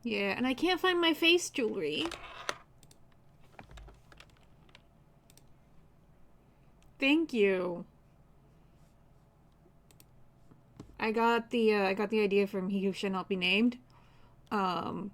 Yeah, and I can't find my face jewelry. Thank you. I got the idea from He Who Shall Not Be Named. Um,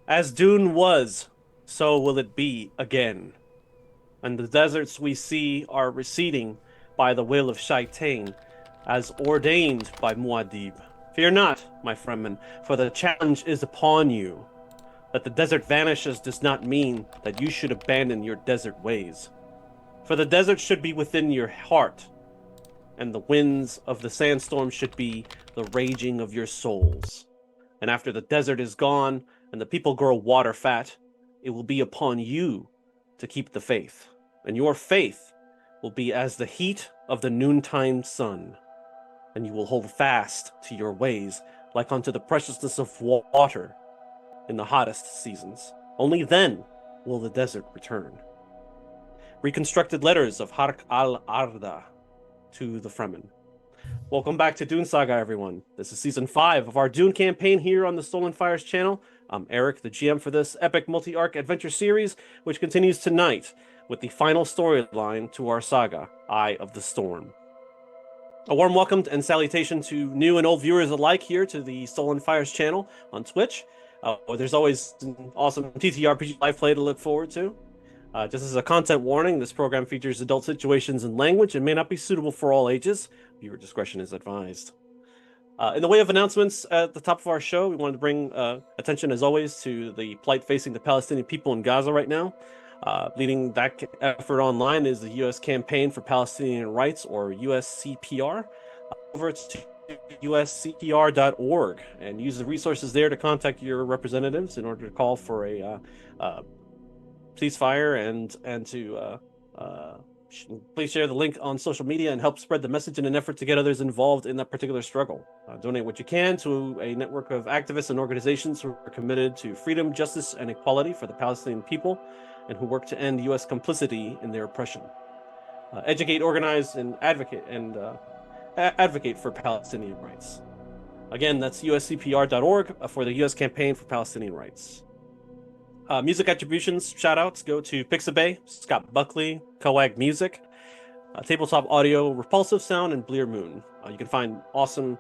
As Dune was, so will it be again. And the deserts we see are receding by the will of Shaitain, as ordained by Muad'Dib. Fear not, my Fremen, for the challenge is upon you. That the desert vanishes does not mean that you should abandon your desert ways. For the desert should be within your heart, and the winds of the sandstorm should be the raging of your souls. And after the desert is gone and the people grow water fat, it will be upon you to keep the faith. And your faith will be as the heat of the noontime sun. And you will hold fast to your ways like unto the preciousness of water in the hottest seasons. Only then will the desert return. Reconstructed letters of Hark al-Arda to the Fremen. Welcome back to Dune Saga, everyone. This is season 5 of our Dune campaign here on the Stolen Fires channel. I'm Eric, the GM for this epic multi-arc adventure series, which continues tonight with the final storyline to our saga, Eye of the Storm. A warm welcome and salutation to new and old viewers alike here to the Stolen Fires channel on Twitch. There's always an awesome TTRPG live play to look forward to. Just as a content warning, this program features adult situations and language and may not be suitable for all ages. Viewer discretion is advised. In the way of announcements at the top of our show, we wanted to bring attention, as always, to the plight facing the Palestinian people in Gaza right now. Leading that effort online is the U.S. Campaign for Palestinian Rights, or USCPR. Over to uscpr.org and use the resources there to contact your representatives in order to call for a ceasefire and to please share the link on social media and help spread the message in an effort to get others involved in that particular struggle. Donate what you can to a network of activists and organizations who are committed to freedom, justice, and equality for the Palestinian people and who work to end U.S. complicity in their oppression. Educate, organize, and advocate for Palestinian rights. Again, that's uscpr.org for the U.S. Campaign for Palestinian Rights. Music attributions, shoutouts go to Pixabay, Scott Buckley, Coag Music, Tabletop Audio, Repulsive Sound, and Blear Moon. You can find awesome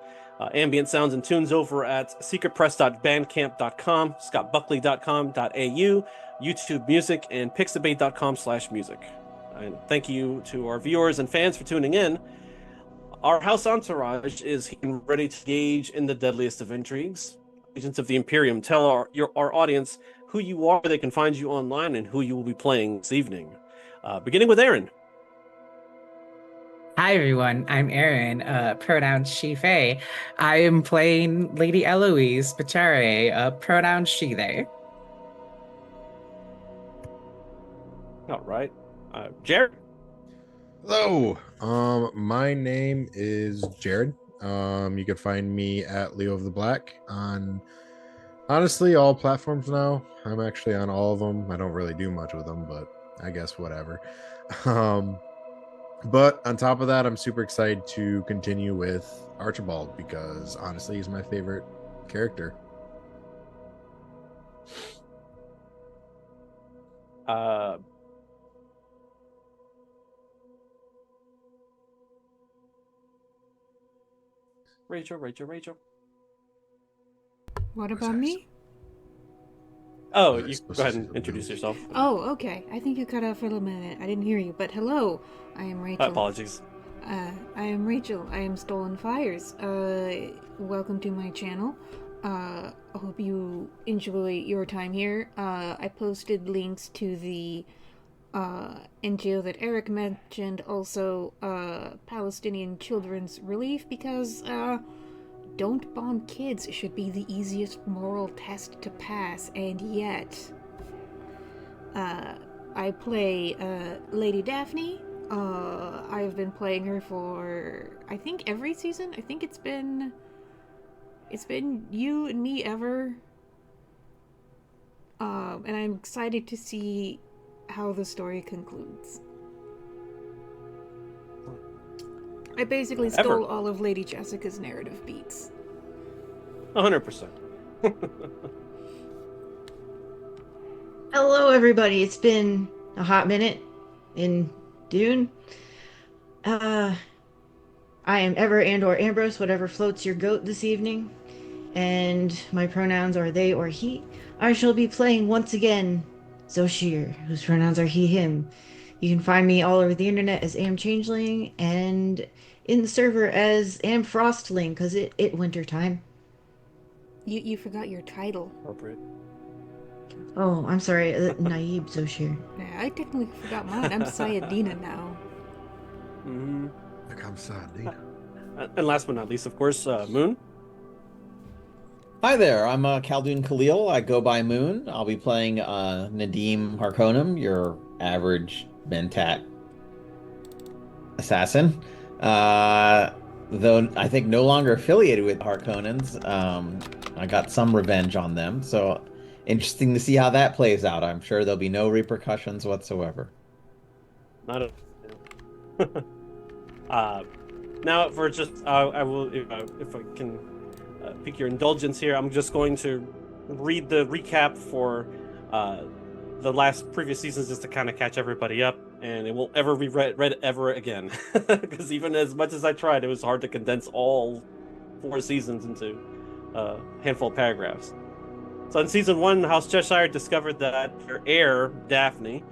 ambient sounds and tunes over at secretpress.bandcamp.com, scottbuckley.com.au, YouTube Music, and pixabay.com/music. And thank you to our viewers and fans for tuning in. Our house entourage is ready to engage in the deadliest of intrigues. Agents of the Imperium, tell our audience who you are, where they can find you online, and who you will be playing this evening. Beginning with Aaron. Hi everyone, I'm Erin, pronoun she, they. I am playing Lady Eloise Bachare, pronoun she, they. All right. Jared. Hello. My name is Jared. You can find me at Leo of the Black on honestly all platforms now. I'm actually on all of them. I don't really do much with them, but I guess whatever. Um, but on top of that, I'm super excited to continue with Archibald because honestly, he's my favorite character. Uh, Rachel. What about me? Oh, I was you supposed go to ahead say and something introduce else. yourself. Oh, okay. I think you cut out for a little minute. I didn't hear you, but hello. I am Rachel. Apologies. I am Rachel. I am Stolen Fires. Welcome to my channel. I hope you enjoy your time here. I posted links to the NGO that Eric mentioned, also Palestinian Children's Relief, because don't bomb kids should be the easiest moral test to pass, and yet I play Lady Daphne. I've been playing her for I think every season. I think it's been you and me ever. And I'm excited to see how the story concludes. I basically Ever. stole all of Lady Jessica's narrative beats. 100%. Hello, everybody. It's been a hot minute in Dune. Uh, I am Ever and/or Ambrose, whatever floats your goat this evening, and my pronouns are they or he. I shall be playing once again Zoshir, whose pronouns are he, him. You can find me all over the internet as Am Changeling and in the server as Am Frostling because it winter time. You forgot your title. Appropriate. Oh, I'm sorry, Naib Zoshir. Yeah, I technically forgot mine. I'm Sayadina now. Mm-hmm. Like I'm sad, dude. And last but not least, of course, Moon. Hi there, I'm Khaldun Khalil. I go by Moon. I'll be playing Nadim Harkonim, your average Mentat assassin. Though I think no longer affiliated with Harkonnens. I got some revenge on them, so interesting to see how that plays out. I'm sure there'll be no repercussions whatsoever. Not a. Now, for just, I will, if I can pick your indulgence here, I'm just going to read the recap for the last previous seasons just to kind of catch everybody up, and it won't ever be read ever again. Because even as much as I tried, it was hard to condense all 4 seasons into a handful of paragraphs. So in season 1, House Cheshire discovered that their heir, Daphne,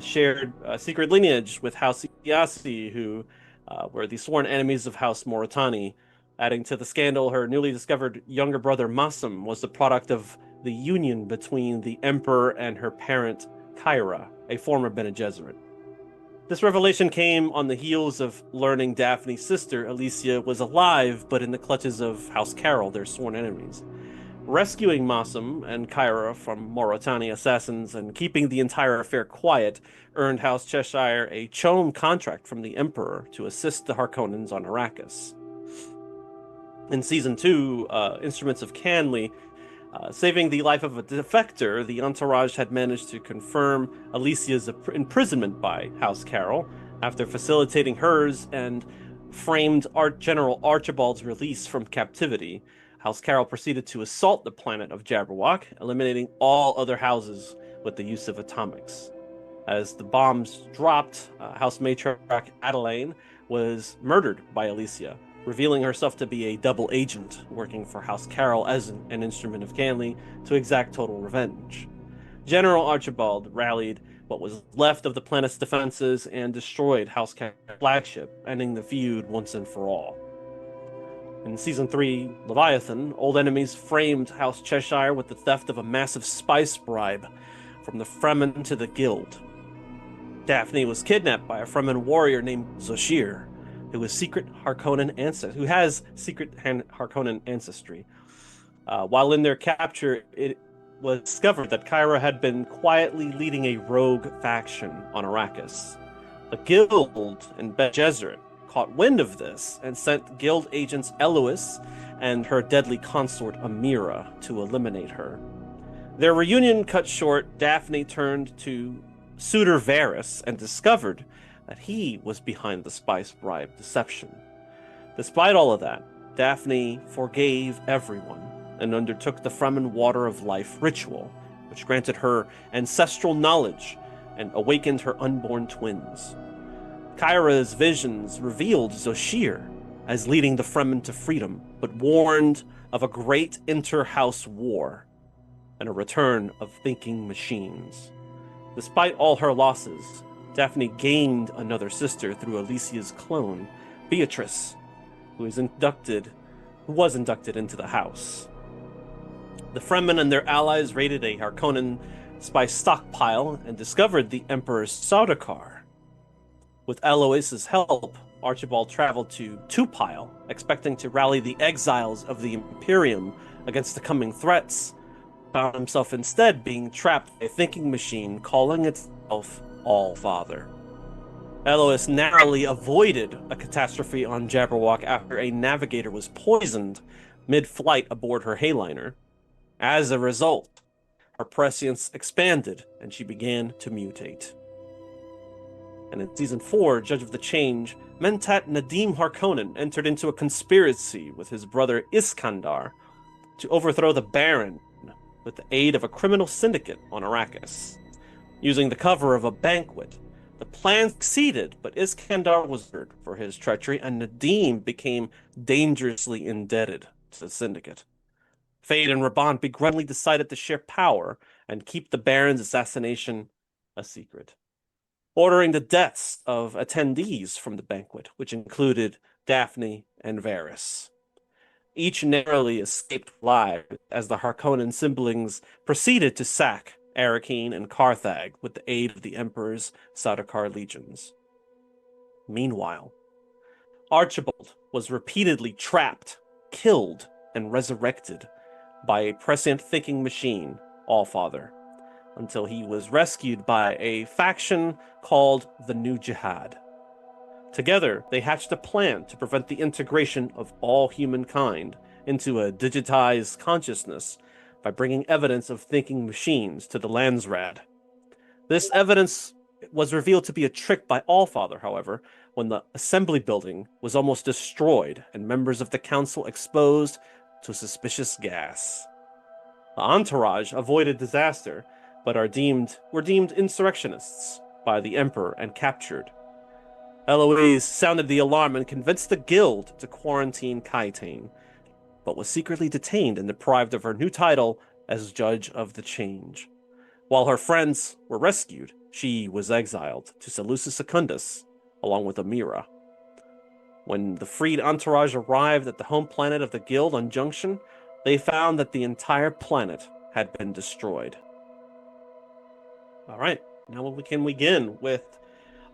shared a secret lineage with House Iasi, who were the sworn enemies of House Moritani. Adding to the scandal, her newly discovered younger brother Masum was the product of the union between the Emperor and her parent, Kyra, a former Bene Gesserit. This revelation came on the heels of learning Daphne's sister, Alicia, was alive but in the clutches of House Carol, their sworn enemies. Rescuing Masum and Kyra from Moritani assassins and keeping the entire affair quiet earned House Cheshire a Chome contract from the Emperor to assist the Harkonnens on Arrakis. In season 2, Instruments of Canley, saving the life of a defector, the entourage had managed to confirm Alicia's imprisonment by House Carol after facilitating hers and framed General Archibald's release from captivity. House Carol proceeded to assault the planet of Jabberwock, eliminating all other houses with the use of atomics. As the bombs dropped, House Matriarch Adelaine was murdered by Alicia, revealing herself to be a double agent working for House Carol as an instrument of Canley to exact total revenge. General Archibald rallied what was left of the planet's defenses and destroyed House Carol's flagship, ending the feud once and for all. In season 3, Leviathan, old enemies framed House Cheshire with the theft of a massive spice bribe from the Fremen to the Guild. Daphne was kidnapped by a Fremen warrior named Zoshir, who has secret Harkonnen ancestry. While in their capture, it was discovered that Kyra had been quietly leading a rogue faction on Arrakis. The Guild and Bene Gesserit caught wind of this and sent Guild agents Elois and her deadly consort Amira to eliminate her. Their reunion cut short, Daphne turned to suitor Varys and discovered that he was behind the spice bribe deception. Despite all of that, Daphne forgave everyone and undertook the Fremen Water of Life ritual, which granted her ancestral knowledge and awakened her unborn twins. Kyra's visions revealed Zoshir as leading the Fremen to freedom, but warned of a great inter-house war and a return of thinking machines. Despite all her losses, Daphne gained another sister through Alicia's clone, Beatrice, who was inducted into the house. The Fremen and their allies raided a Harkonnen spice stockpile and discovered the Emperor's Sardaukar. With Elois's help, Archibald traveled to Tupile, expecting to rally the exiles of the Imperium against the coming threats, found himself instead being trapped by a thinking machine calling itself All-Father. Elois narrowly avoided a catastrophe on Jabberwock after a navigator was poisoned mid-flight aboard her Hayliner. As a result, her prescience expanded and she began to mutate. And in season 4, Judge of the Change, Mentat Nadim Harkonnen entered into a conspiracy with his brother Iskandar to overthrow the Baron with the aid of a criminal syndicate on Arrakis. Using the cover of a banquet, the plan succeeded, but Iskandar was murdered for his treachery, and Nadim became dangerously indebted to the syndicate. Fade and Raban begrudgingly decided to share power and keep the Baron's assassination a secret, ordering the deaths of attendees from the banquet, which included Daphne and Varys. Each narrowly escaped alive as the Harkonnen siblings proceeded to sack Arakeen and Carthag with the aid of the Emperor's Sardaukar legions. Meanwhile, Archibald was repeatedly trapped, killed, and resurrected by a prescient thinking machine, Allfather, until he was rescued by a faction called the New Jihad. Together, they hatched a plan to prevent the integration of all humankind into a digitized consciousness by bringing evidence of thinking machines to the Landsraad. This evidence was revealed to be a trick by Allfather, however, when the assembly building was almost destroyed and members of the council exposed to suspicious gas. The entourage avoided disaster, but were deemed insurrectionists by the Emperor and captured. Eloise sounded the alarm and convinced the guild to quarantine Kaitane, but was secretly detained and deprived of her new title as Judge of the Change. While her friends were rescued, she was exiled to Seleucus Secundus, along with Amira. When the freed entourage arrived at the home planet of the guild on Junction, they found that the entire planet had been destroyed. All right, now we can begin with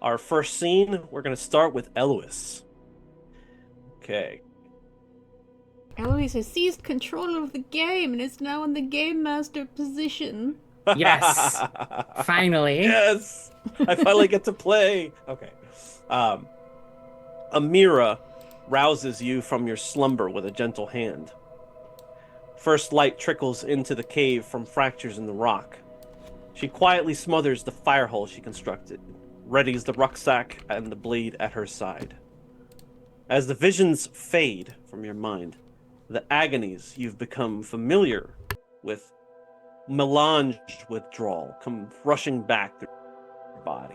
our first scene. We're going to start with Eloise. Okay. Eloise has seized control of the game and is now in the game master position. Yes. Finally. Yes! I finally get to play. Okay. Amira rouses you from your slumber with a gentle hand. First light trickles into the cave from fractures in the rock. She quietly smothers the fire hole she constructed, readies the rucksack and the blade at her side. As the visions fade from your mind, the agonies you've become familiar with melange withdrawal come rushing back through your body.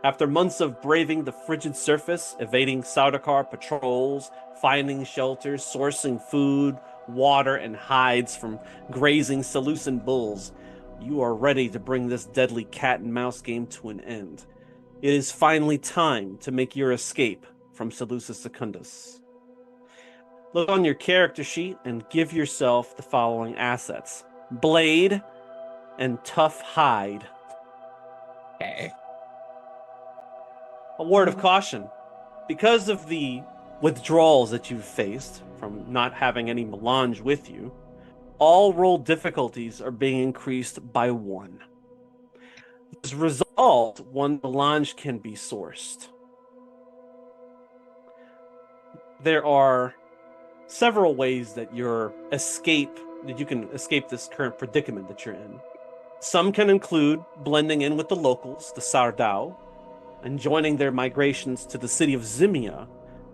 After months of braving the frigid surface, evading Sardaukar patrols, finding shelters, sourcing food, water, and hides from grazing Seleucian bulls, you are ready to bring this deadly cat and mouse game to an end. It is finally time to make your escape from Seleucus Secundus. Look on your character sheet and give yourself the following assets: blade and tough hide. Okay. A word of caution. Because of the withdrawals that you've faced from not having any melange with you, all roll difficulties are being increased by 1. As a result, 1 melange can be sourced. There are several ways that you can escape this current predicament that you're in. Some can include blending in with the locals, the Sardau, and joining their migrations to the city of Zimia,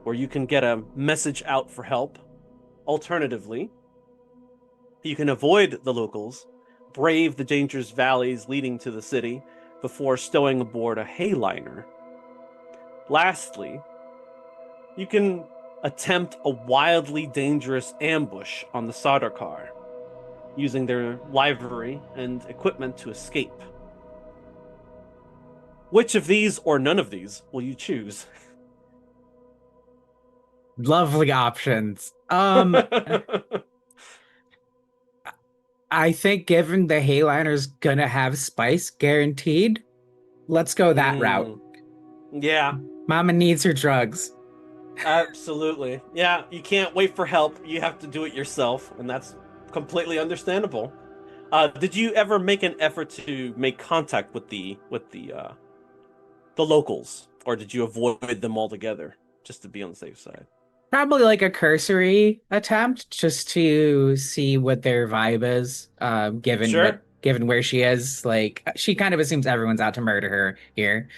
where you can get a message out for help. Alternatively, you can avoid the locals, brave the dangerous valleys leading to the city before stowing aboard a hayliner. Lastly, you can attempt a wildly dangerous ambush on the Sardaukar, using their livery and equipment to escape. Which of these or none of these will you choose? Lovely options. I think given the Hayliner's gonna have spice guaranteed, let's go that route. Yeah. Mama needs her drugs. Absolutely. Yeah, you can't wait for help. You have to do it yourself, and that's completely understandable. Did you ever make an effort to make contact with the locals, or did you avoid them altogether just to be on the safe side? Probably like a cursory attempt just to see what their vibe is, Sure. given where she is. Like she kind of assumes everyone's out to murder her here.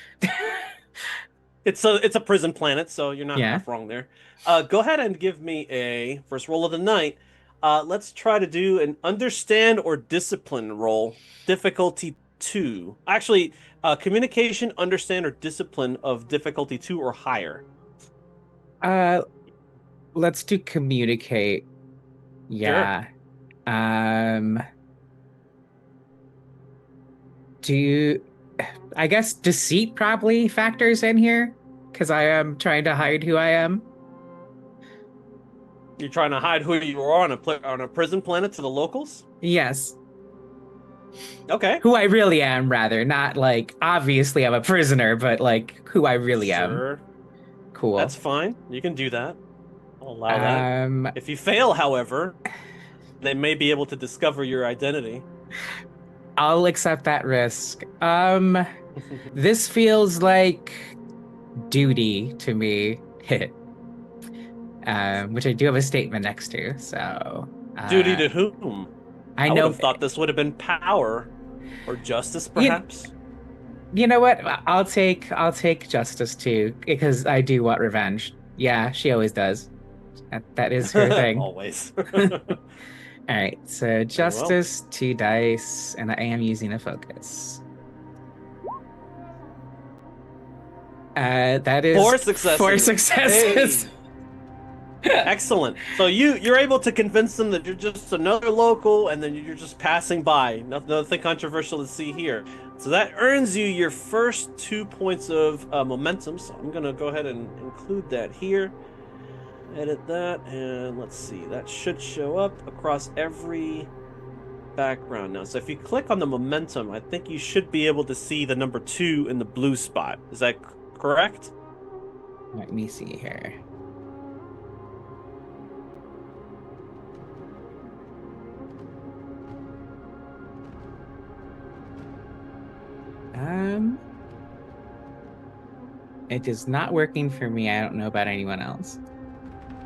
It's a prison planet, so you're not Yeah. half wrong there. Go ahead and give me a first roll of the night. Let's try to do an understand or discipline roll, difficulty 2. Actually, communication, understand, or discipline of difficulty 2 or higher. Let's do communicate. Yeah. Um, do you, I guess deceit probably factors in here because I am trying to hide who I am. You're trying to hide who you are on a prison planet to the locals? Yes, Okay. who I really am, rather. Not like, obviously I'm a prisoner, but like who I really am. Sure. Cool. That's fine. You can do that. I'll allow that. Um, If you fail, however, they may be able to discover your identity. I'll accept that risk. This feels like duty to me, which I do have a statement next to. So, Duty to whom? I I would know. have thought this would have been power or justice, You, perhaps. you know what? I'll take justice too because I do want revenge. Yeah, she always does. That is her thing. Always. All right, so Very well. justice, 2 dice, and I am using a focus. That is 4 successes. 4 successes. Hey. Excellent. So you're able to convince them that you're just another local, and then you're just passing by. Nothing controversial to see here. So that earns you your first 2 points of momentum. So I'm gonna go ahead and include that here. Edit that, and let's see. That should show up across every background now. So if you click on the momentum, I think you should be able to see the number 2 in the blue spot. Is that correct? Let me see here. It is not working for me. I don't know about anyone else.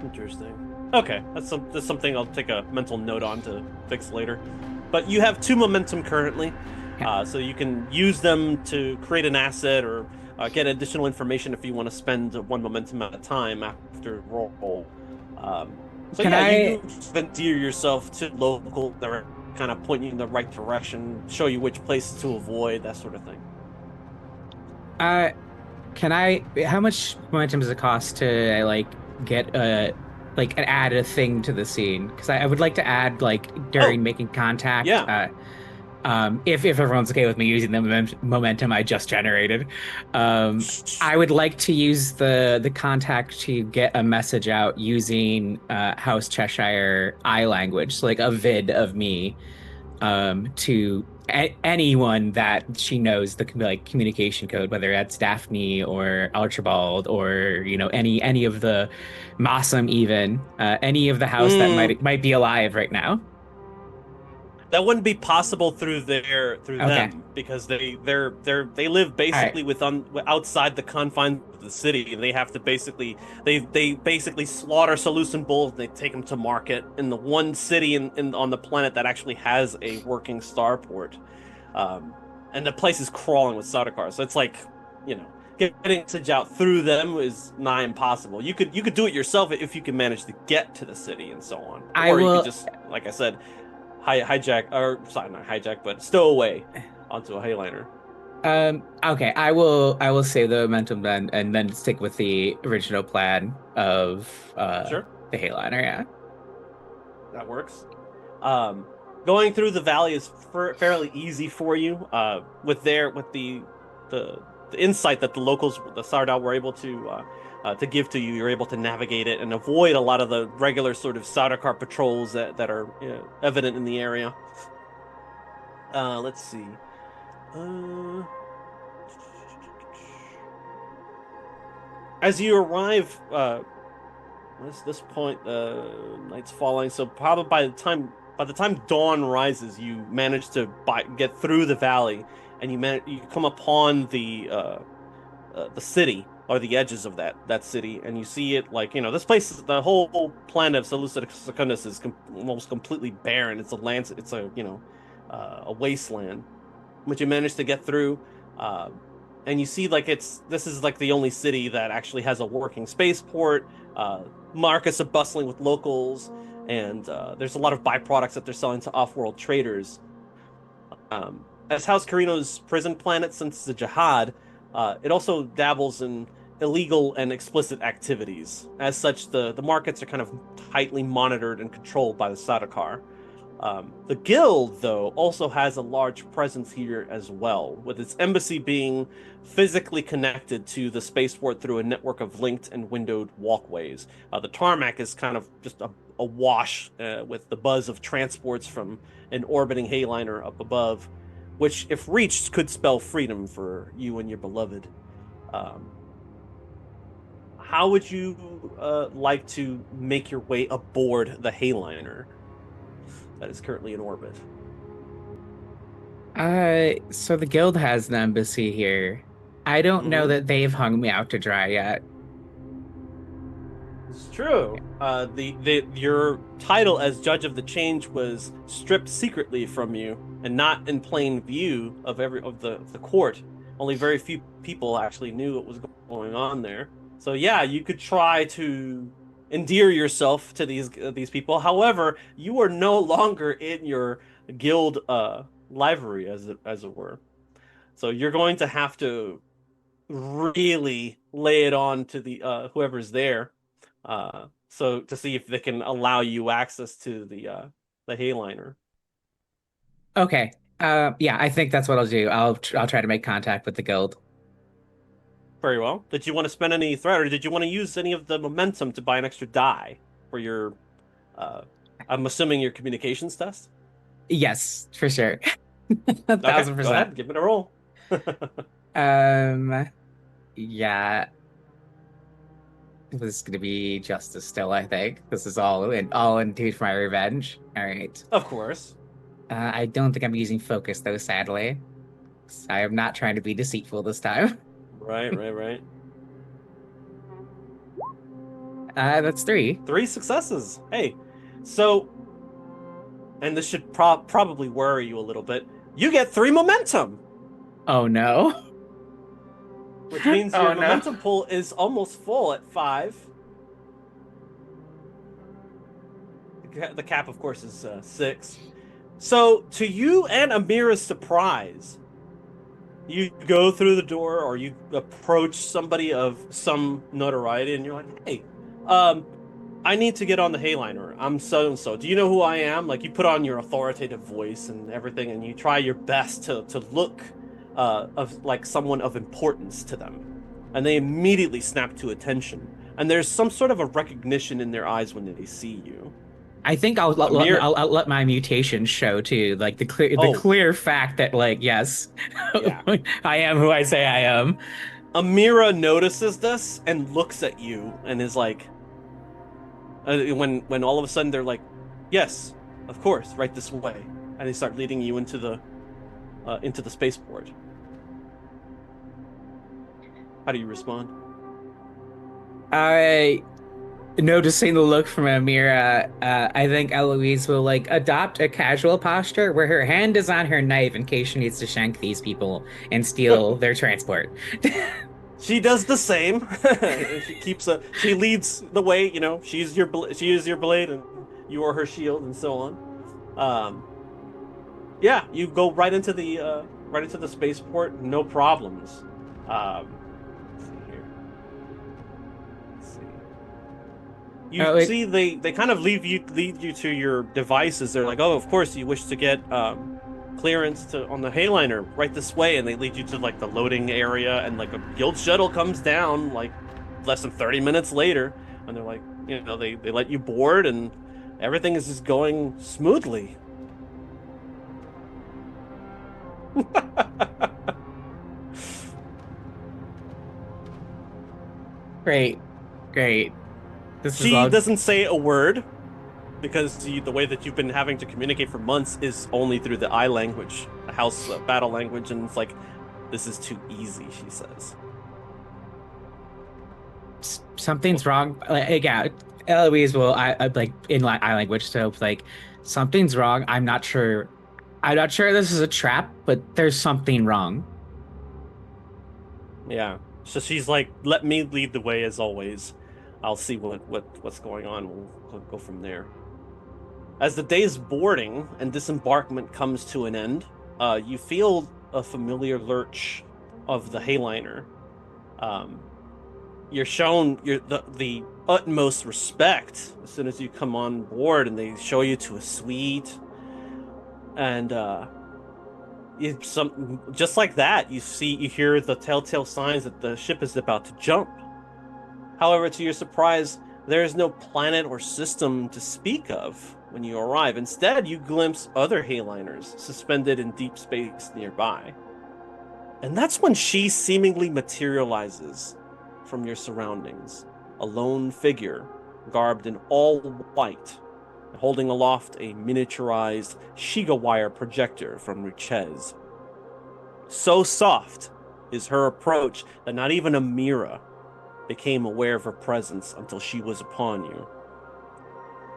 Interesting. Okay, that's something I'll take a mental note on to fix later. But you have 2 momentum currently, Yeah. so you can use them to create an asset or get additional information if you want to spend 1 momentum at a time after roll. So Can yeah, I- you endear yourself to local that are kind of point you in the right direction, show you which places to avoid, that sort of thing. How much momentum does it cost to like get add a thing to the scene? Because I would like to add like during making contact. Yeah. If everyone's okay with me using the momentum I just generated, I would like to use the contact to get a message out using House Cheshire eye language, so like a vid of me, to anyone that she knows the communication code, whether that's Daphne or Archibald or any of the Mossam, even any of the house that might be alive right now. That wouldn't be possible through Okay. them because they live basically outside the confines of the city, and they have to basically they basically slaughter Seleucid bulls and they take them to market in the one city on the planet that actually has a working starport, and the place is crawling with Sardaukar. So it's like, getting a message out through them is nigh impossible. You could do it yourself if you can manage to get to the city and so on, you could just, like I said, not stow away onto a Highliner. Okay, I will save the momentum then, and then stick with the original plan of Sure, the Hayliner. Yeah, that works. Going through the valley is fairly easy for you. With the insight that the locals, the Sardau, were able to give to you, you're able to navigate it and avoid a lot of the regular sort of Sardaukar patrols that are evident in the area. Let's see. As you arrive, this point, night's falling. So probably by the time dawn rises, you manage to get through the valley, and you come upon the city, or the edges of that city, and you see it like, this place, the whole planet of Seleucid Secundus is almost completely barren. It's a wasteland, but you manage to get through, and you see like this is like the only city that actually has a working spaceport. Markets are bustling with locals, and there's a lot of byproducts that they're selling to off-world traders. As House Carino's prison planet since the Jihad, it also dabbles in illegal and explicit activities. As such, the markets are kind of tightly monitored and controlled by the Sardaukar. The guild, though, also has a large presence here as well, with its embassy being physically connected to the spaceport through a network of linked and windowed walkways. The tarmac is kind of just awash with the buzz of transports from an orbiting Hayliner up above, which, if reached, could spell freedom for you and your beloved. How would you like to make your way aboard the Hayliner that is currently in orbit? So the guild has an embassy here. I don't know Mhm. that they've hung me out to dry yet. It's true. Your title as Judge of the Change was stripped secretly from you and not in plain view of the court. Only very few people actually knew what was going on there. So yeah, you could try to endear yourself to these people. However, you are no longer in your guild livery, as it were. So you're going to have to really lay it on to the whoever's there, so to see if they can allow you access to the Hayliner. Okay. Yeah, I think that's what I'll do. I'll try to make contact with the guild. Very well. Did you want to spend any threat, or did you want to use any of the momentum to buy an extra die for your? Uh, I'm assuming your communications test. Yes, for sure. A Okay, thousand go ahead, percent. give it a roll. Um, yeah, this is gonna be justice still, I think. This is all indeed for my revenge. All right. Of course. I don't think I'm using focus though, sadly. I am not trying to be deceitful this time. Right, right, right. That's three. 3 successes. Hey, so, and this should probably worry you a little bit. You get 3 momentum, Oh no. which means your Oh no. momentum pool is almost full at 5. The cap, of course, is 6. So, to you and Amira's surprise, you go through the door or you approach somebody of some notoriety, and you're like, "Hey, I need to get on the Hayliner. I'm so and so. Do you know who I am?" Like, you put on your authoritative voice and everything, and you try your best to look of like someone of importance to them, and they immediately snap to attention. And there's some sort of a recognition in their eyes when they see you. I think Amir, I'll let my mutation show too, like the oh clear fact that like yes, yeah, I am who I say I am. Amira notices this and looks at you and is like, when all of a sudden they're like, "Yes, of course, right this way," and they start leading you into the spaceport. How do you respond? I Noticing the look from Amira, I think Eloise will like adopt a casual posture where her hand is on her knife in case she needs to shank these people and steal their transport. She does the same. She leads the way. She is your blade, and you are her shield, and so on. Yeah, you go right into the spaceport, no problems. Let's see here. Let's see. You Oh, see, they kind of lead you to your devices. They're like, "Oh, of course, you wish to get clearance on the Hayliner right this way," and they lead you to like the loading area, and like a guild shuttle comes down like less than 30 minutes later, and they're like, they let you board, and everything is just going smoothly. great, great. This is She all. doesn't say a word because the way that you've been having to communicate for months is only through the eye language, the house battle language, and it's like, "This is too easy," she says. Something's wrong. Like, yeah, Eloise will I like in eye language. So like, something's wrong. I'm not sure. I'm not sure this is a trap, but there's something wrong. Yeah. So she's like, "Let me lead the way as always. I'll see what's going on. We'll go from there." As the day's boarding and disembarkment comes to an end, you feel a familiar lurch of the Hayliner. You're shown the utmost respect as soon as you come on board, and they show you to a suite. And just like that, you hear the telltale signs that the ship is about to jump. However, to your surprise, there is no planet or system to speak of when you arrive. Instead, you glimpse other Hayliners suspended in deep space nearby. And that's when she seemingly materializes from your surroundings. A lone figure, garbed in all white, holding aloft a miniaturized Shiga wire projector from Richez. So soft is her approach that not even Amira became aware of her presence until she was upon you.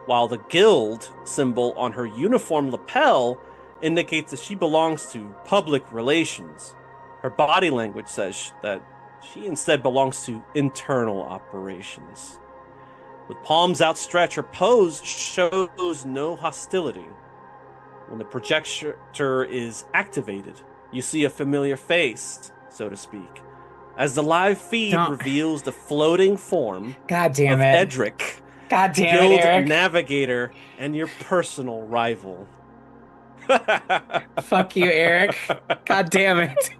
While the guild symbol on her uniform lapel indicates that she belongs to public relations, her body language says that she instead belongs to internal operations. With palms outstretched, her pose shows no hostility. When the projector is activated, you see a familiar face, so to speak, as the live feed reveals the floating form God of damn it. Edric, God damn guild it, Eric. navigator and your personal rival. Fuck you, Eric. God damn it.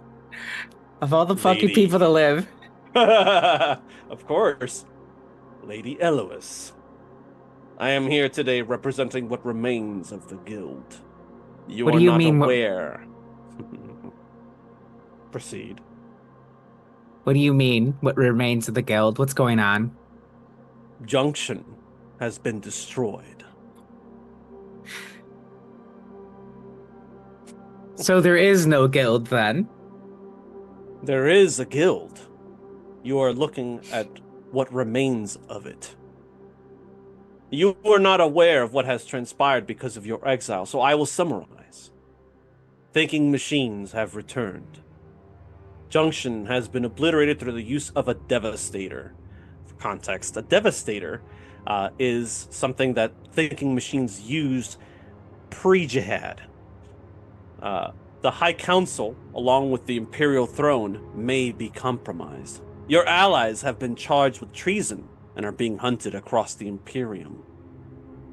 Of all the fucking Lady. people to live. Of course, Lady Elois. I am here today representing what remains of the guild. You What are do you not mean, aware. Proceed. What do you mean, what remains of the guild? What's going on? Junction has been destroyed. So there is no guild then? There is a guild. You are looking at what remains of it. You are not aware of what has transpired because of your exile, so I will summarize. Thinking machines have returned. Junction has been obliterated through the use of a devastator. For context, a devastator is something that thinking machines used pre-jihad. The High Council, along with the Imperial throne, may be compromised. Your allies have been charged with treason and are being hunted across the Imperium.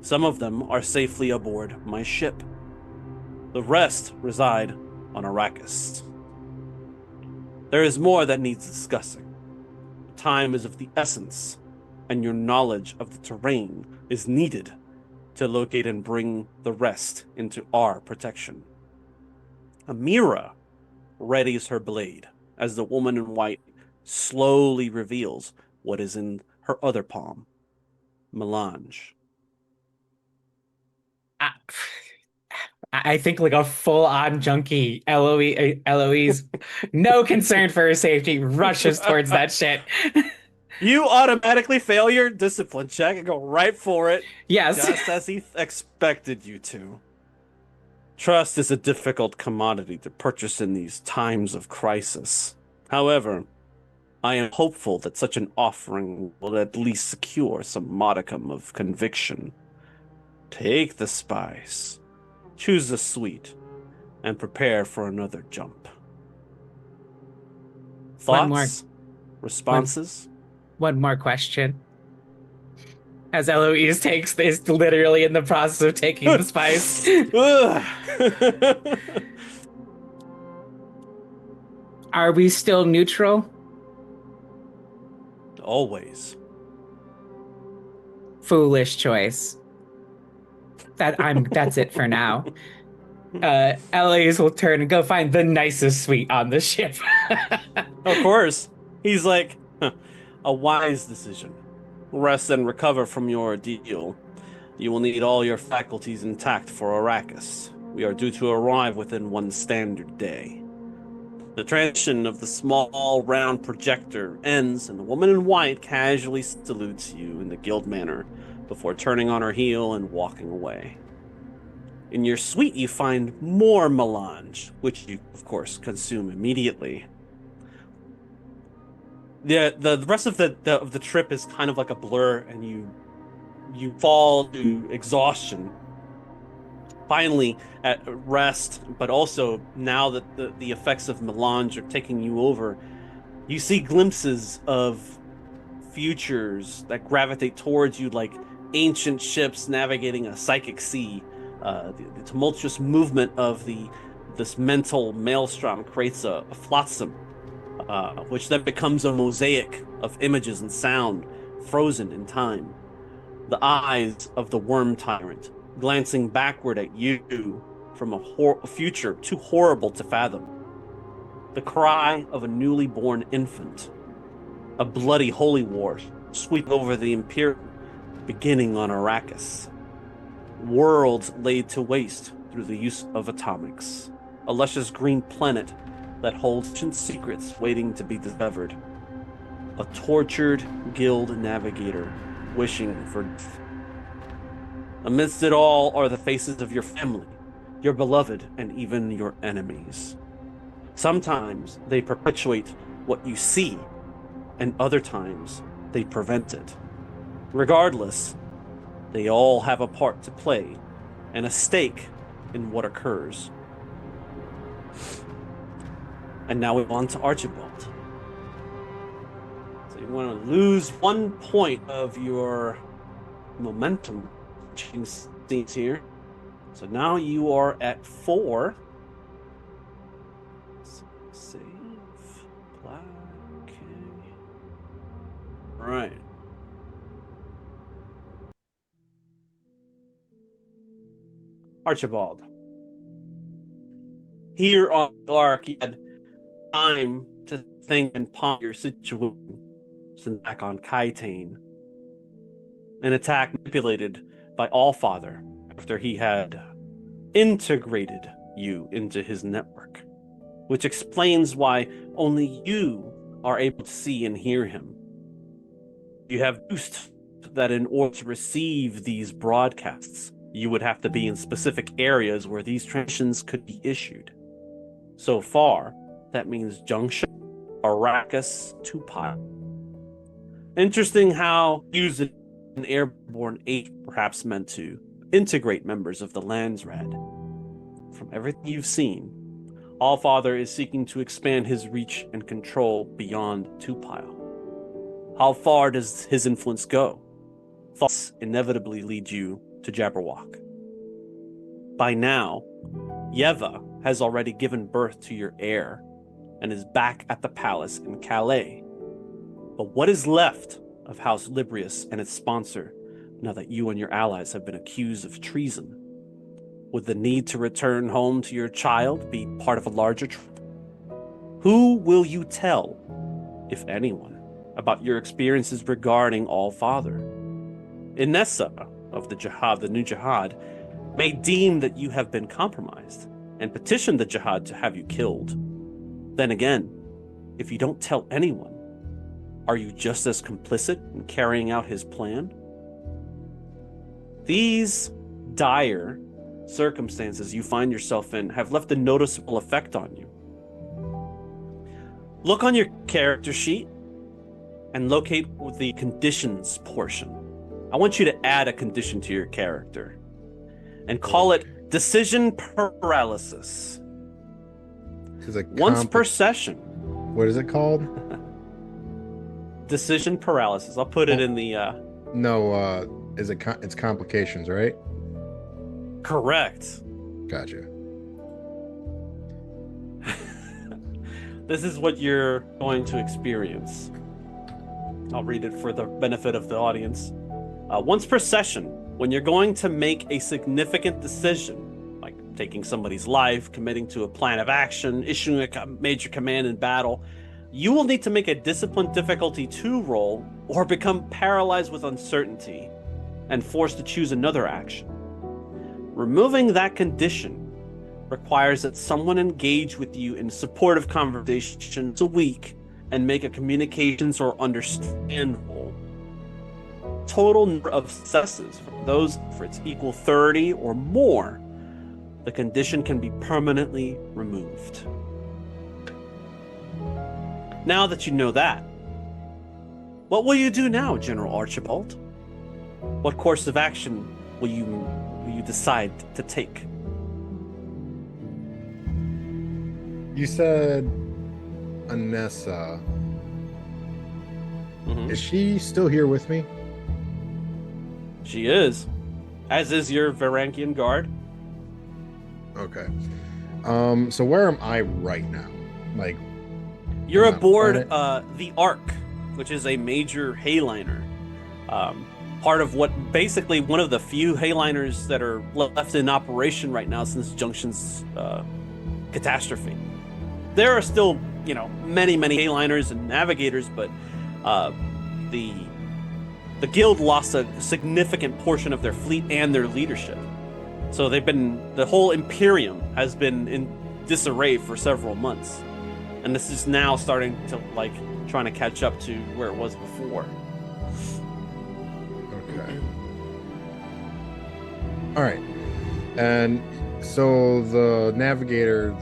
Some of them are safely aboard my ship. The rest reside on Arrakis. There is more that needs discussing. Time is of the essence, and your knowledge of the terrain is needed to locate and bring the rest into our protection. Amira readies her blade as the woman in white slowly reveals what is in her other palm. Melange. I think like a full-on junkie, Eloise, no concern for her safety, rushes towards that shit. You automatically fail your discipline check and go right for it. Yes. Just as he expected you to. Trust is a difficult commodity to purchase in these times of crisis. However, I am hopeful that such an offering will at least secure some modicum of conviction. Take the spice, choose the sweet, and prepare for another jump. Thoughts? Responses? One more question. As Eloise is literally in the process of taking the spice. Are we still neutral? Always. Foolish choice. That's it for now. Eloise will turn and go find the nicest suite on the ship. Of course. He's like, a wise decision. Rest and recover from your ordeal. You will need all your faculties intact for Arrakis. We are due to arrive within one standard day. The transition of the small round projector ends, and the woman in white casually salutes you in the guild manner before turning on her heel and walking away. In your suite, you find more melange, which you, of course, consume immediately. The rest of the trip is kind of like a blur, and you fall to exhaustion. Finally, at rest, but also now that the effects of melange are taking you over, you see glimpses of futures that gravitate towards you like ancient ships navigating a psychic sea. The tumultuous movement of this mental maelstrom creates a flotsam, which then becomes a mosaic of images and sound, frozen in time. The eyes of the worm tyrant glancing backward at you from a future too horrible to fathom. The cry of a newly born infant. A bloody holy war sweeping over the Imperium, beginning on Arrakis. Worlds laid to waste through the use of atomics. A luscious green planet that holds ancient secrets waiting to be discovered. A tortured guild navigator wishing for death. Amidst it all are the faces of your family, your beloved, and even your enemies. Sometimes they perpetuate what you see, and other times they prevent it. Regardless, they all have a part to play and a stake in what occurs. And now we're on to Archibald. So you want to lose 1 point of your momentum changing scenes here. So now you are at 4. So save. Apply. Okay. All right. Archibald. Here on Clark, you had time to think and ponder your situation. Sent back on Kaitane. An attack manipulated by Allfather after he had integrated you into his network, which explains why only you are able to see and hear him. You have deduced that in order to receive these broadcasts, you would have to be in specific areas where these transmissions could be issued. So far, that means Junction, Arrakis, Tupai. Interesting how using an airborne aid perhaps meant to integrate members of the Landsraad. From everything you've seen, Allfather is seeking to expand his reach and control beyond Tupile. How far does his influence go? Thoughts inevitably lead you to Jabberwock. By now, Yeva has already given birth to your heir and is back at the palace in Calais. But what is left of House Librius and its sponsor now that you and your allies have been accused of treason? Would the need to return home to your child be part of a larger trip? Who will you tell, if anyone, about your experiences regarding Allfather? Inessa of the New Jihad, may deem that you have been compromised and petition the Jihad to have you killed. Then again, if you don't tell anyone, are you just as complicit in carrying out his plan? These dire circumstances you find yourself in have left a noticeable effect on you. Look on your character sheet and locate the conditions portion. I want you to add a condition to your character and call it decision paralysis. Once per session. What is it called? Decision paralysis. I'll put it in the No, it's complications, right? Correct. Gotcha. This is what you're going to experience. I'll read it for the benefit of the audience. Once per session, when you're going to make a significant decision, like taking somebody's life, committing to a plan of action, issuing a major command in battle, you will need to make a discipline difficulty 2 roll or become paralyzed with uncertainty and forced to choose another action. Removing that condition requires that someone engage with you in supportive conversations a week and make a communications or understand roll. Total number of successes from those efforts equal 30 or more. The condition can be permanently removed. Now that you know that, what will you do now, General Archibald? What course of action will you decide to take? You said Anessa. Mm-hmm. Is she still here with me? She is, as is your Varankian guard. Okay. So where am I right now? Like, You're I'm on a aboard planet? the Ark, which is a major hayliner. Um, Part of what basically one of the few hayliners that are left in operation right now since Junction's catastrophe. There are still, many, many hayliners and navigators, but uh, the the guild lost a significant portion of their fleet and their leadership. So the whole Imperium has been in disarray for several months. And this is now starting to, trying to catch up to where it was before. Okay. All right. And so the navigator,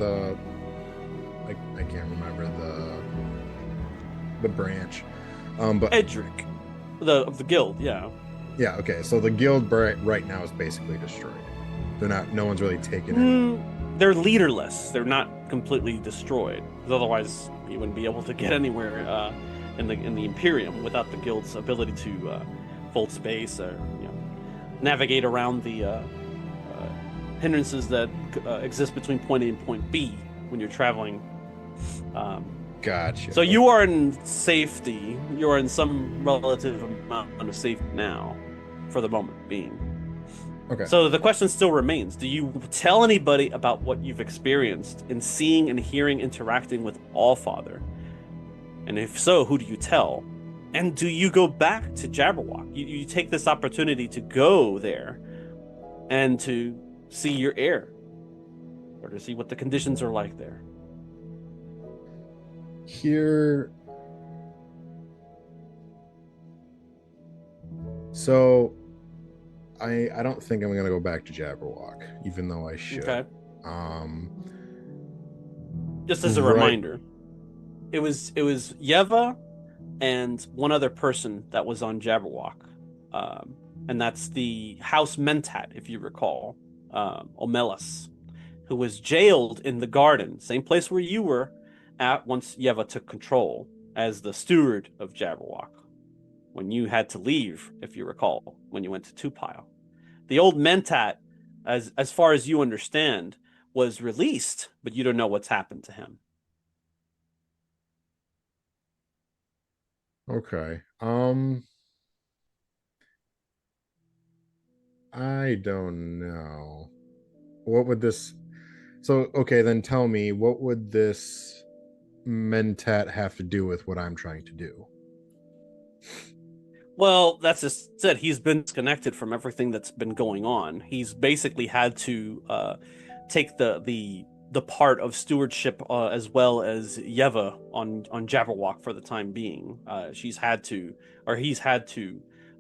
I can't remember the branch. But Edric, of the guild, yeah. yeah, okay. So the guild right now is basically destroyed. No one's really taken it. They're leaderless. They're not completely destroyed. Because otherwise, you wouldn't be able to get anywhere in the Imperium without the guild's ability to hold space or navigate around the hindrances that exist between point A and point B when you're traveling. Gotcha. So you are in safety. You are in some relative amount of safety now, for the moment being. Okay. So the question still remains: do you tell anybody about what you've experienced in seeing and hearing, interacting with Allfather? And if so, who do you tell? And do you go back to Jabberwock? You take this opportunity to go there and to see your heir, or to see what the conditions are like there. Here. So I don't think I'm gonna go back to Jabberwock, even though I should. Okay. Just as a reminder, it was Yeva and one other person that was on Jabberwock, and that's the House Mentat, if you recall, Omelas, who was jailed in the garden, same place where you were at once Yeva took control as the steward of Jabberwock, when you had to leave, if you recall, when you went to Tupile. The old Mentat, as far as you understand, was released, but you don't know what's happened to him. Okay. I don't know. What would this So okay, then tell me, what would this Mentat have to do with what I'm trying to do? Well, that's just it. He's been disconnected from everything that's been going on. He's basically had to take the part of stewardship as well as Yeva on Jabberwock for the time being. He's had to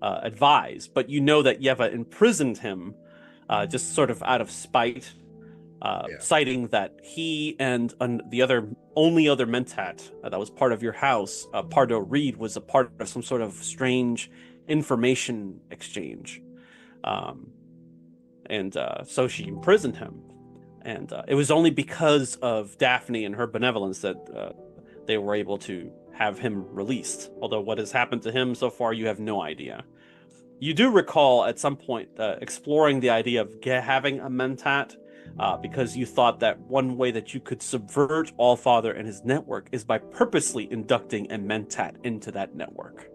advise, but you know that Yeva imprisoned him just sort of out of spite, citing that he and the only other Mentat that was part of your house, Pardo Reed, was a part of some sort of strange information exchange. And so she imprisoned him. And it was only because of Daphne and her benevolence that they were able to have him released. Although what has happened to him so far, you have no idea. You do recall at some point exploring the idea of having a Mentat, because you thought that one way that you could subvert Allfather and his network is by purposely inducting a Mentat into that network.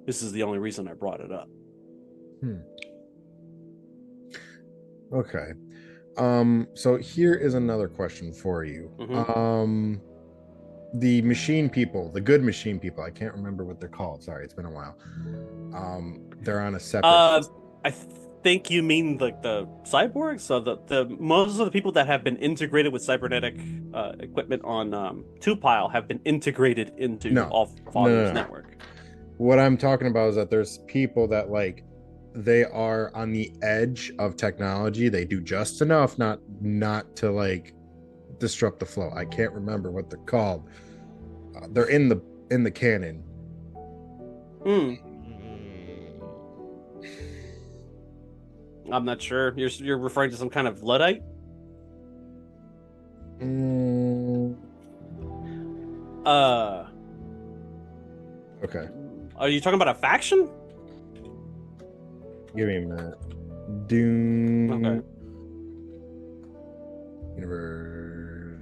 This is the only reason I brought it up. Okay. So here is another question for you. Mm-hmm. The machine people, the good machine people, I can't remember what they're called. Sorry, it's been a while. They're on a separate I think you mean like the cyborgs. So the most of the people that have been integrated with cybernetic equipment on Tupile have been integrated into Allfather's network. What I'm talking about is that there's people that they are on the edge of technology. They do just enough not to disrupt the flow. I can't remember what they're called. They're in the canon. I'm not sure. You're referring to some kind of Luddite? Okay. Are you talking about a faction? Give me a minute. DUNE. Okay. Universe.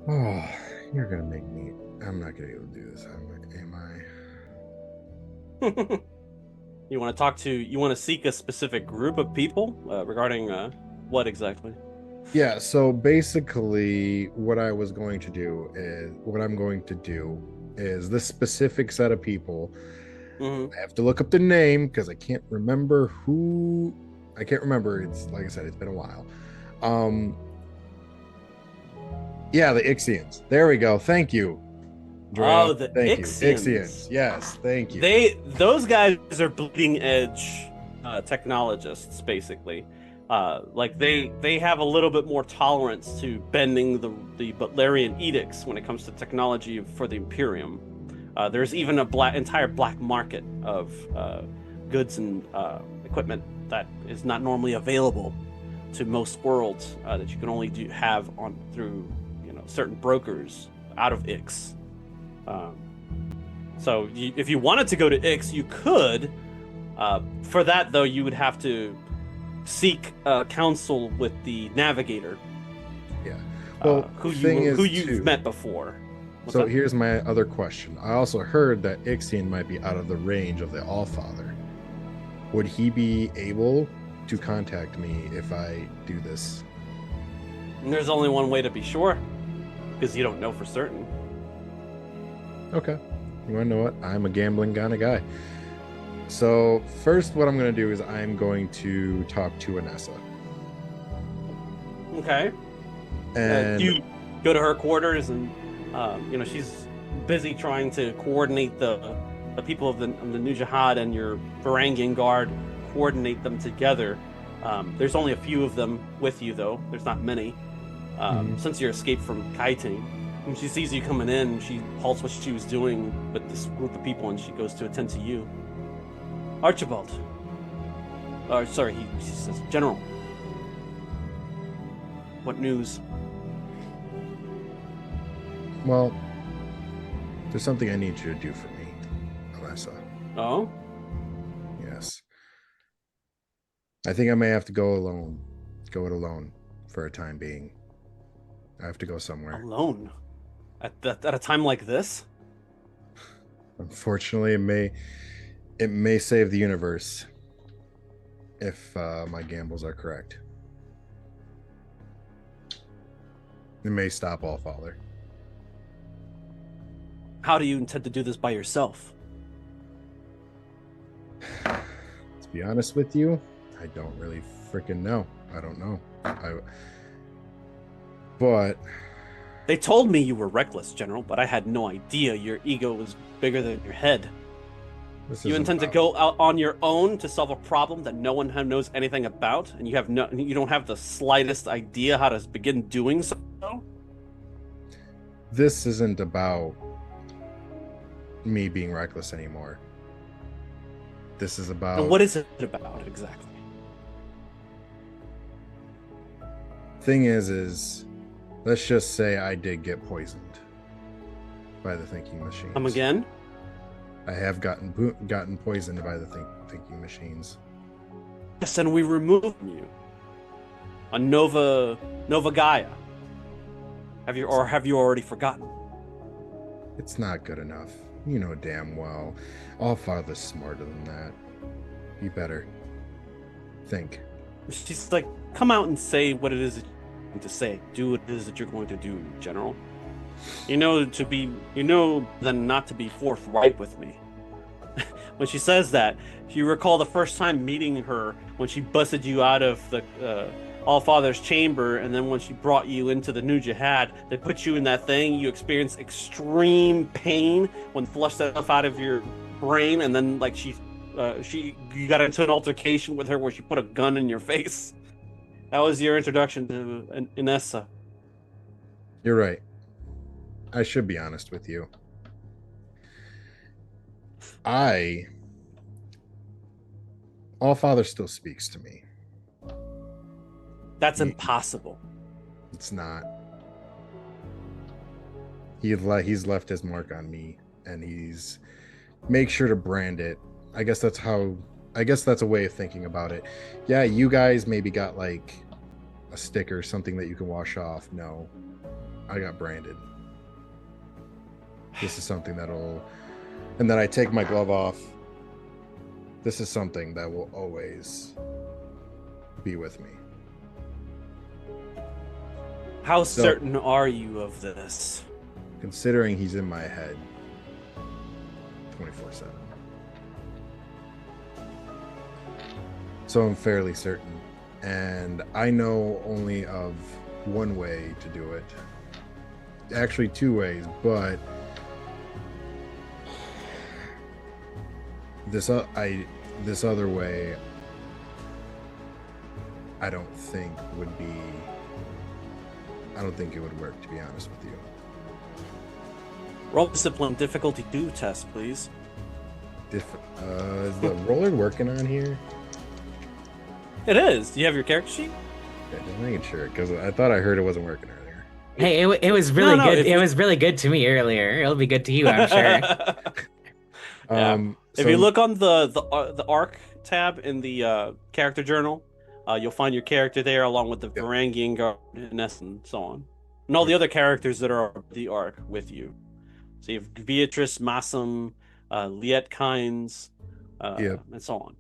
Oh, you're gonna make me. I'm not gonna be able to do this. Am I? You want to talk to? You want to seek a specific group of people regarding what exactly? Yeah. So basically, what I'm going to do is this specific set of people. Mm-hmm. I have to look up the name because I can't remember who. I can't remember. It's like I said, it's been a while. Yeah, the Ixians. There we go. Thank you. Oh, the Thank you. Ixians. Ixians. Yes, thank you. Those guys are bleeding edge technologists, basically. Like they have a little bit more tolerance to bending the Butlerian edicts when it comes to technology for the Imperium. There's even entire black market of goods and equipment that is not normally available to most worlds that you can only have on through certain brokers out of Ix. So if you wanted to go to Ix, you could. For that, though, you would have to seek counsel with the navigator. Yeah. Well, who you've met before. What's so that? here's my other question. I also heard that Ixian might be out of the range of the Allfather. Would he be able to contact me if I do this? And there's only one way to be sure, because you don't know for certain. Okay. You want to know what? I'm a gambling kind of guy. So first, what I'm going to do is I'm going to talk to Anessa. Okay. And You go to her quarters, and she's busy trying to coordinate the people of the New Jihad and your Varangian guard, coordinate them together. There's only a few of them with you, though. There's not many. Since your escape from Kaiting. When she sees you coming in, she halts what she was doing with this group of people, and she goes to attend to you. Archibald. She says, General. What news? well, there's something I need you to do for me, Alessa. Oh? Yes. I think I may have to go alone. Go it alone for a time being. I have to go somewhere. Alone? At a time like this? Unfortunately, it may save the universe if my gambles are correct. It may stop Allfather. How do you intend to do this by yourself? To be honest with you, I don't really freaking know. I don't know. But They told me you were reckless, General, but I had no idea your ego was bigger than your head. You intend to go out on your own to solve a problem that no one knows anything about, and you don't have the slightest idea how to begin doing so? This isn't about me being reckless anymore. This is about... And what is it about, exactly? Thing is let's just say I did get poisoned by the thinking machines. Come again? I have gotten poisoned by the thinking machines. Yes, and we removed you. On Nova Gaia. Have you already forgotten? It's not good enough. You know damn well. Allfather's smarter than that. You better think. She's like, come out and say what it is that you're going to say. Do what it is that you're going to do, General. You know then not to be forthright with me. When she says that, you recall the first time meeting her when she busted you out of the Allfather's chamber, and then when she brought you into the New Jihad, they put you in that thing. You experienced extreme pain when flushed that stuff out of your brain, and then like you got into an altercation with her where she put a gun in your face. That was your introduction to Inessa. You're right. I should be honest with you. Allfather still speaks to me. That's impossible. It's not. He's left his mark on me, and he's make sure to brand it. I guess that's a way of thinking about it. Yeah, you guys maybe got like a sticker, something that you can wash off. No, I got branded. This is something that'll, and then I take my glove off. This is something that will always be with me. How So- certain are you of this? Considering he's in my head 24/7. So I'm fairly certain. And I know only of one way to do it. Actually, two ways, but this other way I don't think it would work, to be honest with you. Roll discipline difficulty 2 test, please. Is the roller working on here? It is. Do you have your character sheet? Yeah, just making sure, because I thought I heard it wasn't working earlier. Hey, it was really No, good. if It you- was really good to me earlier. It'll be good to you, I'm sure. Yeah. If you look on the arc tab in the character journal, you'll find your character there along with the Yep. Varangian guard, Ness, and so on, and all the other characters that are the arc with you. So you have Beatrice, Massam, Liet Kynes, Yep. and so on.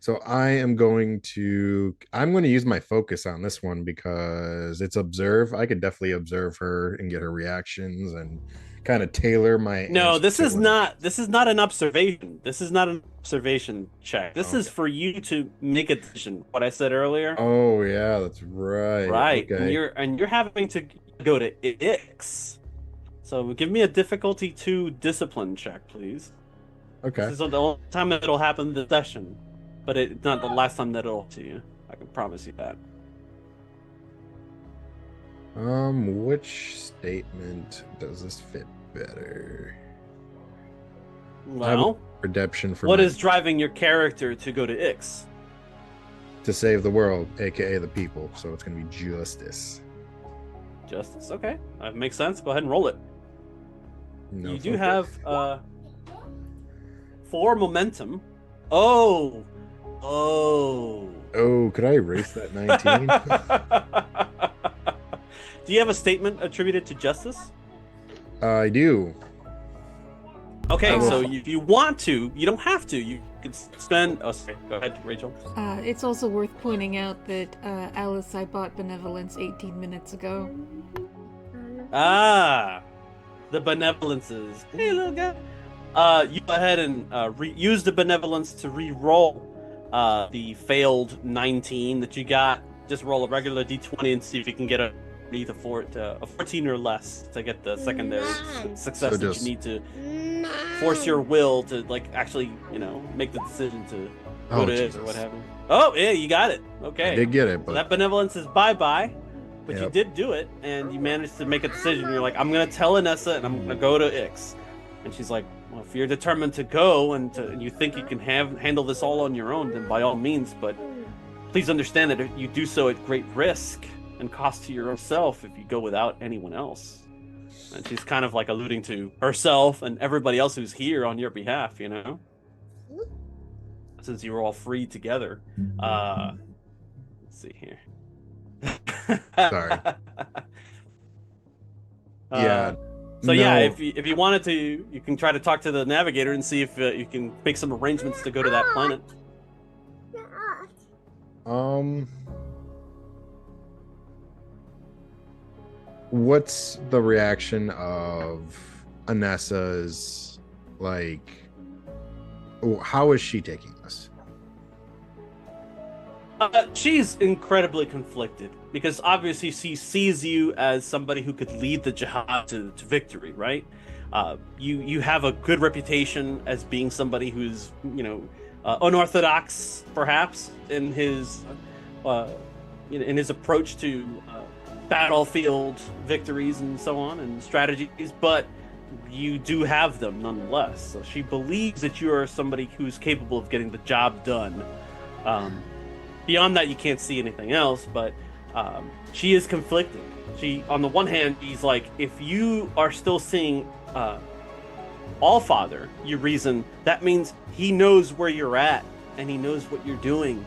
So I'm going to use my focus on this one because it's observe. I could definitely observe her and get her reactions and kind of tailor my No, answer this to is her. not. This is not an observation. This is not an observation check. This is Okay. for you to make a decision. What I said earlier. Oh yeah, that's right. Right, Okay. and you're having to go to Ix. So give me a difficulty 2 discipline check, please. Okay. This is the only time that it'll happen this session, but it's not the last time that it'll to you. I can promise you that. Which statement does this fit better? Well, Redemption for what my- is driving your character to go to Ix? to save the world, aka the people. So it's gonna be justice. Justice. Okay, that makes sense. Go ahead and roll it. No You do focus. have 4 momentum. Oh. Oh, could I erase that 19? Do you have a statement attributed to justice? I do. Okay, Oh. so if you want to, you don't have to. You can spend. Oh, sorry. Go ahead, Rachel. It's also worth pointing out that Alice, I bought Benevolence 18 minutes ago. Ah, the benevolences. Hey, little guy. You go ahead and use the benevolence to re-roll the failed 19 that you got. Just roll a regular d20 and see if you can get a 14 or less to get the secondary success So that just- you need to force your will to actually make the decision to go Oh, to it Jesus. or what have you. Oh yeah, you got it. Okay. I did get it, So but that benevolence is bye-bye, but you Yep. did do it, and you managed to make a decision. You're like, I'm gonna tell Anessa, and I'm gonna go to Ix. And she's like, well, if you're determined to go and you think you can handle this all on your own, then by all means. But please understand that you do so at great risk and cost to yourself if you go without anyone else. And she's kind of like alluding to herself and everybody else who's here on your behalf, since you were all free together. Let's see here. Sorry. Yeah. So yeah, No. if you wanted to, you can try to talk to the navigator and see if you can make some arrangements to go to that planet. What's the reaction of Anessa's, like, how is she taking this? She's incredibly conflicted because obviously she sees you as somebody who could lead the jihad to victory, right? You have a good reputation as being somebody who's unorthodox, perhaps in his approach to battlefield victories and so on and strategies, but you do have them nonetheless. So she believes that you are somebody who's capable of getting the job done. Beyond that, you can't see anything else, but she is conflicted. She, on the one hand, she's like, if you are still seeing Allfather, you reason, that means he knows where you're at, and he knows what you're doing,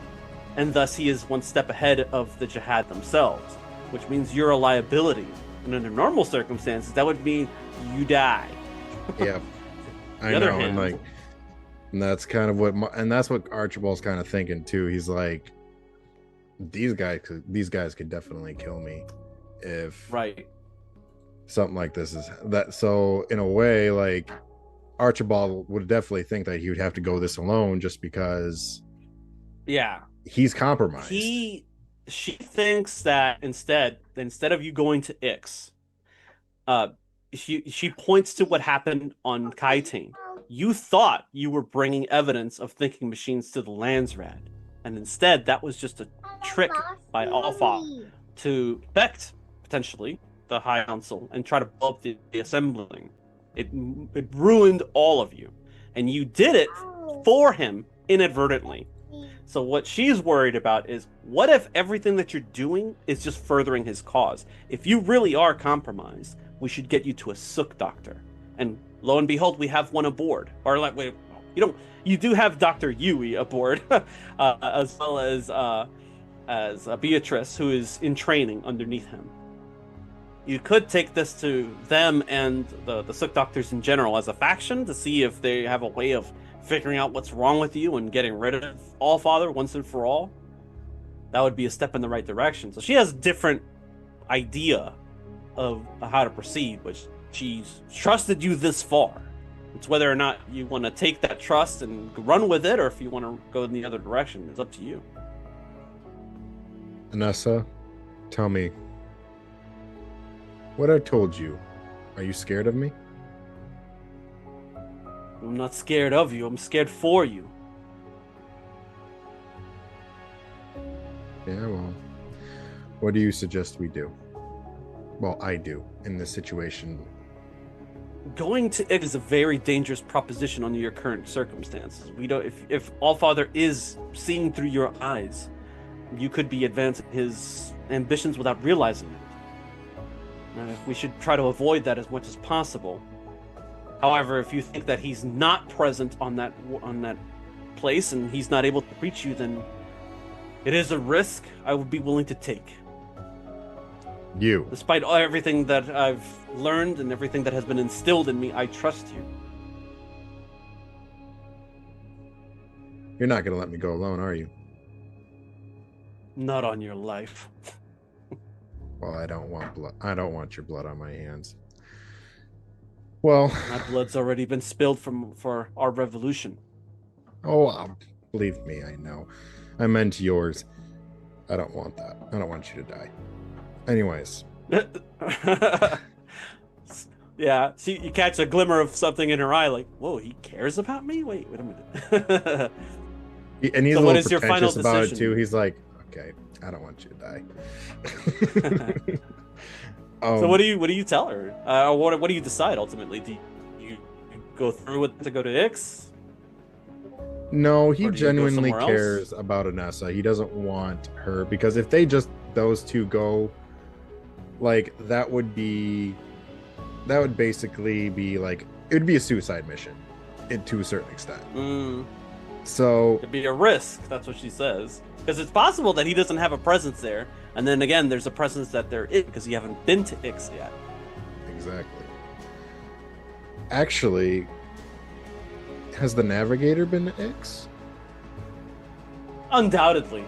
and thus he is one step ahead of the Jihad themselves, which means you're a liability. And under normal circumstances, that would mean you die. Yeah, I other know, and hand- like, and that's kind of what, and that's what Archibald's kind of thinking too. He's like, these guys could definitely kill me if Right. something like this is that. So in a way, like, Archibald would definitely think that he would have to go this alone, just because Yeah. he's compromised. She thinks that instead of you going to Ix, she points to what happened on Kaitane. You thought you were bringing evidence of thinking machines to the Landsrad, and instead that was just a trick by Alpha to affect potentially the High Council and try to blow up the assembling. It ruined all of you, and you did it for him inadvertently. So what she's worried about is, what if everything that you're doing is just furthering his cause? If you really are compromised, we should get you to a Sook doctor. And lo and behold, we have one aboard. Or like, wait, you do have Dr. Yui aboard, as well as Beatrice, who is in training underneath him. You could take this to them and the Sook doctors in general as a faction to see if they have a way of figuring out what's wrong with you and getting rid of Allfather once and for all. That would be a step in the right direction. So she has a different idea of how to proceed, but she's trusted you this far. It's whether or not you want to take that trust and run with it, or if you want to go in the other direction. It's up to you. Anessa, tell me, what I told you, are you scared of me? I'm not scared of you. I'm scared for you. Yeah, well, what do you suggest we do? Well, I do in this situation. Going to it is a very dangerous proposition under your current circumstances. We don't. If Allfather is seeing through your eyes, you could be advancing his ambitions without realizing it. We should try to avoid that as much as possible. However, if you think that he's not present on that place and he's not able to reach you, then it is a risk I would be willing to take. You. Despite everything that I've learned and everything that has been instilled in me, I trust you. You're not going to let me go alone, are you? Not on your life. Well, I don't want blood. I don't want your blood on my hands. Well, My blood's already been spilled for our revolution. Believe me, I know. I meant yours. I don't want that. I don't want you to die. Anyways. Yeah, see, you catch a glimmer of something in her eye, like, whoa, he cares about me? Wait a minute. And he's So a what little is your final pretentious about it decision? too. He's like, okay, I don't want you to die. So what do you tell her? What do you decide ultimately? Do you go through with to go to Ix? No, he Or do you go genuinely somewhere else? cares about Anessa. He doesn't want her, because if those two go, like, that would basically be like, it would be a suicide mission, to a certain extent. So It'd be a risk. That's what she says. Because it's possible that he doesn't have a presence there, and then again, there's a presence that there is because you haven't been to Ix yet. exactly. Actually, has the Navigator been to Ix? Undoubtedly.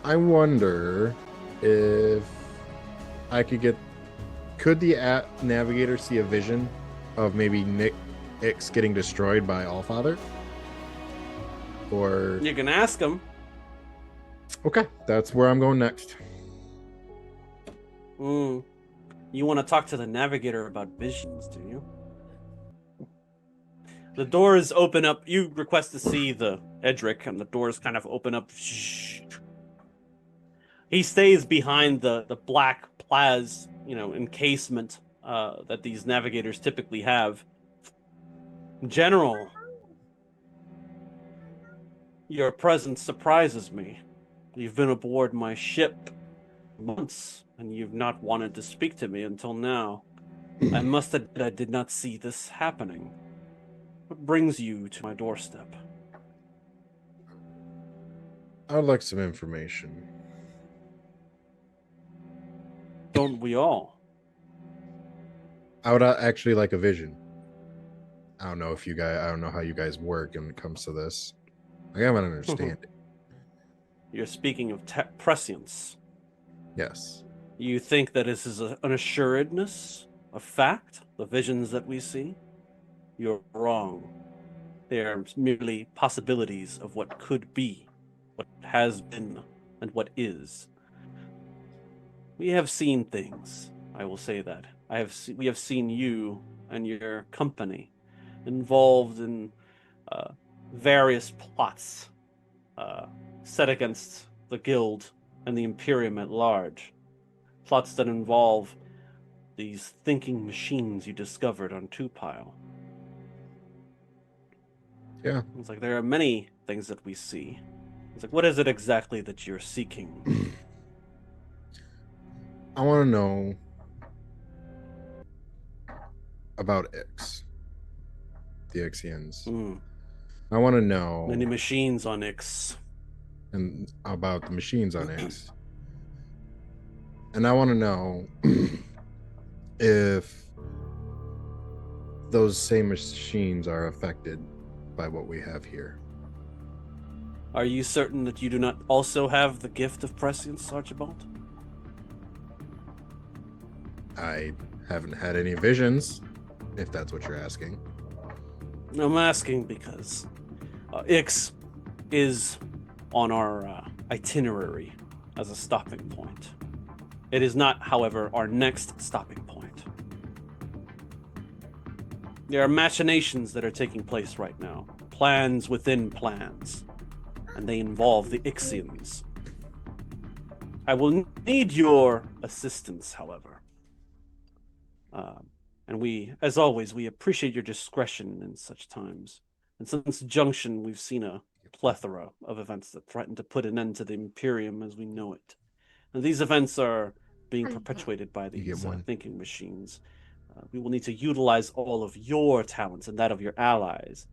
I wonder if I could the Navigator see a vision of maybe Ix getting destroyed by Allfather? Or You can ask him. okay, that's where I'm going next. You want to talk to the Navigator about visions, do you? The doors open up. You request to see the Edric, and the doors kind of open up. He stays behind the black plaz, encasement that these navigators typically have. General, your presence surprises me. You've been aboard my ship months, and you've not wanted to speak to me until now. I must admit I did not see this happening. What brings you to my doorstep? I would like some information. Don't we all? I would actually like a vision. I don't know how you guys work when it comes to this. I haven't understand it. You're speaking of prescience. Yes. You think that this is an assuredness, a fact, the visions that we see? You're wrong. They are merely possibilities of what could be, what has been, and what is. We have seen things. I will say that. We have seen you and your company involved in various plots set against the guild and the Imperium at large. Plots that involve these thinking machines you discovered on Tupile. Yeah. It's like there are many things that we see. It's like, what is it exactly that you're seeking? I want to know about Ix, the Ixians. I want to know Many machines on Ix. and about the machines on Ix. And I want to know if those same machines are affected by what we have here. Are you certain that you do not also have the gift of prescience, Archibald? I haven't had any visions, if that's what you're asking. I'm asking because Ix is on our itinerary as a stopping point. It is not, however, our next stopping point. There are machinations that are taking place right now, plans within plans, and they involve the Ixians. I will need your assistance, however. And we, as always, we appreciate your discretion in such times. And since Junction, we've seen a plethora of events that threaten to put an end to the Imperium as we know it. And these events are being perpetuated by these thinking machines. We will need to utilize all of your talents and that of your allies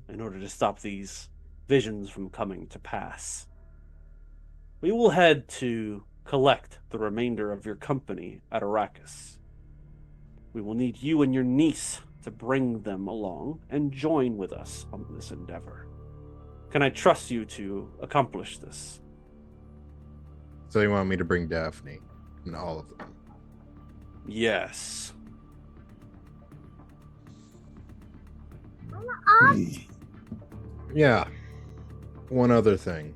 in order to stop these visions from coming to pass. We will head to collect the remainder of your company at Arrakis. We will need you and your niece to bring them along and join with us on this endeavor. Can I trust you to accomplish this? So you want me to bring Daphne and all of them? Yes. Yeah. One other thing.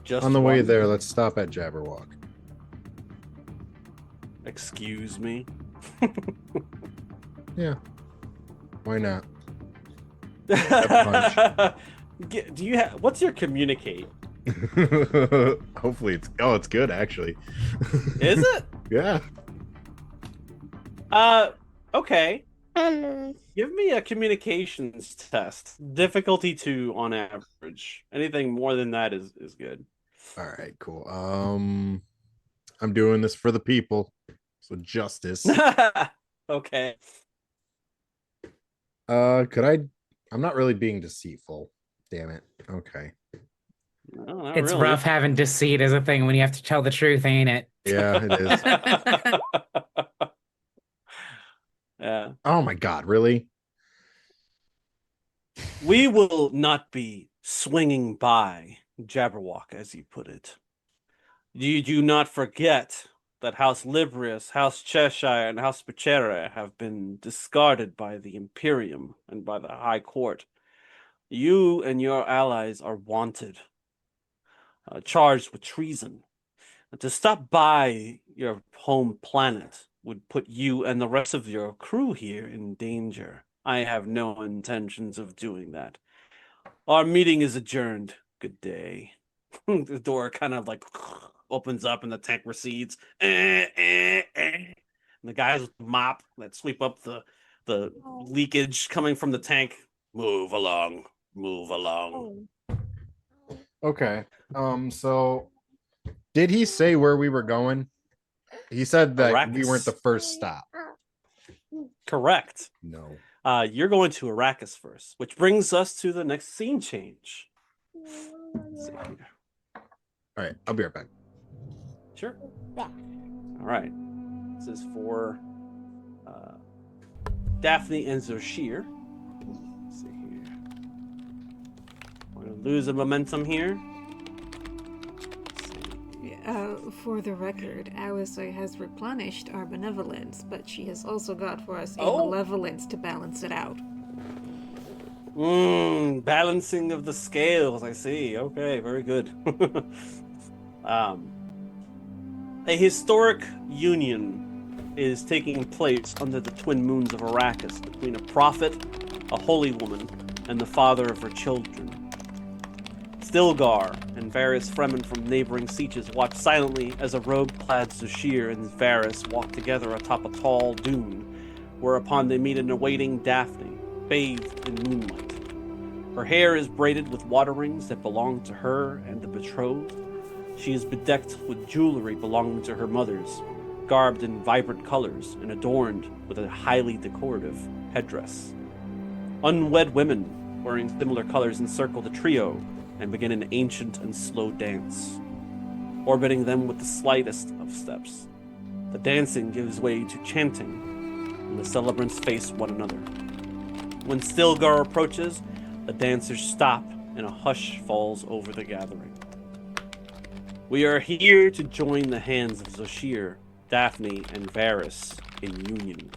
Just on the way there, let's stop at Jabberwock. Excuse me? Yeah. Why not? Do you have what's your communicate? Hopefully it's good actually. Is it? Yeah. Okay. Give me a communications test. Difficulty 2 on average. Anything more than that is good. All right, cool. I'm doing this for the people. So justice. Okay. I'm not really being deceitful. Damn it. Okay. No, It's really. rough having deceit as a thing when you have to tell the truth, ain't it? Yeah, it is. Yeah. Oh my god, really? We will not be swinging by Jabberwock, as you put it. You do not forget that House Librius, House Cheshire, and House Picere have been discarded by the Imperium and by the High Court. You and your allies are wanted, charged with treason. And to stop by your home planet would put you and the rest of your crew here in danger. I have no intentions of doing that. Our meeting is adjourned. Good day. The door kind of like opens up and the tank recedes. And the guys with the mop that sweep up the leakage coming from the tank. Move along. Move along. Okay. So did he say where we were going? He said that we Arrakis. weren't the first stop. Correct. No. You're going to Arrakis first, which brings us to the next scene change. Let's see here. All right, I'll be right back. Sure. All right. This is for Daphne and Zoshir. Let's see here. We're going to lose a momentum here. For the record, Alisai has replenished our benevolence, but she has also got for us a Oh. malevolence to balance it out. Balancing of the scales, I see. Okay, very good. A historic union is taking place under the twin moons of Arrakis between a prophet, a holy woman, and the father of her children. Stilgar and various Fremen from neighboring sieges watch silently as a robe-clad Zoshir and Varys walk together atop a tall dune, whereupon they meet an awaiting Daphne, bathed in moonlight. Her hair is braided with water rings that belong to her and the betrothed. She is bedecked with jewelry belonging to her mothers, garbed in vibrant colors and adorned with a highly decorative headdress. Unwed women wearing similar colors encircle the trio and begin an ancient and slow dance, orbiting them with the slightest of steps. The dancing gives way to chanting, and the celebrants face one another. When Stilgar approaches, the dancers stop and a hush falls over the gathering. We are here to join the hands of Zoshir, Daphne, and Varys in union.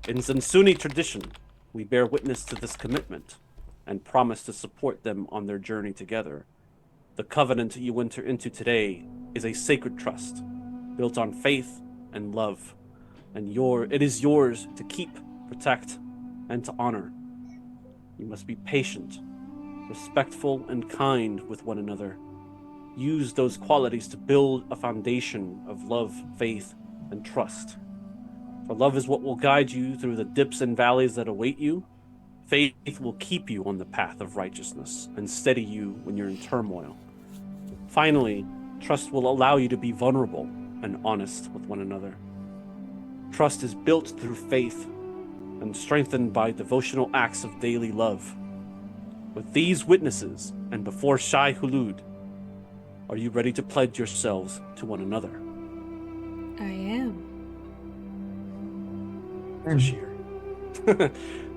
In Zansuni tradition, we bear witness to this commitment and promise to support them on their journey together. The covenant you enter into today is a sacred trust, built on faith and love, and it is yours to keep, protect, and to honor. You must be patient, respectful, and kind with one another. Use those qualities to build a foundation of love, faith, and trust. For love is what will guide you through the dips and valleys that await you. Faith will keep you on the path of righteousness and steady you when you're in turmoil. Finally, trust will allow you to be vulnerable and honest with one another. Trust is built through faith and strengthened by devotional acts of daily love. With these witnesses and before Shai Hulud, are you ready to pledge yourselves to one another? I am. Zoshir.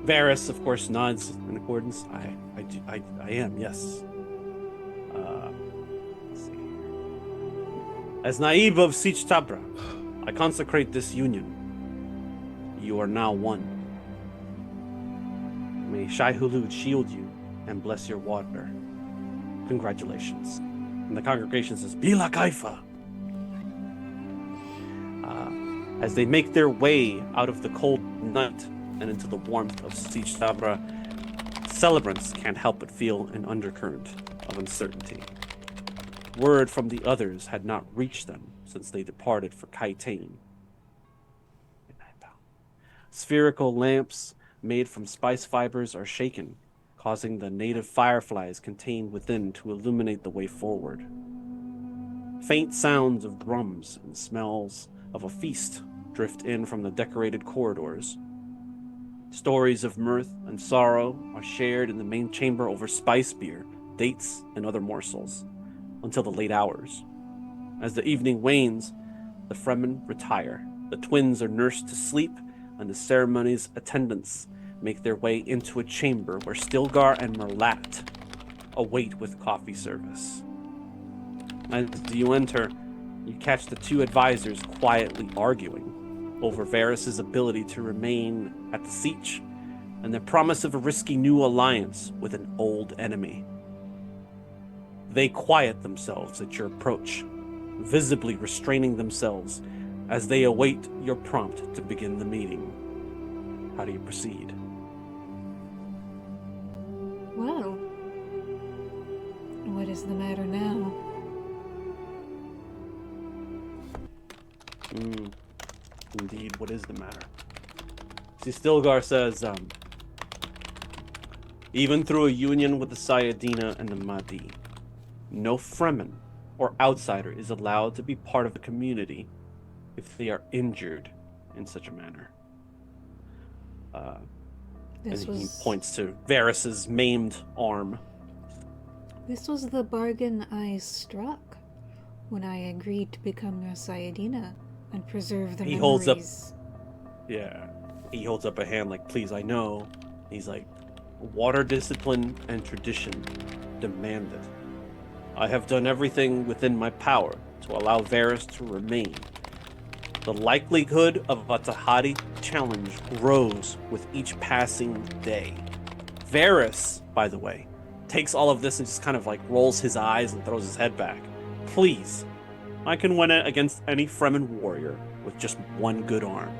Varys, of course, nods in accordance. I am, yes. Let's see here. As Naib of Sich Tabra, I consecrate this union. You are now one. May Shai Hulud shield you and bless your water. Congratulations. And the congregation says, Bila Kaifa. As they make their way out of the cold night and into the warmth of Sich Tabra, celebrants can't help but feel an undercurrent of uncertainty. Word from the others had not reached them since they departed for Kaitain. Spherical lamps made from spice fibers are shaken, causing the native fireflies contained within to illuminate the way forward. Faint sounds of drums and smells of a feast drift in from the decorated corridors. Stories of mirth and sorrow are shared in the main chamber over spice beer, dates, and other morsels, until the late hours. As the evening wanes, the Fremen retire. The twins are nursed to sleep, and the ceremony's attendants make their way into a chamber where Stilgar and Merlat await with coffee service. As you enter, you catch the two advisors quietly arguing over Varys' ability to remain at the siege and the promise of a risky new alliance with an old enemy. They quiet themselves at your approach, visibly restraining themselves as they await your prompt to begin the meeting. How do you proceed? Well, what is the matter now? Indeed, what is the matter? See, Stilgar says, even through a union with the Sayadina and the Mahdi, no Fremen or outsider is allowed to be part of the community if they are injured in such a manner. And he points to Varys's maimed arm. This was the bargain I struck when I agreed to become your Sayadina and preserve the He memories. He holds up a hand like, please, I know. He's like, water discipline and tradition demand it. I have done everything within my power to allow Varys to remain. The likelihood of a Tahati challenge grows with each passing day. Varys, by the way, takes all of this and just kind of like rolls his eyes and throws his head back. Please, I can win it against any Fremen warrior with just one good arm.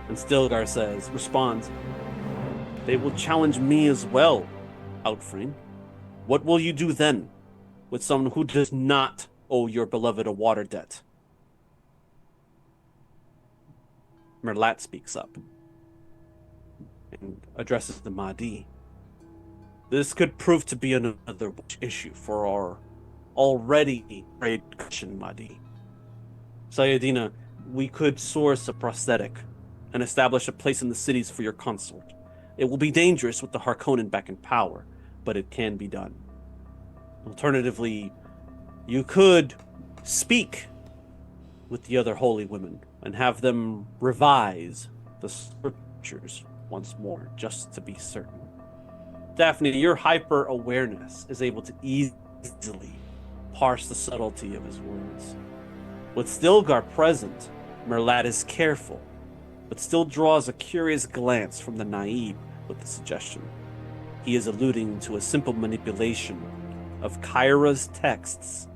And Stilgar responds, they will challenge me as well, Outframe. What will you do then with someone who does not owe your beloved a water debt? Merlat speaks up and addresses the Mahdi. This could prove to be another issue for our already great cushion, Mahdi. Sayadina, we could source a prosthetic and establish a place in the cities for your consort. It will be dangerous with the Harkonnen back in power, but it can be done. Alternatively, you could speak with the other holy women and have them revise the scriptures once more, just to be certain. Daphne, your hyper-awareness is able to easily parse the subtlety of his words. With Stilgar present, Merlat is careful, but still draws a curious glance from the Naib with the suggestion. He is alluding to a simple manipulation of Kyra's texts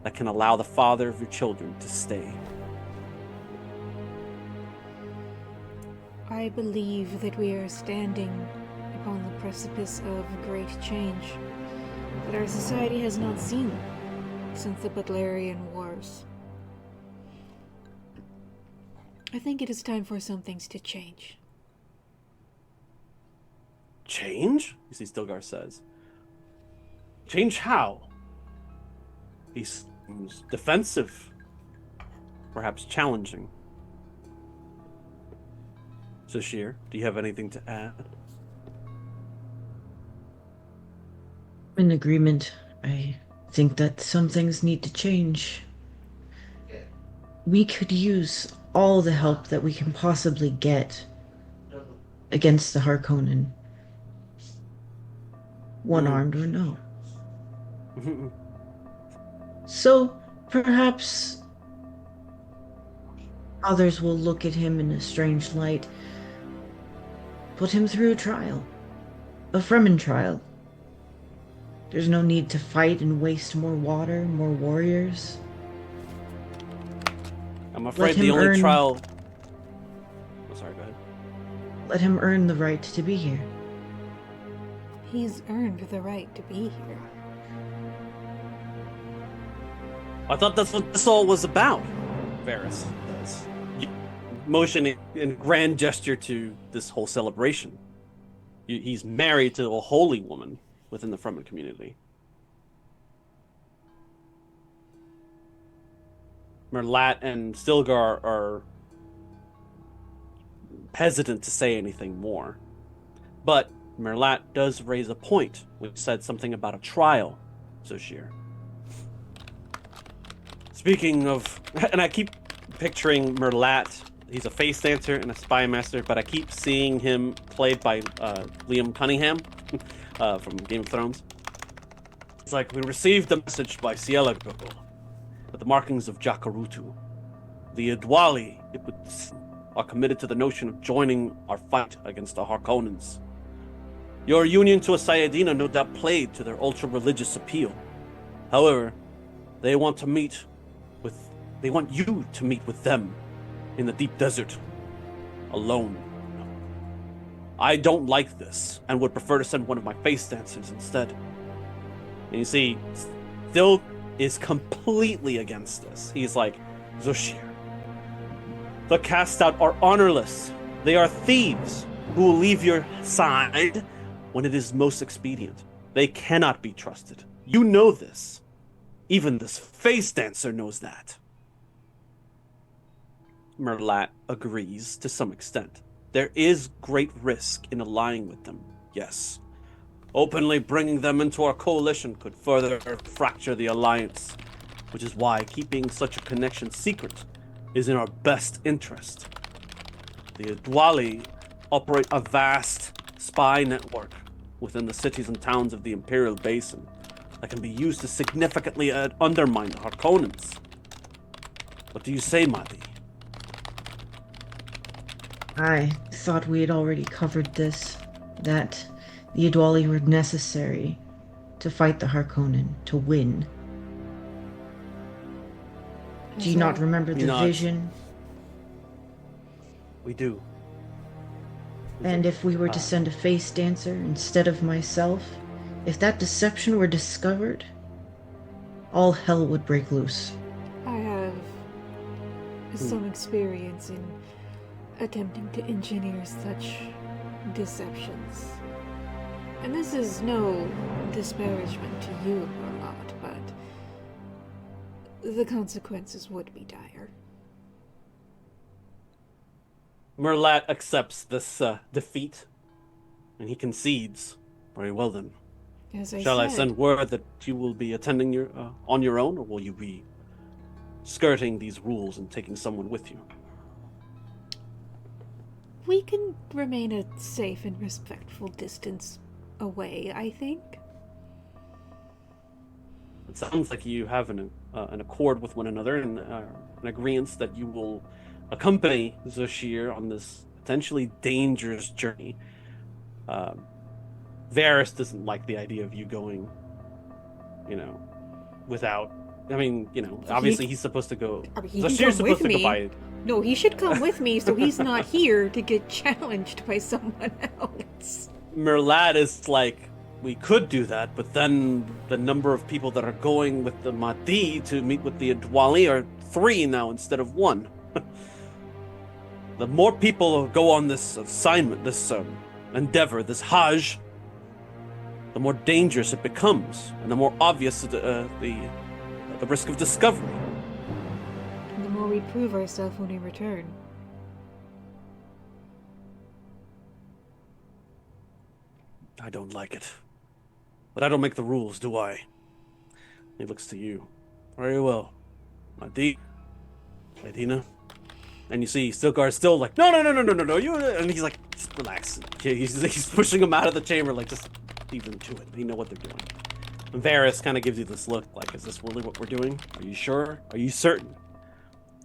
that can allow the father of your children to stay. I believe that we are standing upon the precipice of great change that our society has not seen since the Butlerian Wars. I think it is time for some things to change. Change? You see, Stilgar says. Change how? He seems defensive, perhaps challenging. Sashir, do you have anything to add? In agreement. I think that some things need to change. We could use all the help that we can possibly get against the Harkonnen. One-armed or no. So, perhaps others will look at him in a strange light. Put him through a trial. A Fremen trial. There's no need to fight and waste more water, more warriors. I'm afraid the only trial... Oh, sorry, go ahead. Let him earn the right to be here. He's earned the right to be here. I thought that's what this all was about, Varys. Motioning in grand gesture to this whole celebration. He's married to a holy woman within the Fremen community. Merlat and Stilgar are hesitant to say anything more. But Merlat does raise a point, which said something about a trial, Zoshir. Speaking of... And I keep picturing Merlat. He's a face dancer and a spy master, but I keep seeing him played by Liam Cunningham from Game of Thrones. It's like, we received a message by Cielago with the markings of Jakarutu. The Idwali are committed to the notion of joining our fight against the Harkonnens. Your union to a Sayadina no doubt played to their ultra-religious appeal. However, they want you to meet with them in the deep desert, alone. I don't like this, and would prefer to send one of my face dancers instead. And you see, Still is completely against this. He's like, Zoshir, the cast out are honorless. They are thieves who will leave your side when it is most expedient. They cannot be trusted. You know this. Even this face dancer knows that. Merlat agrees to some extent. There is great risk in allying with them, yes. Openly bringing them into our coalition could further fracture the alliance, which is why keeping such a connection secret is in our best interest. The Dwali operate a vast spy network within the cities and towns of the Imperial Basin that can be used to significantly undermine the Harkonnens. What do you say, Madi? I thought we had already covered this, that the Adwali were necessary to fight the Harkonnen, to win. Do you not remember the vision? We do. And if we were to send a face dancer instead of myself, if that deception were discovered, all hell would break loose. I have some experience in attempting to engineer such deceptions. And this is no disparagement to you or not, but the consequences would be dire. Merlat accepts this defeat, and he concedes. Very well then. Shall I send word that you will be attending on your own, or will you be skirting these rules and taking someone with you? We can remain a safe and respectful distance away, I think. It sounds like you have an accord with one another and an agreement that you will accompany Zoshir on this potentially dangerous journey. Varys doesn't like the idea of you going, without. I mean, obviously he's supposed to go. Zoshir's supposed to go by. No, he should come with me, so he's not here to get challenged by someone else. Merlat is like, we could do that, but then the number of people that are going with the Mahdi to meet with the Adwali are 3 now instead of 1. The more people go on this assignment, this endeavor, this Hajj, the more dangerous it becomes, and the more obvious the risk of discovery. And the more we prove ourselves when we return. I don't like it. But I don't make the rules, do I? He looks to you. Very well. Mahdi, Medina. And you see Stilgar still like, no, you, and he's like, just relax. He's pushing him out of the chamber, like, just leave them to it. They know what they're doing. And Varys kind of gives you this look, like, is this really what we're doing? Are you sure? Are you certain?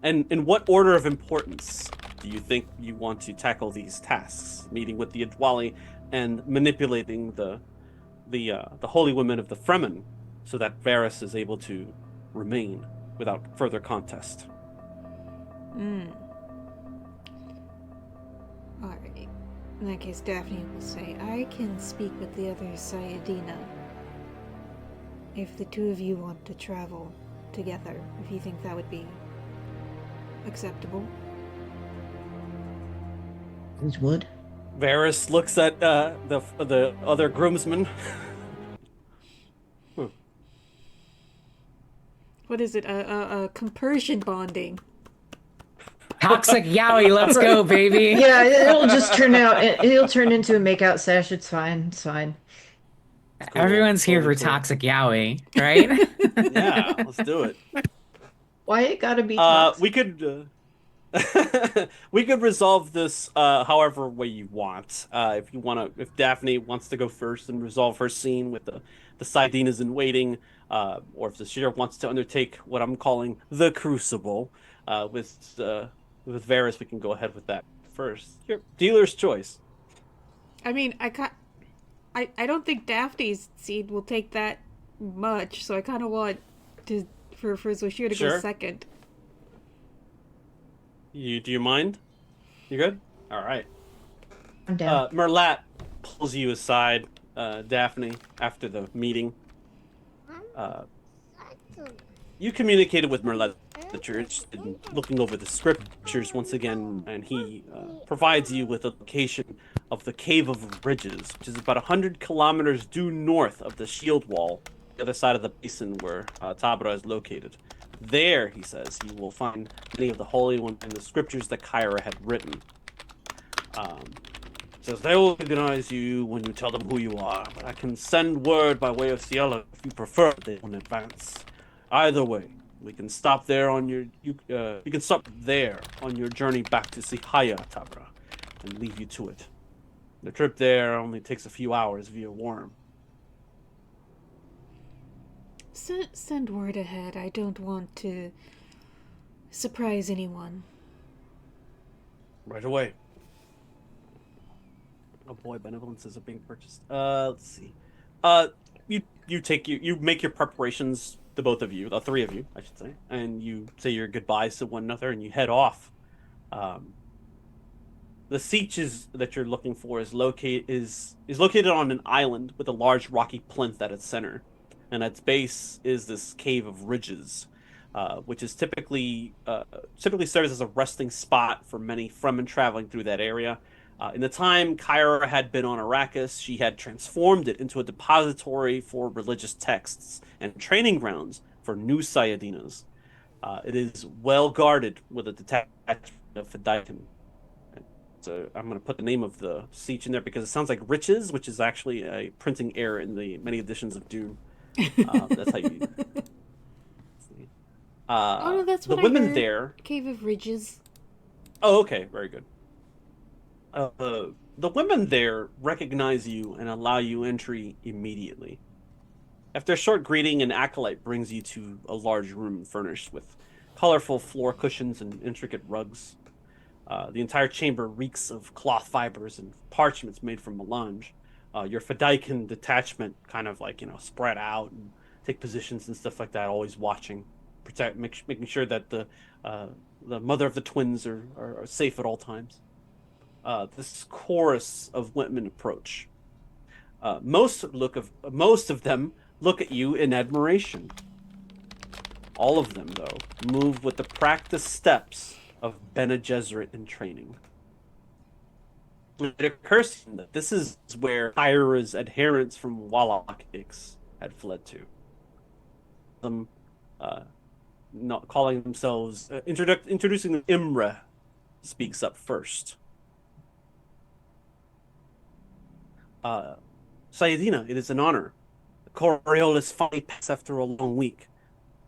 And in what order of importance do you think you want to tackle these tasks? Meeting with the Adwali and manipulating the holy women of the Fremen so that Varys is able to remain without further contest. Alright. In that case, Daphne will say, I can speak with the other Sayadina. If the two of you want to travel together, if you think that would be acceptable. Who's would? Varys looks at the other groomsmen. What is it? Compersion bonding. Toxic yaoi, let's go, baby. Yeah, it'll just turn out. It'll turn into a makeout sesh. It's fine. It's fine. Cool. Everyone's here for Totally cool. toxic yaoi, right? Yeah, let's do it. Why it gotta be toxic? We could we could resolve this however way you want. If Daphne wants to go first and resolve her scene with the Sardinas in waiting, or if the sheriff wants to undertake what I'm calling the Crucible, with Varys, we can go ahead with that first. Your dealer's choice. I mean, I don't think Daphne's seed will take that much, so I kind of want for Zoshir to go second. Do you mind? You good? All right. I'm down. Merlat pulls you aside, Daphne, after the meeting. You communicated with Merlat that you're interested in looking over the scriptures once again, and he provides you with a location of the Cave of Ridges, which is about 100 kilometers due north of the shield wall, the other side of the basin where Tabra is located. There, he says, you will find many of the holy ones and the scriptures that Kyra had written. Says they will recognize you when you tell them who you are, but I can send word by way of Cielo if you prefer. They won't advance. Either way, we can stop there on your you can stop there on your journey back to Sihaya Tabra and leave you to it. The trip there only takes a few hours via Worm. Send word ahead. I don't want to surprise anyone. Right away. Oh boy, benevolences are being purchased. Let's see. You make your preparations, the both of you, the three of you, I should say, and you say your goodbyes to one another, and you head off. The siege that you're looking for is located on an island with a large rocky plinth at its center, and at its base is this cave of ridges, which is typically serves as a resting spot for many from and traveling through that area. In the time Kyra had been on Arrakis, she had transformed it into a depository for religious texts and training grounds for new Sayadinas. It is well guarded with a detachment of Fedaykin. So I'm going to put the name of the siege in there because it sounds like Riches, which is actually a printing error in the many editions of Dune. That's how you. Oh no, that's the what I women heard. there. Cave of Ridges. Oh, okay, very good. The women there recognize you and allow you entry immediately. After a short greeting, an acolyte brings you to a large room furnished with colorful floor cushions and intricate rugs. The entire chamber reeks of cloth fibers and parchments made from melange. Your Fedaykin detachment kind of spread out and take positions and stuff like that, always watching, making sure that the mother of the twins are safe at all times. This chorus of women approach. Most of them look at you in admiration. All of them, though, move with the practiced steps of Bene Gesserit in training. It occurs to them that this is where Kyra's adherents from Wallach-Ix had fled to. Them, not calling themselves, introducing them, Imre speaks up first. Sayadina, it is an honor. The Coriolis finally passed after a long week,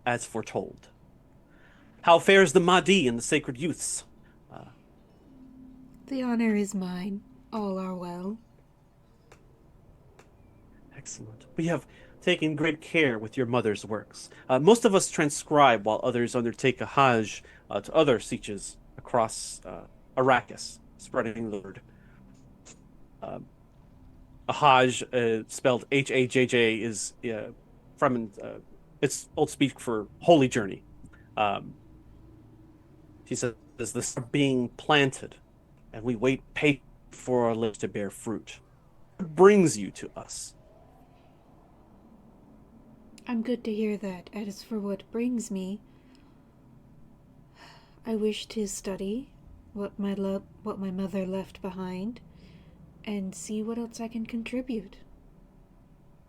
as foretold. How fares the Mahdi and the sacred youths? The honor is mine. All are well. Excellent. We have taken great care with your mother's works. Most of us transcribe while others undertake a hajj to other sieges across Arrakis, spreading the word. A hajj, spelled Hajj, is from it's old speak for holy journey. She says, "This are being planted, and we wait patiently for our lips to bear fruit. What brings you to us?" I'm good to hear that. As for what brings me, I wish to study what my mother left behind, and see what else I can contribute.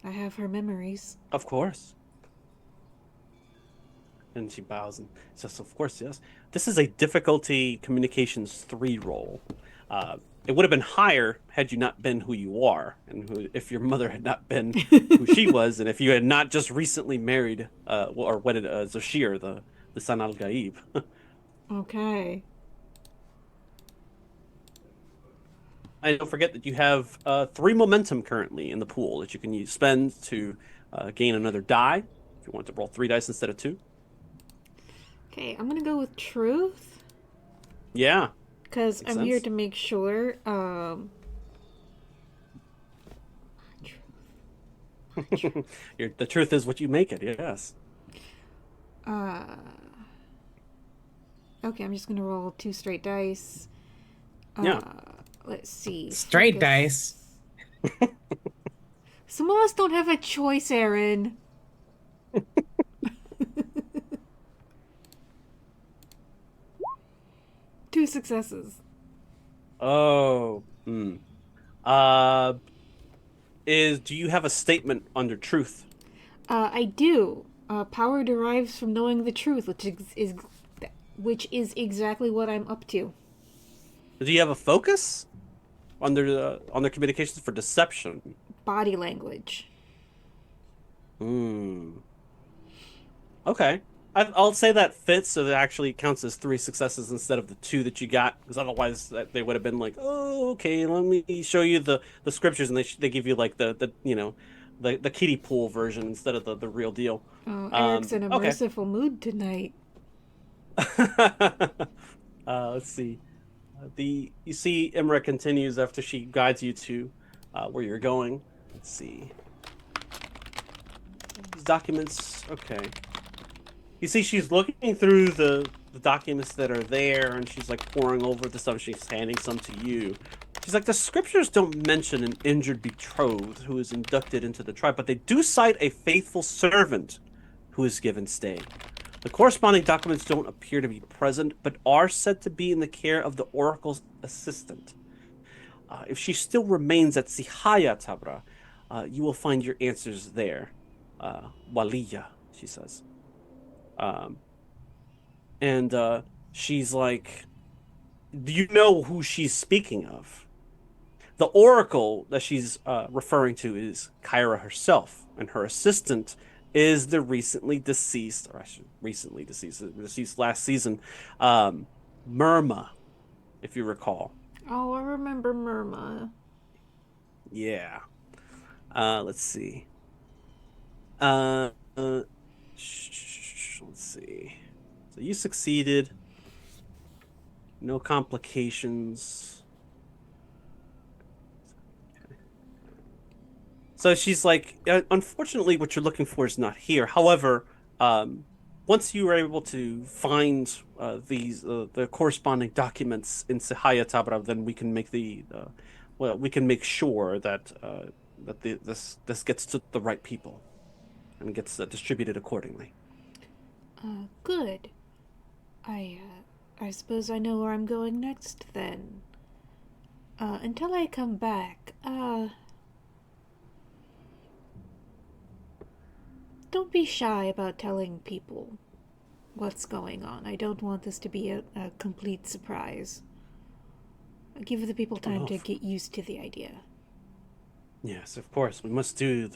I have her memories. Of course. And she bows and says, "Of course, yes." This is a difficulty communications 3 roll. It would have been higher had you not been who you are, and if your mother had not been who she was, and if you had not just recently married or wedded Zoshir, the son Al Gaib. Okay. And don't forget that you have 3 momentum currently in the pool that you can spend to gain another die if you want to roll 3 dice instead of 2. Okay, I'm gonna go with truth. Yeah. Because Makes I'm here sense. to make sure. The truth is what you make it, yes. Okay, I'm just gonna roll 2 straight dice. Yeah. Let's see. Straight Focus. dice. Some of us don't have a choice, Aaron. 2 successes. Oh. Do you have a statement under truth? I do. Power derives from knowing the truth, which is exactly what I'm up to. Do you have a focus on their communications for deception? Body language. Hmm. Okay. I'll say that fits, so that actually counts as 3 successes instead of the 2 that you got, because otherwise they would have been like, oh, okay, let me show you the scriptures, and they give you like the the kiddie pool version instead of the real deal. Oh, Eric's in a Okay. merciful mood tonight. Let's see. The you see Imra continues after she guides you to where you're going. Let's see. These documents. Okay. You see, she's looking through the documents that are there, and she's like poring over the stuff. She's handing some to you. She's like, the scriptures don't mention an injured betrothed who is inducted into the tribe, but they do cite a faithful servant who is given stay. The corresponding documents don't appear to be present, but are said to be in the care of the oracle's assistant. If she still remains at Sihaya Tabra, you will find your answers there. Waliya, she says. Um, and she's like, do you know who she's speaking of? The oracle that she's referring to is Kyra herself, and her assistant is the recently deceased, or I should recently deceased last season, Myrma, if you recall. Oh, I remember Myrma. Yeah. Let's see. Uh, uh, let's see. So you succeeded. No complications. So she's like, unfortunately, what you're looking for is not here. However, once you are able to find the corresponding documents in Sihaya Tabra, then we can make we can make sure that this gets to the right people and gets distributed accordingly. Good. I suppose I know where I'm going next then. Until I come back, don't be shy about telling people what's going on. I don't want this to be a complete surprise. Give the people time to get used to the idea. Yes, of course. We must do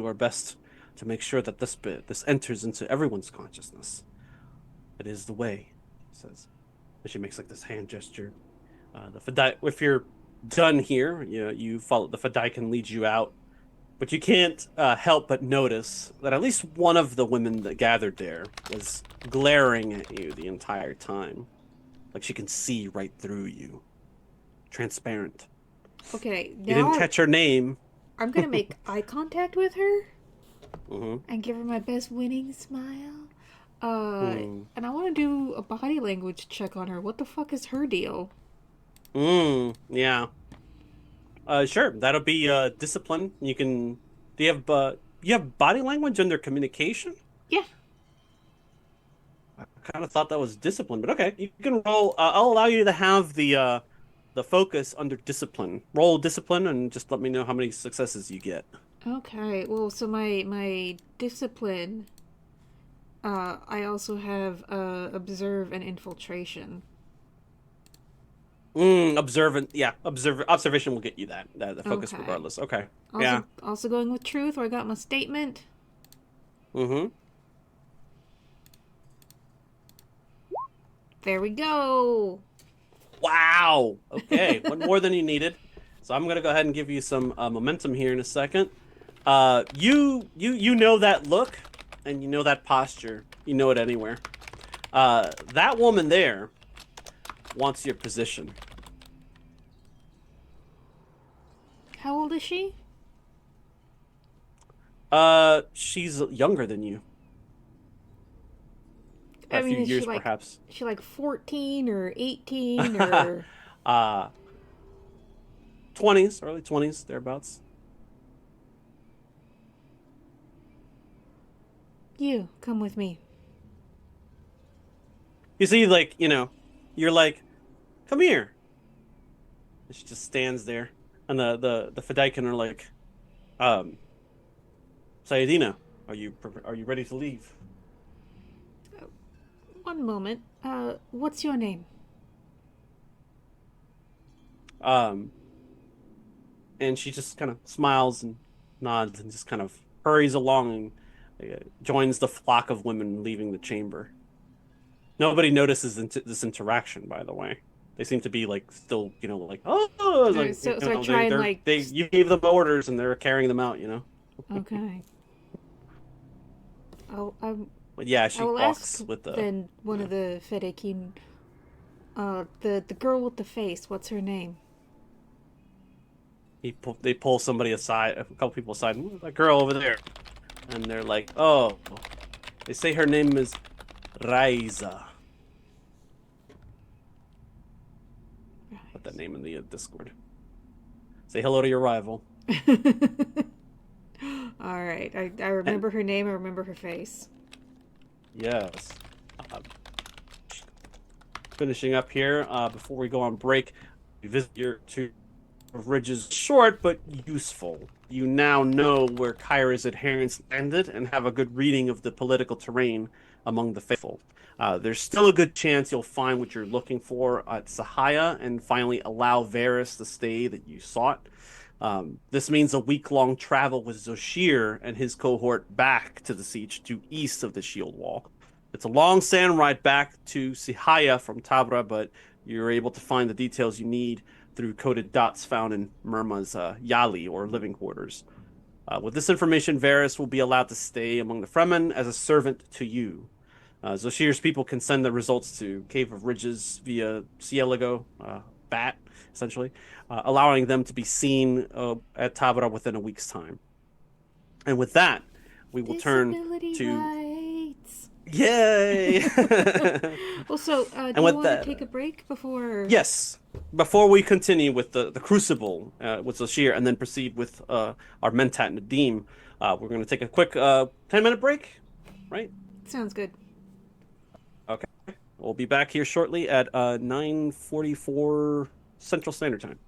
our best to make sure that this enters into everyone's consciousness. It is the way, she says. And she makes like this hand gesture. The Fadai, if you're done here, you follow the Fadai can lead you out, but you can't help but notice that at least one of the women that gathered there was glaring at you the entire time, like she can see right through you, transparent. Okay, You didn't catch her name. I'm gonna make eye contact with her Mm-hmm. and give her my best winning smile. And I want to do a body language check on her. What the fuck is her deal? Yeah. Sure. That'll be discipline. Do you have body language under communication? Yeah. I kind of thought that was discipline, but okay. You can roll. I'll allow you to have the focus under discipline. Roll discipline and just let me know how many successes you get. Okay. Well, so my discipline. I also have observe and infiltration. Observant. Yeah, observation will get you the focus Okay. regardless. Okay. Also, Yeah. Also going with truth, where I got my statement. Mm-hmm. There we go. Wow. Okay. One more than you needed. So I'm gonna go ahead and give you some momentum here in a second. You know that look, and you know that posture. You know it anywhere. That woman there wants your position. How old is she? She's younger than you. I A mean, few is years, she like perhaps. 14 or 18 or 20s, early 20s, thereabouts. You come with me. You see, like, you're like, come here. And she just stands there. And the Fedaykin are like, Sayedina, Are you ready to leave? One moment. What's your name? Um, and she just kind of smiles and nods and just kind of hurries along and joins the flock of women leaving the chamber. Nobody notices this interaction, by the way. They seem to be like still, like, oh, like, So I try and like. you gave them orders and they're carrying them out. Okay. I'll, I, But yeah, I she will ask walks with the. then one Yeah. of the Fedekin. The girl with the face. What's her name? They pull somebody aside, a couple people aside. That girl over there, and they're like, oh, they say her name is Raiza. Put that name in the Discord. Say hello to your rival. All right. I remember her name. I remember her face. Yes. Uh, Finishing up here, before we go on break, we visit your two ridges short but useful. You now know where Kyra's adherents landed and have a good reading of the political terrain among the faithful. There's still a good chance you'll find what you're looking for at Sahaya and finally allow Varys the stay that you sought. This means a week-long travel with Zoshir and his cohort back to the siege to east of the shield wall. It's a long sand ride back to Sihaya from Tabra, but you're able to find the details you need through coded dots found in Murma's Yali, or living quarters. With this information, Varys will be allowed to stay among the Fremen as a servant to you. Zoshir's people can send the results to Cave of Ridges via Cielago, Bat, essentially, allowing them to be seen at Tabra within a week's time. And with that, we will turn Disability to rights. Yay! Well, so do And you with want to that, take a break before? yes, before we continue with the Crucible with Zoshir and then proceed with our Mentat Nadim, we're going to take a quick 10-minute break, right? Sounds good. Okay. We'll be back here shortly at 9:44 Central Standard Time.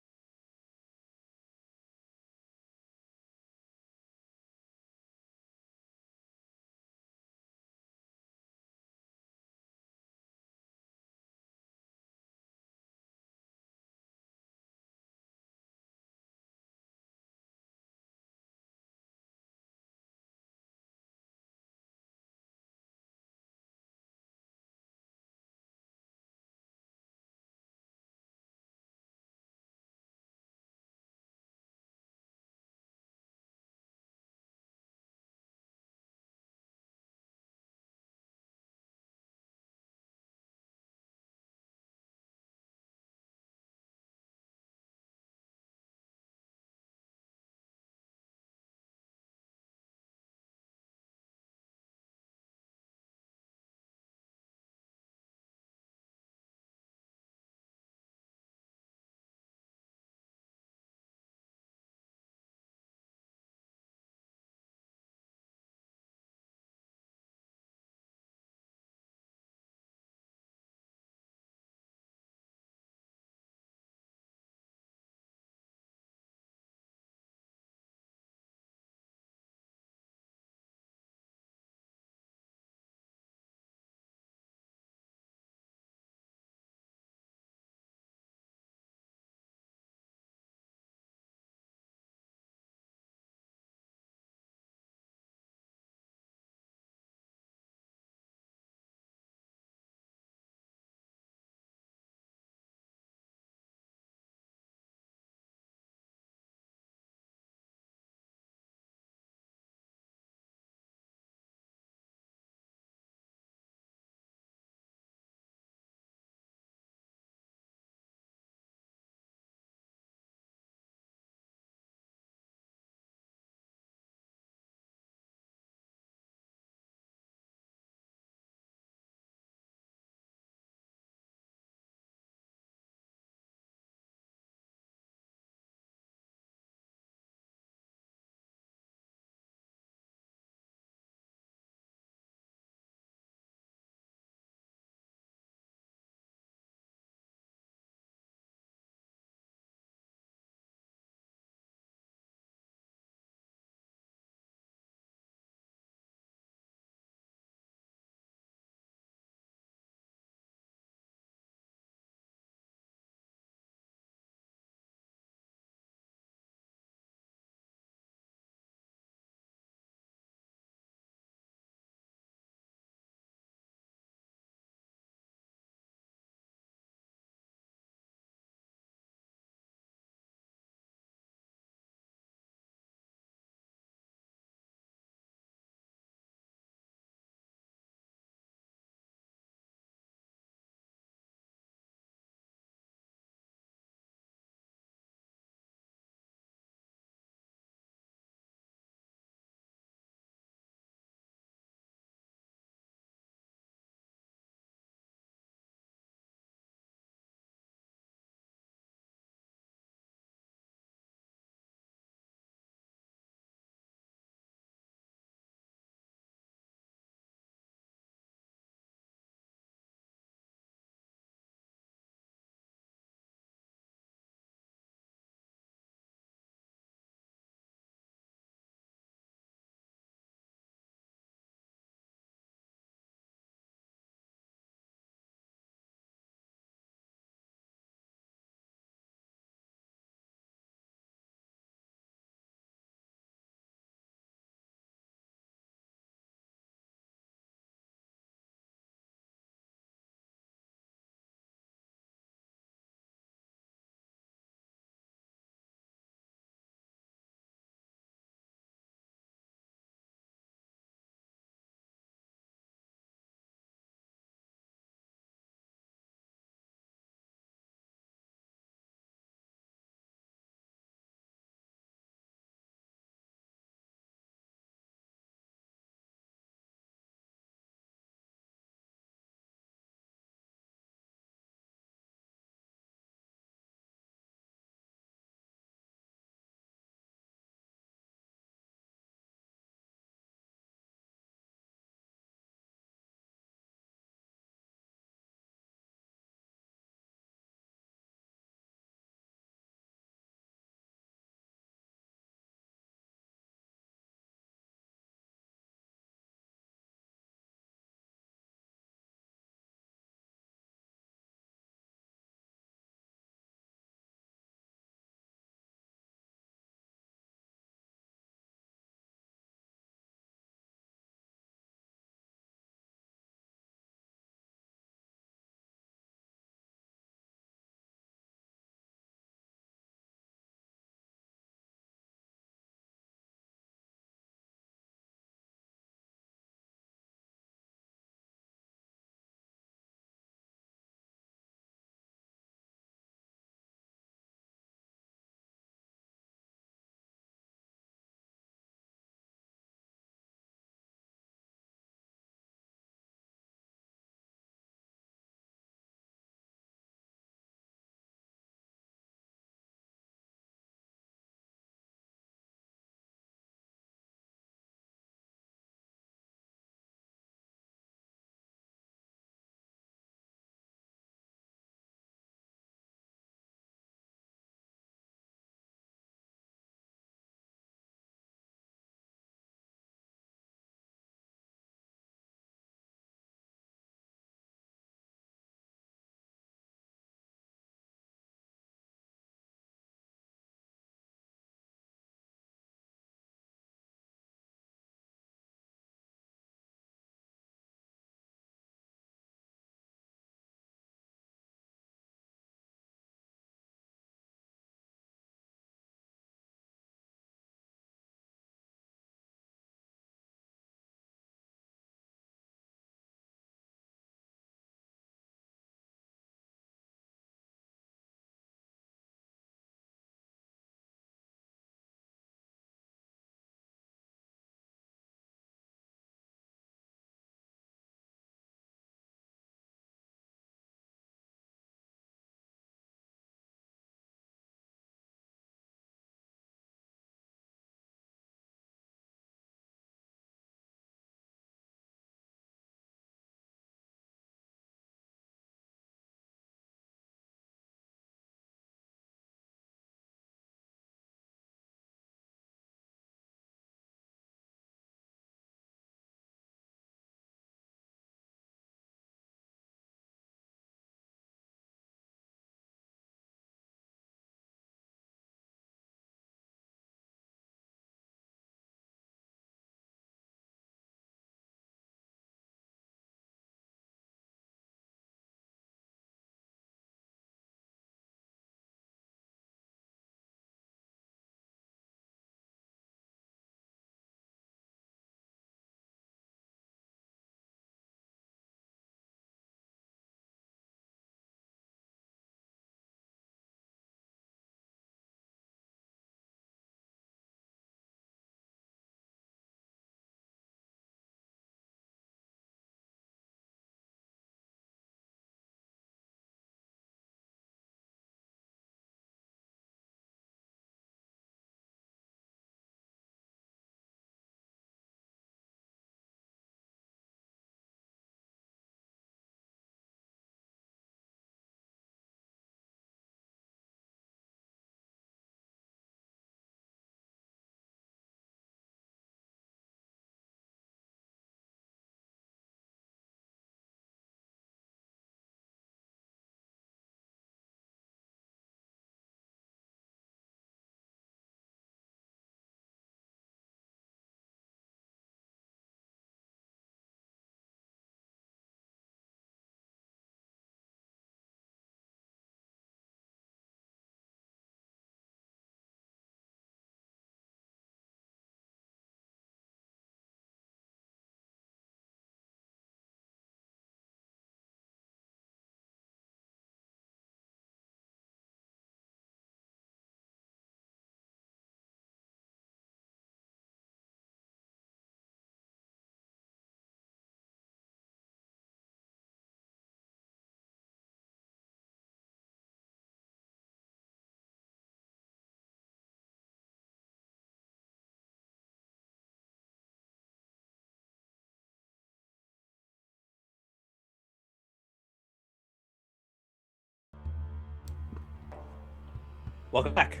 Welcome back.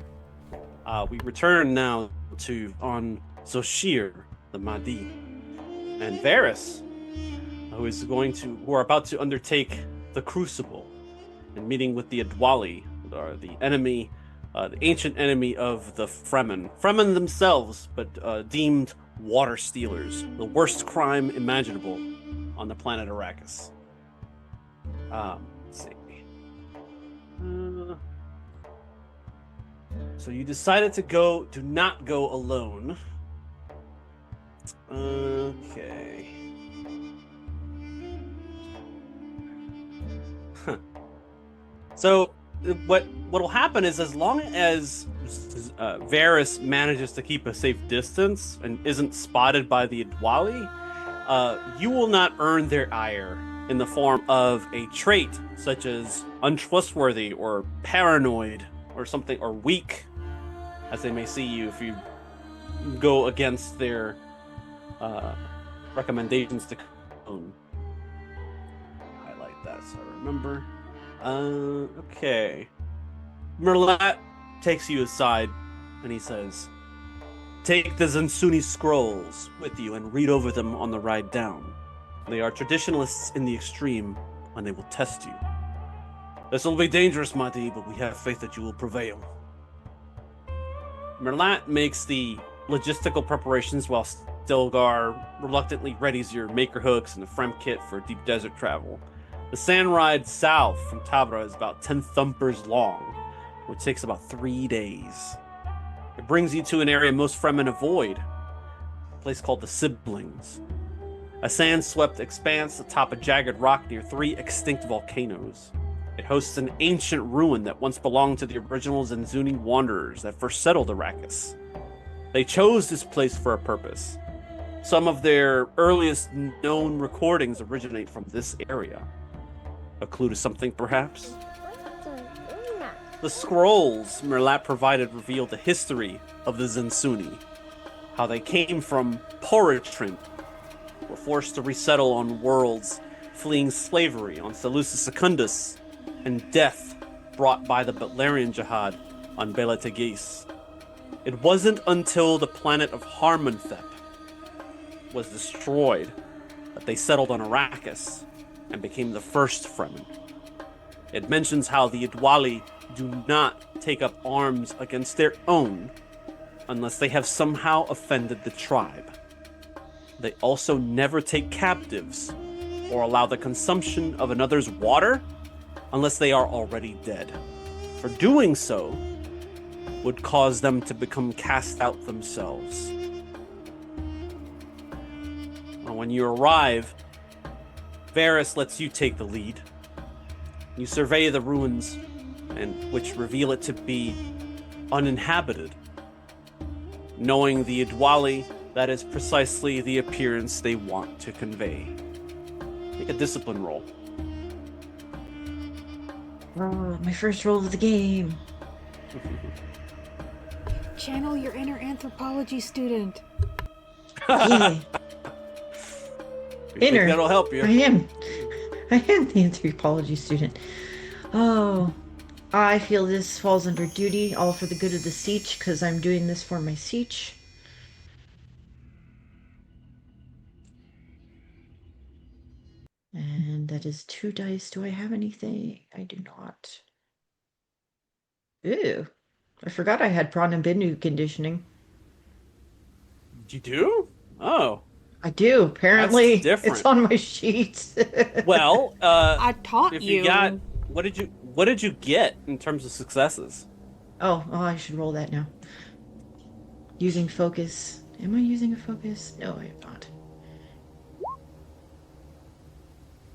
We return now to on Zoshir, the Mahdi, and Varys, who are about to undertake the Crucible, and meeting with the Adwali, the enemy, the ancient enemy of the Fremen. Fremen themselves, but deemed water stealers, the worst crime imaginable on the planet Arrakis. Let's see. So you decided to not go alone. Okay. So what'll happen is, as long as Varys manages to keep a safe distance and isn't spotted by the Adwali, you will not earn their ire in the form of a trait such as untrustworthy or paranoid or something, or weak, as they may see you if you go against their recommendations to own. Highlight that so I remember. Okay. Merlat takes you aside and he says, "Take the Zansuni scrolls with you and read over them on the ride down. They are traditionalists in the extreme, and they will test you. This will be dangerous, Mahdi, but we have faith that you will prevail." Merlat makes the logistical preparations while Stilgar reluctantly readies your maker hooks and a frem kit for deep desert travel. The sand ride south from Tabra is about 10 thumpers long, which takes about 3 days. It brings you to an area most Fremen avoid, a place called the Siblings. A sand-swept expanse atop a jagged rock near 3 extinct volcanoes. It hosts an ancient ruin that once belonged to the original Zanzuni wanderers that first settled Arrakis. They chose this place for a purpose. Some of their earliest known recordings originate from this area. A clue to something, perhaps? The scrolls Merlat provided reveal the history of the Zansuni, how they came from Poritrint, were forced to resettle on worlds, fleeing slavery on Seleucus Secundus, and death brought by the Butlerian Jihad on Bela Tegis. It wasn't until the planet of Harmonthep was destroyed that they settled on Arrakis and became the first Fremen. It mentions how the Adwali do not take up arms against their own unless they have somehow offended the tribe. They also never take captives or allow the consumption of another's water unless they are already dead. For doing so would cause them to become cast out themselves. When you arrive, Varys lets you take the lead. You survey the ruins, and which reveal it to be uninhabited. Knowing the Adwali, that is precisely the appearance they want to convey. Make a discipline roll. Oh, my first roll of the game. Channel your inner anthropology student. Yeah. You think that'll help you? I am the anthropology student. Oh, I feel this falls under duty, all for the good of the siege, because I'm doing this for my siege. And that is 2 dice. Do I have anything? I do not. Ew. I forgot I had prawn and binu conditioning. You do? Oh. I do. Apparently, That's different. it's on my sheet. Well, I taught if you. you got, what did you get in terms of successes? Oh, I should roll that now. Using focus. Am I using a focus? No, I am not.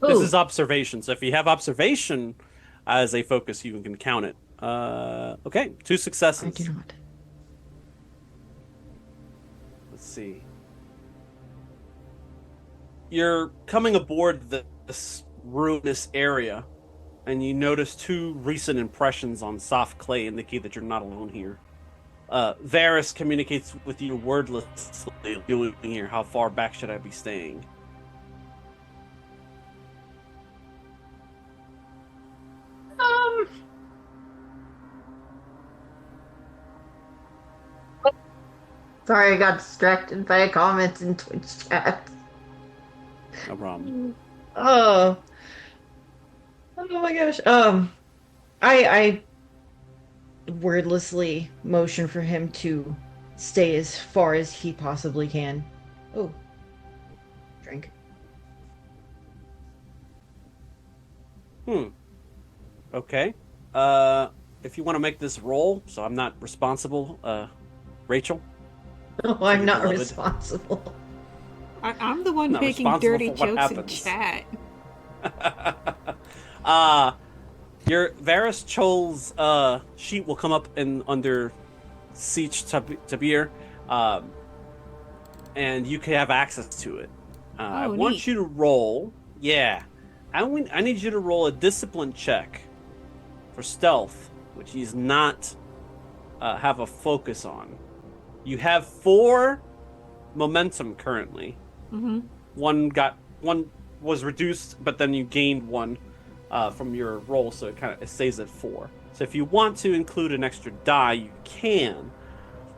This Ooh. is observation. So if you have observation as a focus, you can count it. Okay, 2 successes. I do not. Let's see. You're coming aboard this ruinous area, and you notice 2 recent impressions on soft clay indicate that you're not alone here. Varys communicates with you wordlessly, doing here. How far back should I be staying? Sorry, I got distracted by a comment in Twitch chat. No problem. Oh, oh my gosh. I wordlessly motion for him to stay as far as he possibly can. Oh, drink. Okay. If you want to make this roll, so I'm not responsible, Rachel. No, For I'm your not beloved. responsible. I'm the one Not making responsible dirty for what jokes in happens. chat. Your Varus Chol's sheet will come up in under Siege Tabir, and you can have access to it. I want neat. you to roll. Yeah, I need you to roll a discipline check for stealth, which he's not have a focus on. You have 4 momentum currently. Mm-hmm. One was reduced, but then you gained 1 from your roll, so it stays at 4. So if you want to include an extra die, you can.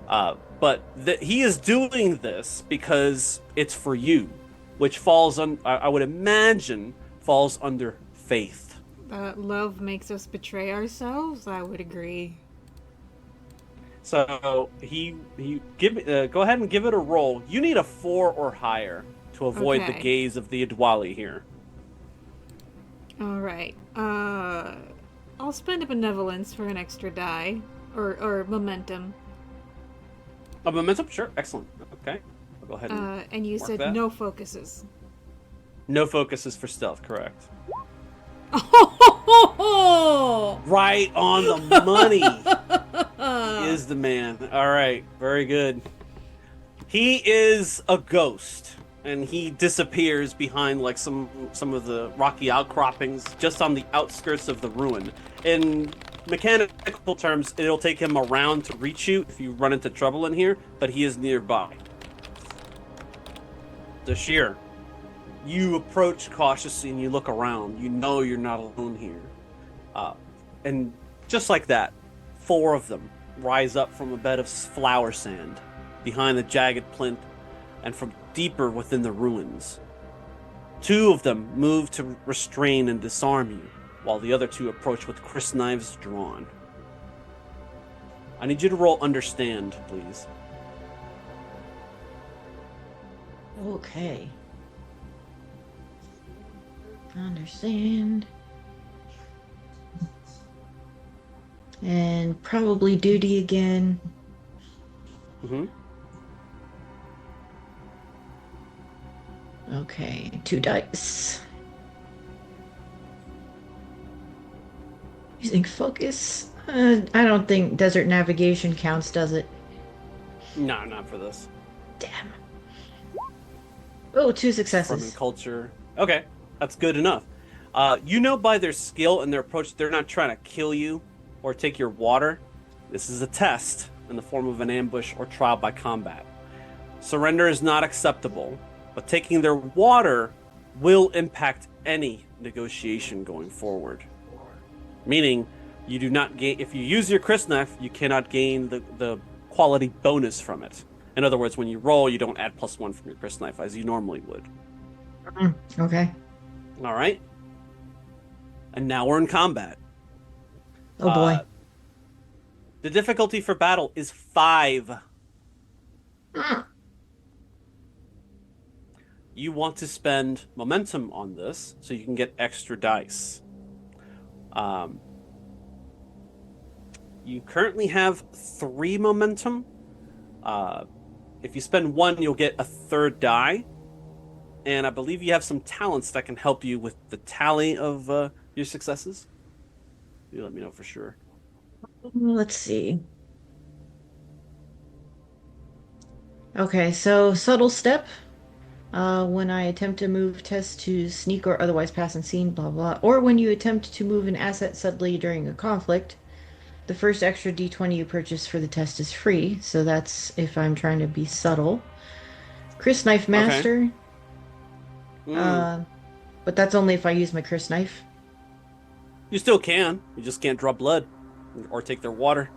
But he is doing this because it's for you, which falls on, I would imagine, falls under faith. Love makes us betray ourselves. I would agree. So go ahead and give it a roll. You need a 4 or higher to avoid the Okay. gaze of the Adwali here. All right. I'll spend a benevolence for an extra die, or momentum. A momentum, sure, excellent. Okay, I'll go ahead and And you mark said that. no focuses. No focuses for stealth, correct? Oh! Right on the money is the man. All right, very good. He is a ghost, and he disappears behind like some of the rocky outcroppings just on the outskirts of the ruin. In mechanical terms, it'll take him around to reach you if you run into trouble in here, but he is nearby. Dashir, you approach cautiously and you look around. You know you're not alone here. And just like that, 4 of them rise up from a bed of flower sand behind the jagged plinth and from deeper within the ruins. 2 of them move to restrain and disarm you, while the other 2 approach with crysknives drawn. I need you to roll understand, please. Okay. Understand. And probably duty again. Mm-hmm. Okay, 2 dice. Using focus. I don't think desert navigation counts, does it? No, not for this. Damn. Oh, 2 From successes. culture. Okay, that's good enough. You know by their skill and their approach, they're not trying to kill you or take your water. This is a test in the form of an ambush or trial by combat. Surrender is not acceptable, but taking their water will impact any negotiation going forward. Meaning, you do not gain, if you use your crysknife, you cannot gain the quality bonus from it. In other words, when you roll, you don't add +1 from your crysknife as you normally would. Okay. All right. And now we're in combat. Oh boy. The difficulty for battle is 5. You want to spend momentum on this so you can get extra dice. You currently have 3 momentum. If you spend 1, you'll get a 3rd die. And I believe you have some talents that can help you with the tally of your successes. You let me know for sure. Let's see. Okay, so subtle step. When I attempt to move test to sneak or otherwise pass unseen, blah blah. Or when you attempt to move an asset subtly during a conflict, the first extra d20 you purchase for the test is free. So that's if I'm trying to be subtle. Crysknife Master. But that's only if I use my crysknife. You still can. You just can't draw blood or take their water.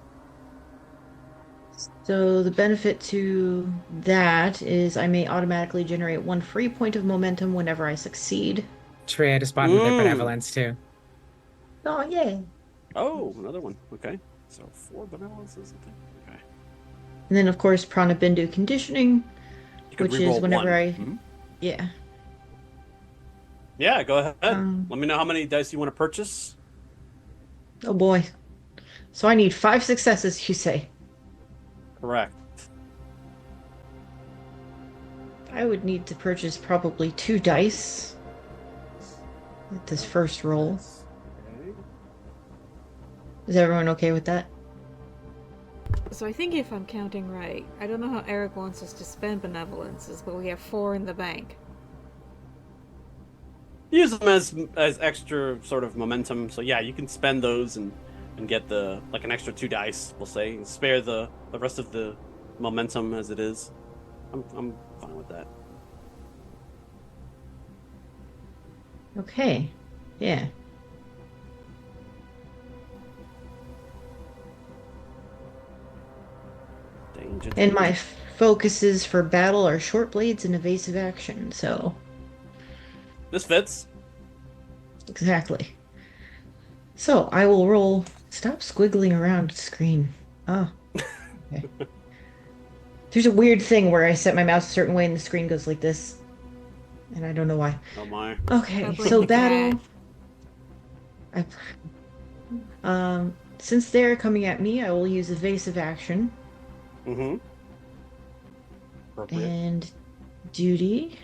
So the benefit to that is I may automatically generate 1 free point of momentum whenever I succeed. Trey had to respond to their benevolence too. Oh, yeah. Oh, another one. Okay. So 4 benevolence is the thing. Okay. And then, of course, Prana Bindu conditioning, You could which is reroll whenever one. I. Mhm. Yeah. Yeah, go ahead. Um, Let me know how many dice you want to purchase. oh boy. So I need 5 successes, you say? Correct. I would need to purchase probably 2 dice at this first roll. Okay. Is everyone okay with that? So I think if I'm counting right, I don't know how Eric wants us to spend benevolences, but we have 4 in the bank. Use them as extra sort of momentum. So yeah, you can spend those and get the like an extra 2 dice, we'll say, and spare the rest of the momentum as it is. I'm fine with that. Okay. Yeah. Danger. And my focuses for battle are short blades and evasive action, so. This fits. Exactly. So I will roll. Stop squiggling around the screen. Oh. Okay. There's a weird thing where I set my mouse a certain way and the screen goes like this. And I don't know why. Oh my. Okay, Probably so the battle. cat. Since they're coming at me, I will use evasive action Mm-hmm. Appropriate. and duty.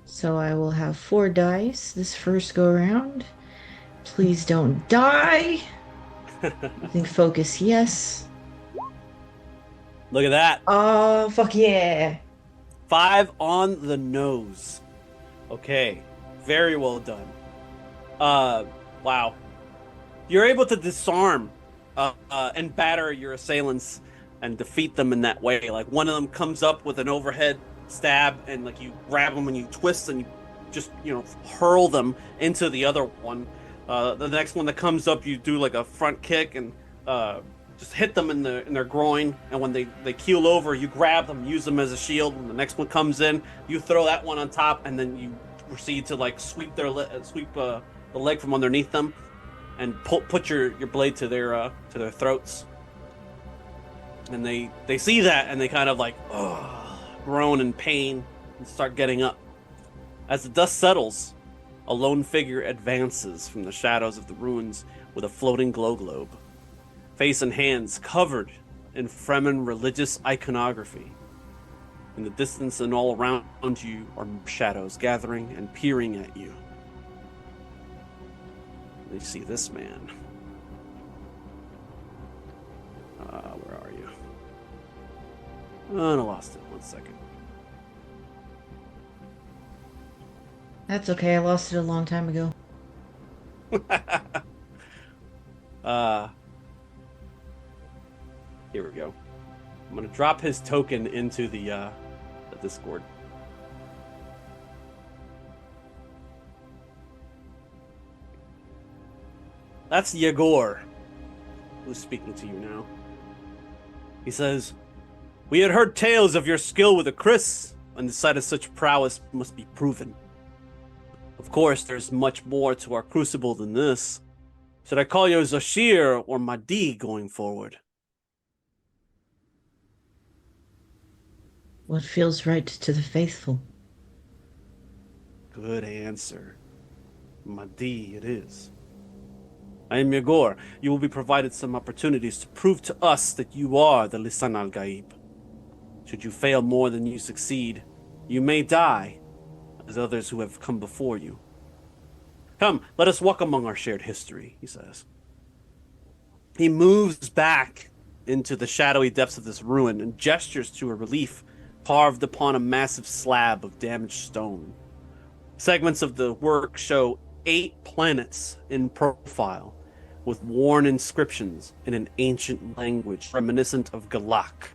So I will have 4 dice this first go around. Please don't die. I think focus, yes. Look at that. Oh, fuck yeah. 5 on the nose. Okay. Very well done. Wow. You're able to disarm and batter your assailants and defeat them in that way. Like one of them comes up with an overhead stab and like you grab them and you twist and you just, hurl them into the other one. The next one that comes up, you do like a front kick and just hit them in their groin, and when they keel over, you grab them, use them as a shield. When the next one comes in, you throw that one on top, and then you proceed to like sweep the leg from underneath them, and put your blade to their throats. And they see that, and they kind of like groan in pain and start getting up. As the dust settles, a lone figure advances from the shadows of the ruins with a floating glow globe. Face and hands covered in Fremen religious iconography. In the distance and all around you are shadows gathering and peering at you. You see this man. Where are you? Oh, I lost it. 1 second. That's okay. I lost it a long time ago. Here we go. I'm gonna drop his token into the Discord. That's Yegor, who's speaking to you now. He says, "We had heard tales of your skill with a Chris, and the sight of such prowess must be proven. Of course, there's much more to our crucible than this. Should I call you Zashir or Mahdi going forward?" What feels right to the faithful? Good answer. Mahdi it is. I am Yegor. You will be provided some opportunities to prove to us that you are the Lisan al-Gaib. Should you fail more than you succeed, you may die, as others who have come before you. Come, let us walk among our shared history, he says. He moves back into the shadowy depths of this ruin and gestures to a relief carved upon a massive slab of damaged stone. Segments of the work show 8 planets in profile, with worn inscriptions in an ancient language reminiscent of Galak.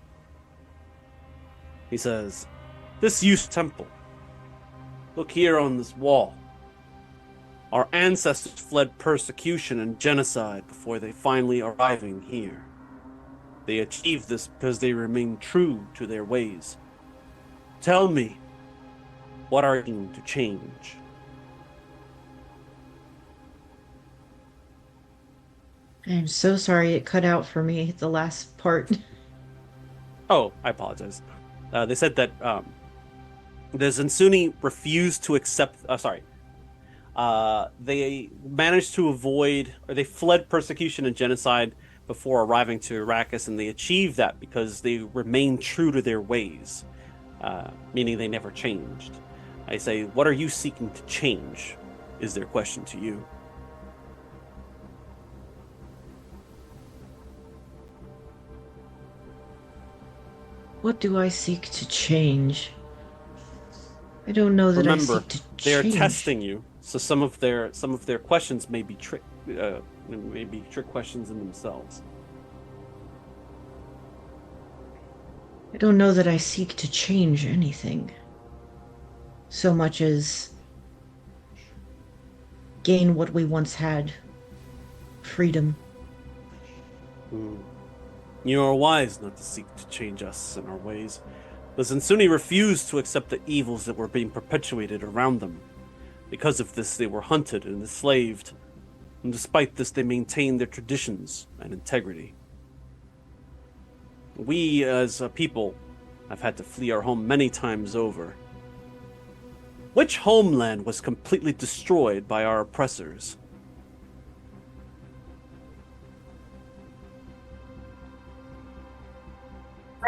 He says, "This used temple. Look here on this wall. Our ancestors fled persecution and genocide before they finally arriving here. They achieve this because they remain true to their ways. Tell me, what are you doing to change? I'm so sorry it cut out for me at the last part. Oh, I apologize. They said that the Zansuni refused to accept. They managed to avoid, or they fled persecution and genocide before arriving to Arrakis, and they achieved that because they remained true to their ways, meaning they never changed. I say, what are you seeking to change? Is their question to you. What do I seek to change? I don't know that Remember, I seek to they are change. testing you, so some of their questions may be trick questions in themselves. I don't know that I seek to change anything. So much as gain what we once had. Freedom. You are wise not to seek to change us and our ways. The Zansuni refused to accept the evils that were being perpetuated around them. Because of this, they were hunted and enslaved. And despite this, they maintained their traditions and integrity. We, as a people, have had to flee our home many times over. Which homeland was completely destroyed by our oppressors?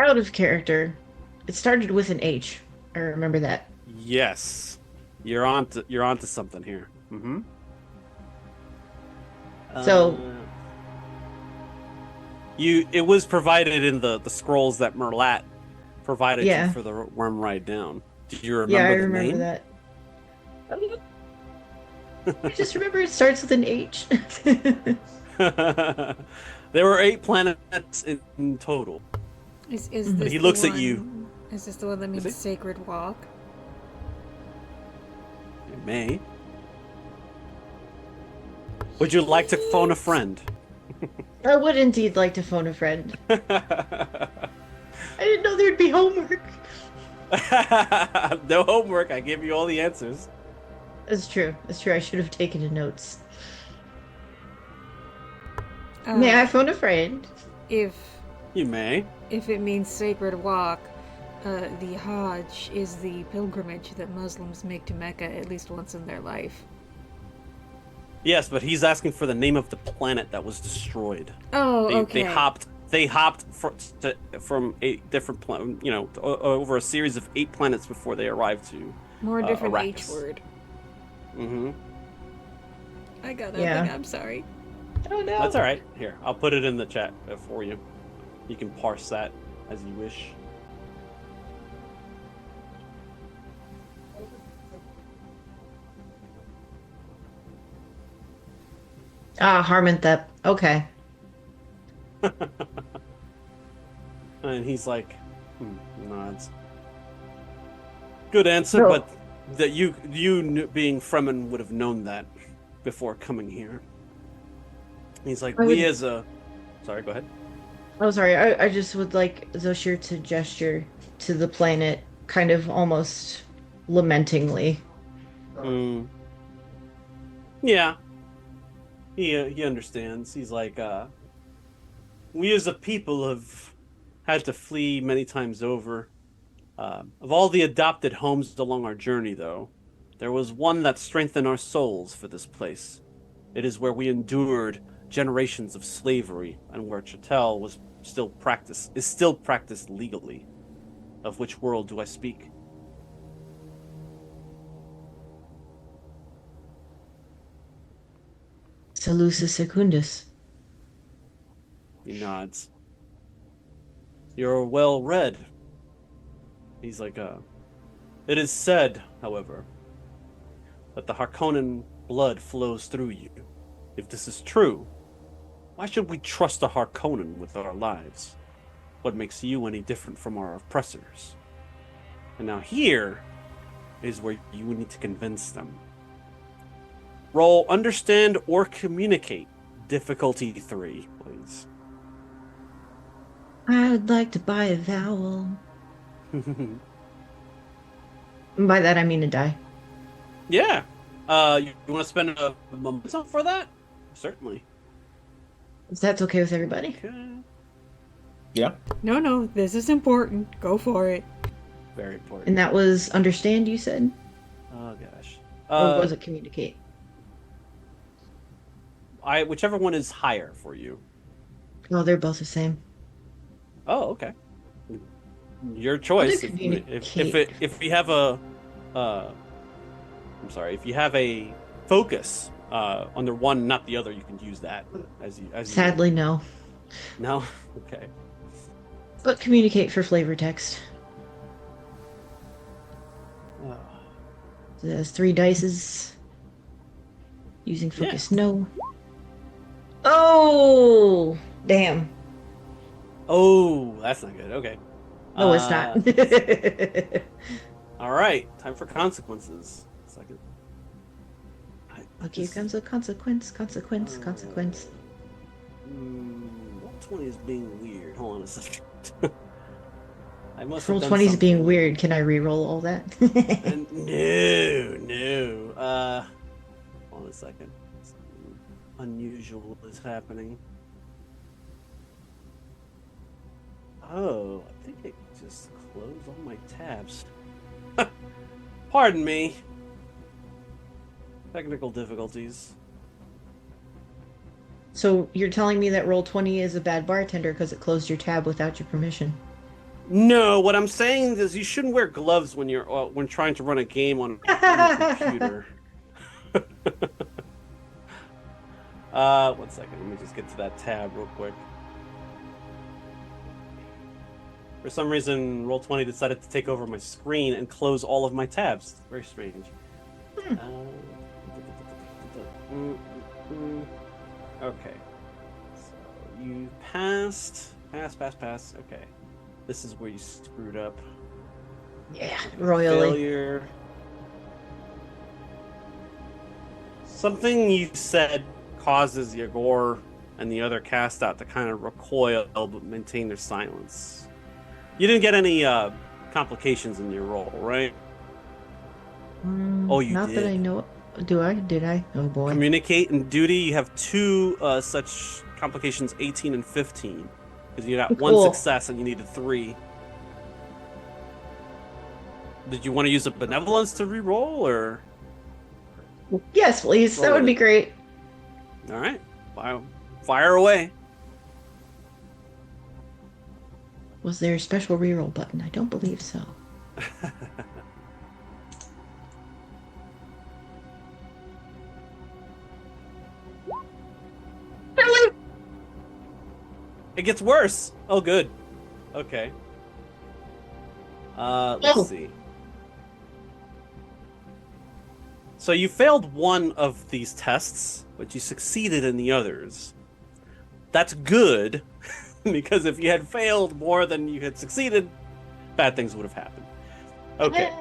Out of character. It started with an H. I remember that. Yes, you're onto something here. Mm-hmm. So- it was provided in the scrolls that Merlat provided Yeah. you for the worm ride down. Do you remember Yeah, I the remember name? that. I just remember it starts with an H. There were 8 planets in total. Is Mhm. this He the looks at one- you. Is this the one that Is means it? sacred walk? It may. Would you like to phone a friend? I would indeed like to phone a friend. I didn't know there'd be homework. No homework. I gave you all the answers. That's true. That's true. I should have taken the notes. Uh, May I phone a friend? If You may. it means sacred walk, the Hajj is the pilgrimage that Muslims make to Mecca at least once in their life. Yes, but he's asking for the name of the planet that was destroyed. Oh, They okay. hopped from 8 different over a series of 8 planets before they arrived to. More different H Arrakis. word. Mm-hmm. I got nothing. Yeah. I'm sorry. Oh no. That's all right. Here, I'll put it in the chat for you. You can parse that as you wish. Ah, Harmonthep. Okay. And he's like, nods. Good answer, No. but that being Fremen would have known that before coming here. He's like, I we would- as a... Sorry, go ahead. Oh, sorry. I just would like Zoshir to gesture to the planet, kind of almost lamentingly. Mm. Yeah. He understands. He's like, we as a people have had to flee many times over. Of all the adopted homes along our journey, though, there was one that strengthened our souls for this place. It is where we endured generations of slavery, and where Chattel is still practiced legally. Of which world do I speak? Salusa Secundus. He nods. You're well read. He's like, It is said, however, that the Harkonnen blood flows through you. If this is true, why should we trust a Harkonnen with our lives? What makes you any different from our oppressors? And now here is where you need to convince them. Roll understand or communicate. Difficulty 3, please. I would like to buy a vowel. And by that I mean a die. Yeah. You want to spend a momentum for that? Certainly. If that's okay with everybody. Okay. Yeah. No, this is important. Go for it. Very important. And that was understand, you said? Oh gosh. Or was it communicate? Whichever one is higher for you. Oh, they're both the same. Oh, okay. Your choice. do If communicate. if you have a, I'm sorry, if you have a focus under one, not the other, you can use that as you. Sadly, no. No. Okay. But communicate for flavor text. Oh. So that's 3 dices. Using focus, no. Oh! Damn. Oh, that's not good. Okay. No, it's not. All right, time for consequences. Second. Okay, here comes a consequence. Consequence. Roll 20 is being weird. Hold on a second. I must Roll have done 20 is being something. weird. Can I re-roll all that? And no. Hold on a second. Something unusual is happening. Oh, I think I just closed all my tabs. Pardon me. Technical difficulties. So you're telling me that roll 20 is a bad bartender because it closed your tab without your permission? No, what I'm saying is you shouldn't wear gloves when you're when trying to run a game on a computer. 1 second. Let me just get to that tab real quick. For some reason, Roll20 decided to take over my screen and close all of my tabs. Very strange. Okay. So you passed. Pass. Okay. This is where you screwed up. Yeah, royally. Failure. Something you said causes Yagor and the other cast out to kind of recoil but maintain their silence. You didn't get any complications in your roll, right? Oh, you Not did. that I know. Do I? Did I? Oh boy. Communicate and duty, you have 2 such complications, 18 and 15. Because you got 1 Cool. success and you needed 3. Did you want to use a benevolence to re-roll, or? Yes, please. That Roll would be it. great. All right, fire away. Was there a special reroll button? I don't believe so. It gets worse. Oh, good. Okay. Oh. Let's see. So you failed one of these tests, but you succeeded in the others. That's good, because if you had failed more than you had succeeded, bad things would have happened. Okay.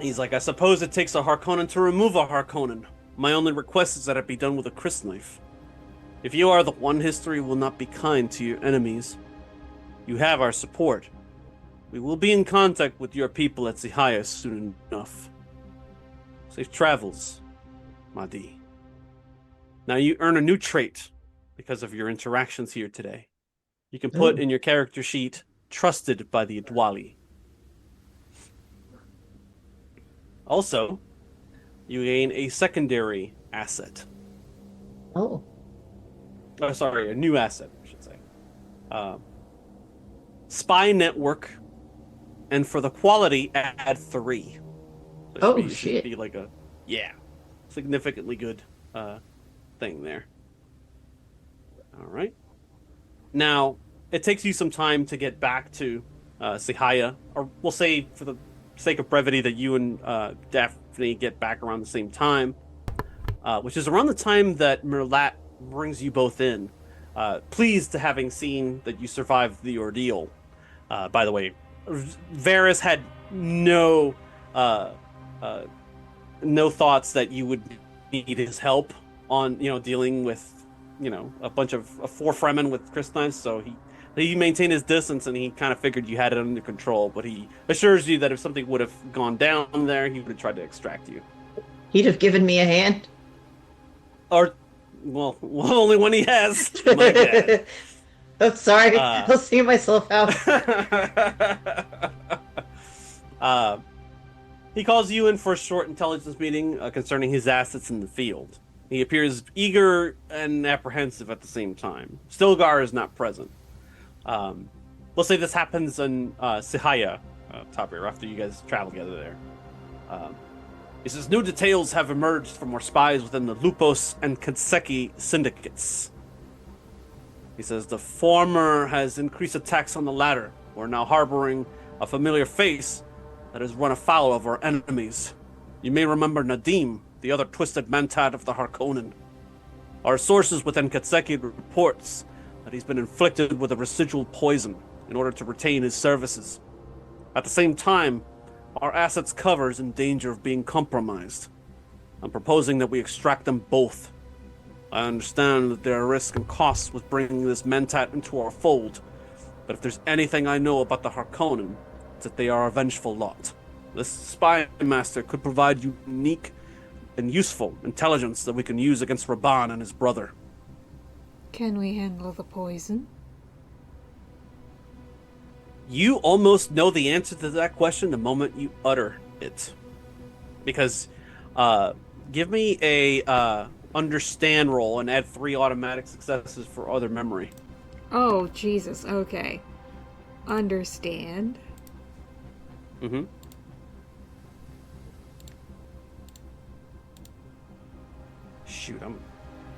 He's like, I suppose it takes a Harkonnen to remove a Harkonnen. My only request is that it be done with a crysknife. If you are the one, history will not be kind to your enemies. You have our support. We will be in contact with your people at Zihaya soon enough. Safe travels, Madi. Now you earn a new trait because of your interactions here today. You can put in your character sheet, trusted by the Adwali. Also, you gain a secondary asset. Oh. Oh, sorry, a new asset, I should say. Spy network, and for the quality, add 3. So it should be like a, significantly good thing there. All right. Now, it takes you some time to get back to Zihaya, or we'll say for the sake of brevity that you and Daphne get back around the same time, which is around the time that Merlat brings you both in. Pleased to having seen that you survived the ordeal. By the way, Varys had no thoughts that you would need his help on, dealing with, a bunch of 4 Fremen with Chris knives. So he He maintained his distance, and he kind of figured you had it under control. But he assures you that if something would have gone down there, he would have tried to extract you. He'd have given me a hand. Or, well, only one he has. My bad. I'm sorry. I'll see myself out. He calls you in for a short intelligence meeting concerning his assets in the field. He appears eager and apprehensive at the same time. Stilgar is not present. We'll say this happens in Sihaya, Tapir, after you guys travel together there. He says, new details have emerged from our spies within the Lupos and Kanseki syndicates. He says, the former has increased attacks on the latter. We're now harboring a familiar face that has run afoul of our enemies. You may remember Nadim, the other twisted mentat of the Harkonnen. Our sources within Kanseki reports that he's been inflicted with a residual poison in order to retain his services. At the same time, our assets cover is in danger of being compromised. I'm proposing that we extract them both. I understand that there are risks and costs with bringing this mentat into our fold, but if there's anything I know about the Harkonnen, it's that they are a vengeful lot. This spy master could provide unique and useful intelligence that we can use against Raban and his brother. Can we handle the poison? You almost know the answer to that question the moment you utter it. Because, give me a understand roll and add 3 automatic successes for other memory. Oh, Jesus, okay. Understand. Mm-hmm. Shoot, I'm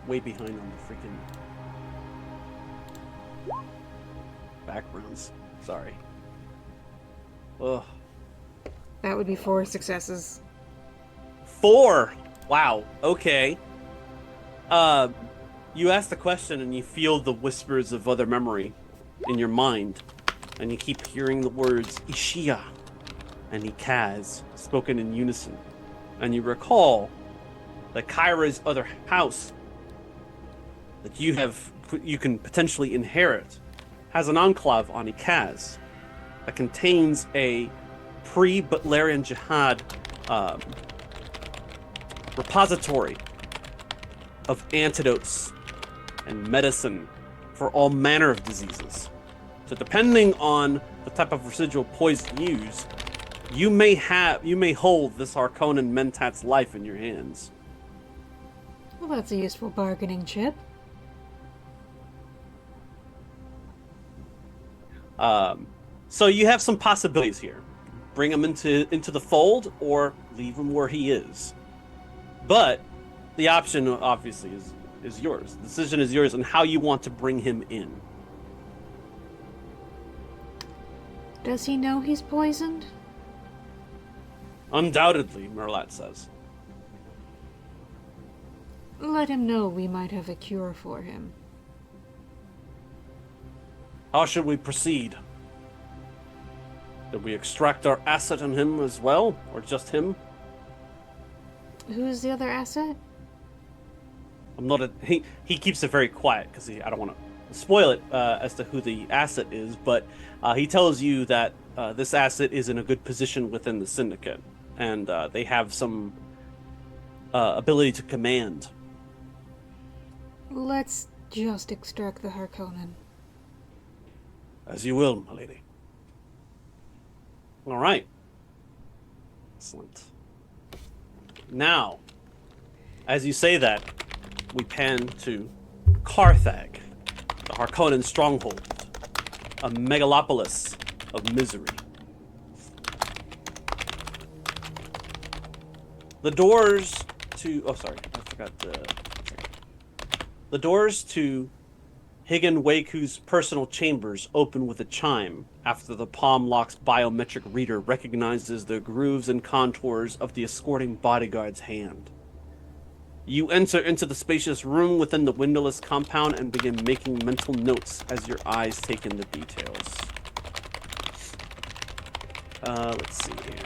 way behind on the freaking backgrounds. Sorry. Ugh. That would be 4 successes. 4! Wow, okay. You ask the question and you feel the whispers of other memory in your mind. And you keep hearing the words Ishia and Ikaz spoken in unison. And you recall that Kyra's other house that you can potentially inherit has an enclave on Ikaz that contains a pre-Butlerian Jihad repository of antidotes and medicine for all manner of diseases. So depending on the type of residual poison used, you may hold this Harkonnen mentat's life in your hands. Well, that's a useful bargaining chip. So you have some possibilities here. Bring him into the fold or leave him where he is. But the option obviously is yours. The decision is yours on how you want to bring him in. Does he know he's poisoned? Undoubtedly, Merlat says. Let him know we might have a cure for him. How should we proceed? Did we extract our asset in him as well, or just him? Who's the other asset? He keeps it very quiet because I don't want to spoil it as to who the asset is, but he tells you that this asset is in a good position within the syndicate, and they have some ability to command. Let's just extract the Harkonnen. As you will, my lady. All right. Excellent. Now, as you say that, we pan to Carthag, the Harkonnen stronghold, a megalopolis of misery. The doors to... Oh, sorry. I forgot the... The doors to Higan Waku's personal chambers open with a chime after the palm lock's biometric reader recognizes the grooves and contours of the escorting bodyguard's hand. You enter into the spacious room within the windowless compound and begin making mental notes as your eyes take in the details. Let's see here.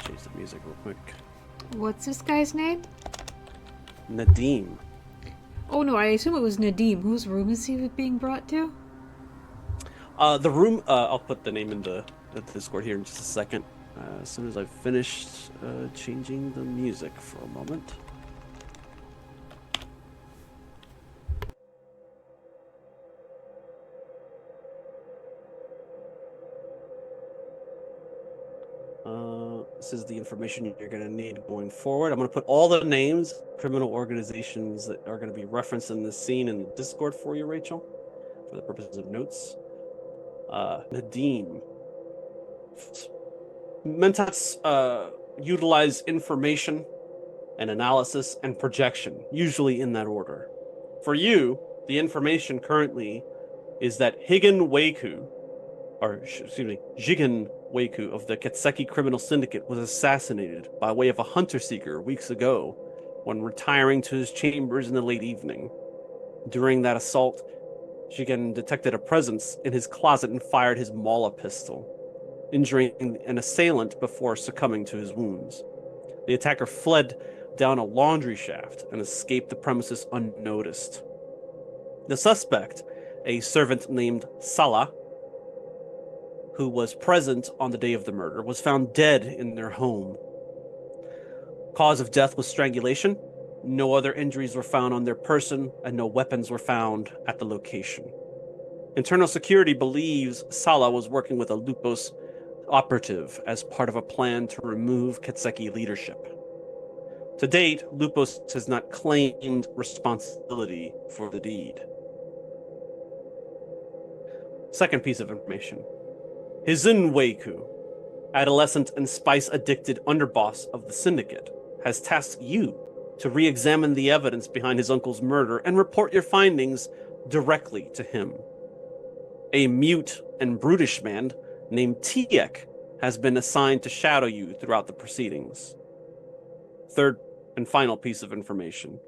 Change the music real quick. What's this guy's name? Nadim. Oh no, I assume it was Nadim. Whose room is he being brought to? The room. I'll put the name in the Discord here in just a second. As soon as I've finished changing the music for a moment. This is the information you're going to need going forward. I'm going to put all the names, criminal organizations that are going to be referenced in this scene in the Discord for you, Rachel, for the purposes of notes. Nadim. Mentats utilize information and analysis and projection, usually in that order. For you, the information currently is that Jigen Weiku of the Ketseki criminal syndicate was assassinated by way of a hunter-seeker weeks ago when retiring to his chambers in the late evening. During that assault, Jigen detected a presence in his closet and fired his Mala pistol, injuring an assailant before succumbing to his wounds. The attacker fled down a laundry shaft and escaped the premises unnoticed. The suspect, a servant named Salah, who was present on the day of the murder, was found dead in their home. Cause of death was strangulation. No other injuries were found on their person, and no weapons were found at the location. Internal Security believes Salah was working with a Lupos operative as part of a plan to remove Ketseki leadership. To date, Lupos has not claimed responsibility for the deed. Second piece of information. Hizun Weiku, adolescent and spice-addicted underboss of the syndicate, has tasked you to re-examine the evidence behind his uncle's murder and report your findings directly to him. A mute and brutish man named Tiek has been assigned to shadow you throughout the proceedings. Third and final piece of information.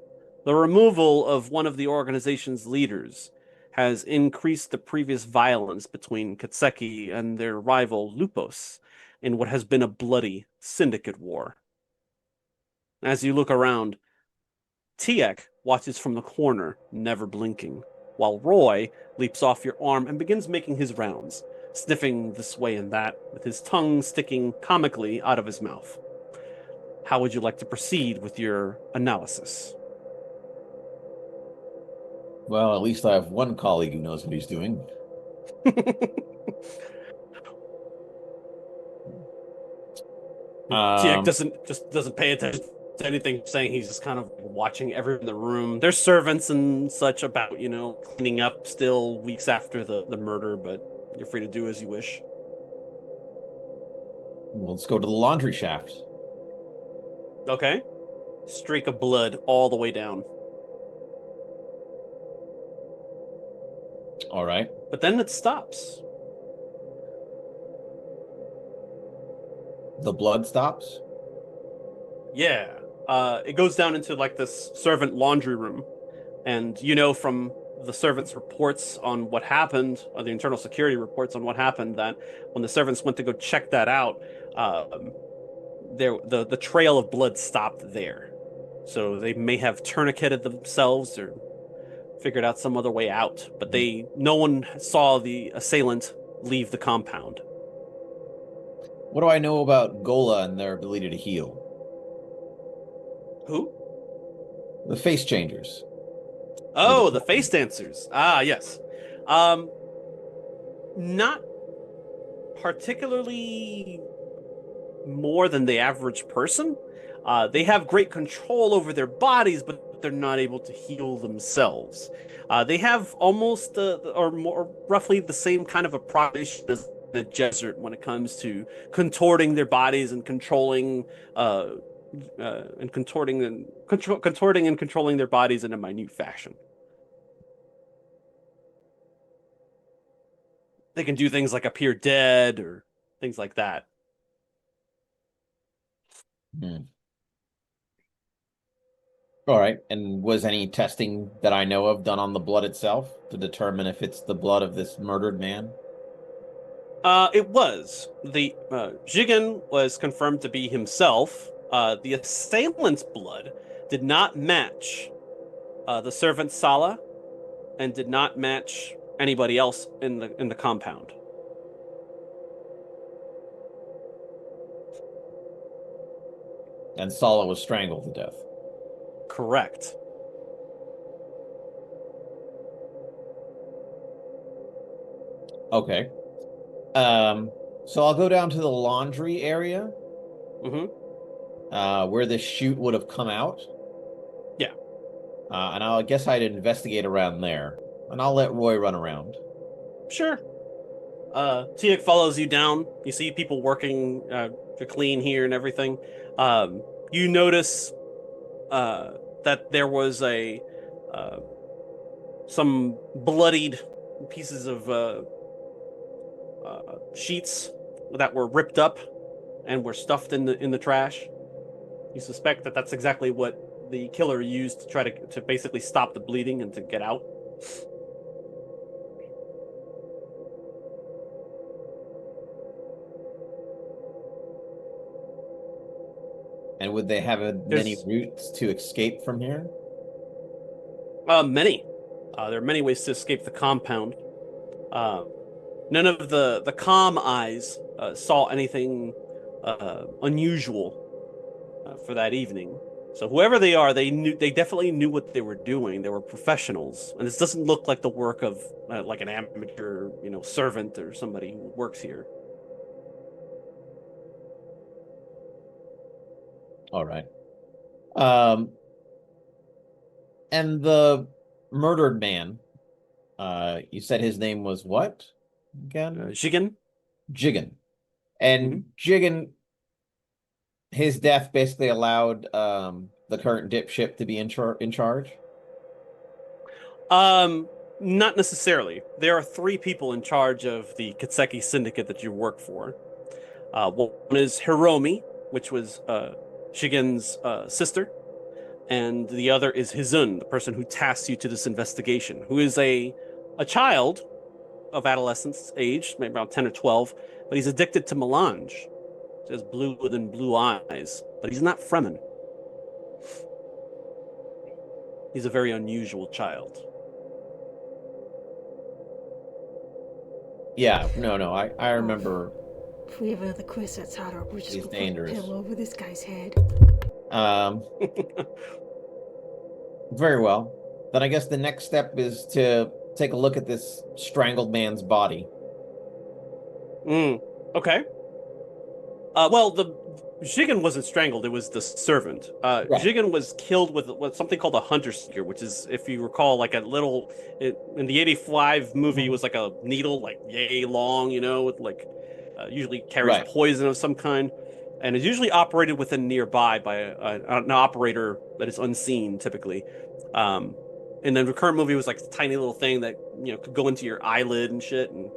The removal of one of the organization's leaders has increased the previous violence between Ketseki and their rival Lupos in what has been a bloody syndicate war. As you look around, Tiek watches from the corner, never blinking, while Roy leaps off your arm and begins making his rounds, sniffing this way and that, with his tongue sticking comically out of his mouth. How would you like to proceed with your analysis? Well, at least I have one colleague who knows what he's doing. Tiek doesn't pay attention to anything saying. He's just kind of watching everyone in the room. There's servants and such about, cleaning up still weeks after the murder, but you're free to do as you wish. Well, let's go to the laundry shaft. Okay. Streak of blood all the way down. All right. But then it stops. The blood stops? Yeah. It goes down into like this servant laundry room. And from the servants' reports on what happened, or the internal security reports on what happened, that when the servants went to go check that out, the trail of blood stopped there. So they may have tourniqueted themselves or figured out some other way out, but no one saw the assailant leave the compound. What do I know about Gola and their ability to heal? Who? The face changers. Oh, the face dancers. Ah, yes. Not particularly more than the average person. They have great control over their bodies, but they're not able to heal themselves. They have almost or more roughly the same kind of approach as the Jesuit when it comes to contorting their bodies and controlling and contorting and controlling their bodies in a minute fashion. They can do things like appear dead or things like that. All right. And was any testing that I know of done on the blood itself to determine if it's the blood of this murdered man? It was. The Jigen was confirmed to be himself. The assailant's blood did not match the servant Sala and did not match anybody else in the compound. And Sala was strangled to death. Correct. Okay. So I'll go down to the laundry area. Where the chute would have come out. Yeah. And I guess I'd investigate around there. And I'll let Roy run around. Sure. Tiak follows you down. You see people working to clean here and everything. You notice that there was some bloodied pieces of sheets that were ripped up and were stuffed in the trash. You suspect that that's exactly what the killer used to try to basically stop the bleeding and to get out. And would they have many routes to escape from here? Many. There are many ways to escape the compound. None of the calm eyes saw anything unusual for that evening. So whoever they are, they definitely knew what they were doing. They were professionals, and this doesn't look like the work of like an amateur, servant or somebody who works here. All right. And the murdered man, you said his name was what again? Jigen. Jigen. And Jigen, his death basically allowed the current dipshit to be in charge? Not necessarily. There are 3 people in charge of the Kitseki syndicate that you work for. One is Hiromi, which was Shigen's sister, and the other is Hizun, the person who tasks you to this investigation, who is a child of adolescence age, maybe about 10 or 12, but he's addicted to melange. He has blue than blue eyes, but he's not Fremen. He's a very unusual child. Yeah, no, I remember. If we have another quest that's harder, we're just He's gonna dangerous. put a pillow over this guy's head. Very well. Then I guess the next step is to take a look at this strangled man's body. Okay. Well, the Jigen wasn't strangled; it was the servant. Right. Jigen was killed with something called a hunter seeker, which is, if you recall, like a little. In the '85 movie, it was like a needle, like yay long, with like usually carries Right. poison of some kind, and is usually operated within nearby by an operator that is unseen, typically. In the current movie, it was like a tiny little thing that could go into your eyelid and shit, and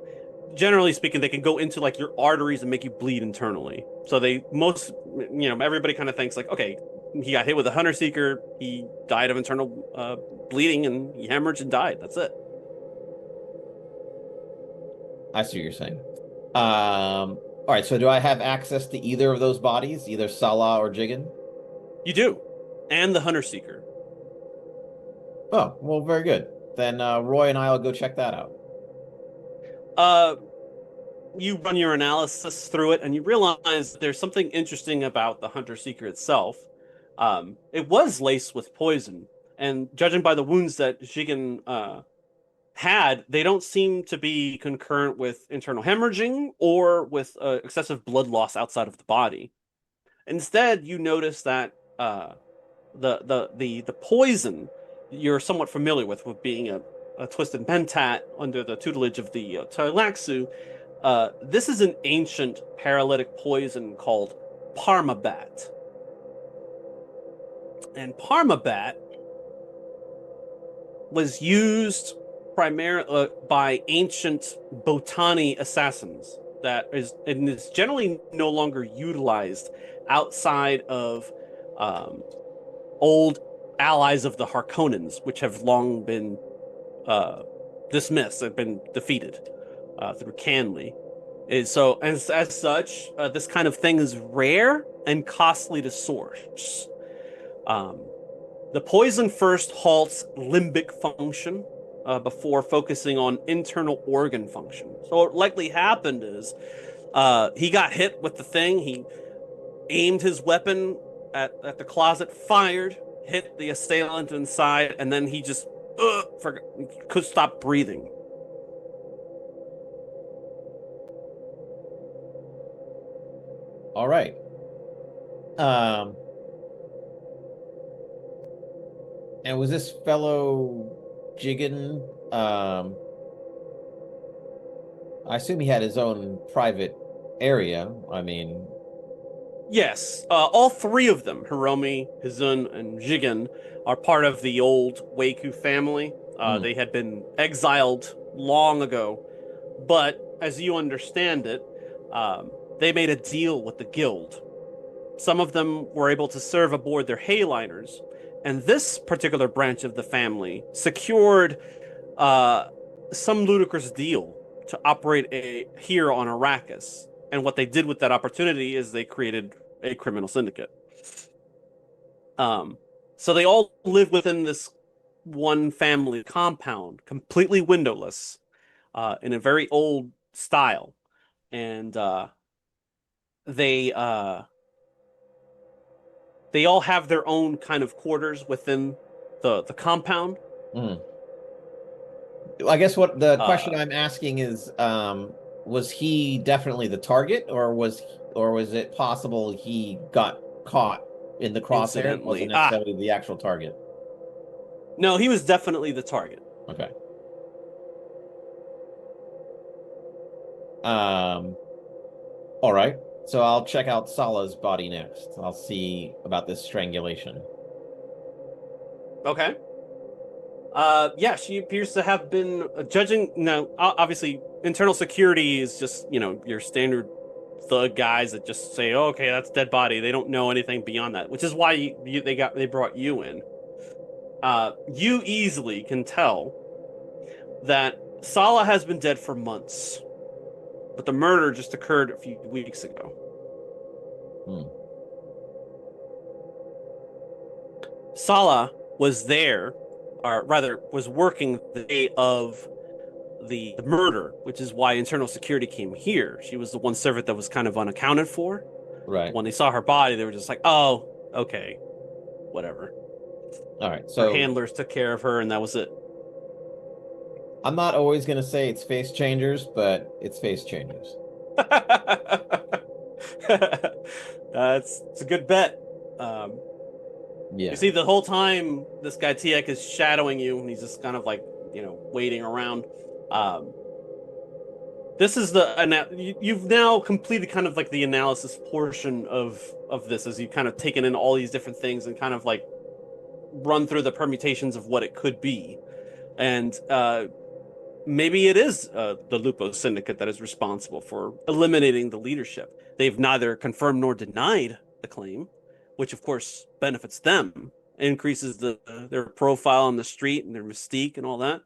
generally speaking, they can go into like your arteries and make you bleed internally. So everybody kind of thinks like, okay, he got hit with a hunter seeker, he died of internal bleeding, and he hemorrhaged and died. That's it. I see what you're saying. All right, so do I have access to either of those bodies, either Salah or Jigen? You do, and the hunter seeker. Oh, well, very good. Then Roy and I will go check that out. You run your analysis through it, and you realize there's something interesting about the hunter seeker itself. It was laced with poison, and judging by the wounds that Jigen had, they don't seem to be concurrent with internal hemorrhaging or with excessive blood loss outside of the body. Instead, you notice that the poison you're somewhat familiar with being a twisted mentat under the tutelage of the Tailaxu. This is an ancient paralytic poison called Parmabat. And Parmabat was used primarily by ancient Botani assassins and is generally no longer utilized outside of old allies of the Harkonnens, which have long been dismissed, have been defeated through Canley. So, as such, this kind of thing is rare and costly to source. The poison first halts limbic function before focusing on internal organ function. So what likely happened is he got hit with the thing. He aimed his weapon at the closet, fired, hit the assailant inside, and then he just could stop breathing. All right. And was this fellow Jigen? I assume he had his own private area. I mean, Yes, all three of them, Hiromi, Hizun, and Jigen, are part of the old Weiku family. They had been exiled long ago, but as you understand it, they made a deal with the guild. Some of them were able to serve aboard their hayliners, and this particular branch of the family secured some ludicrous deal to operate here on Arrakis. And what they did with that opportunity is they created a criminal syndicate. So they all live within this one family compound, completely windowless, in a very old style, and they they all have their own kind of quarters within the compound. I guess what the question I'm asking is, was he definitely the target, or was it possible he got caught in the crosshair and wasn't necessarily the actual target? No, he was definitely the target. Okay. All right. So I'll check out Sala's body next. I'll see about this strangulation. Okay. Yeah, she appears to have been judging. Now, obviously, internal security is just, your standard thug guys that just say, oh, okay, that's dead body. They don't know anything beyond that, which is why they brought you in. You easily can tell that Sala has been dead for months, but the murder just occurred a few weeks ago. Sala was there, or rather, was working the day of the murder, which is why internal security came here. She was the one servant that was kind of unaccounted for. Right. When they saw her body, they were just like, oh, okay, whatever. All right. So her handlers took care of her, and that was it. I'm not always going to say it's face changers, but it's face changers. It's a good bet. Yeah. You see, the whole time this guy Tiek is shadowing you, and he's just kind of like, waiting around. This is you've now completed kind of like the analysis portion of this, as you've kind of taken in all these different things and kind of like run through the permutations of what it could be. And maybe it is the Lupo Syndicate that is responsible for eliminating the leadership. They've neither confirmed nor denied the claim, which of course benefits them, increases their profile on the street and their mystique and all that.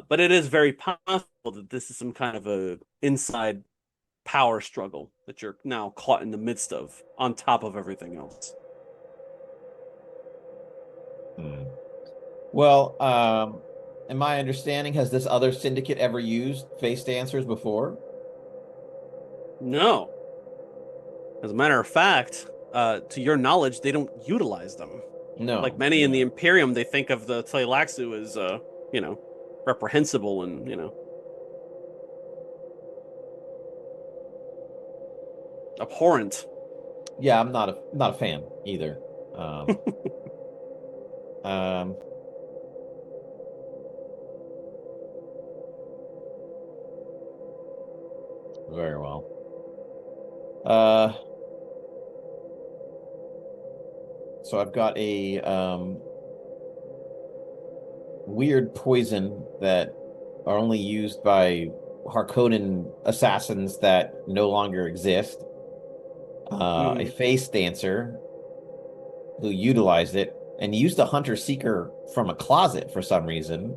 But it is very possible that this is some kind of a inside power struggle that you're now caught in the midst of, on top of everything else. Well, in my understanding, has this other syndicate ever used face dancers before? No. As a matter of fact, to your knowledge, they don't utilize them. No. Like many in the Imperium, they think of the Tleilaxu as, reprehensible and, abhorrent. Yeah, I'm not a fan either. Very well. So I've got a weird poison that are only used by Harkonnen assassins that no longer exist. A face dancer who utilized it and used a hunter seeker from a closet for some reason.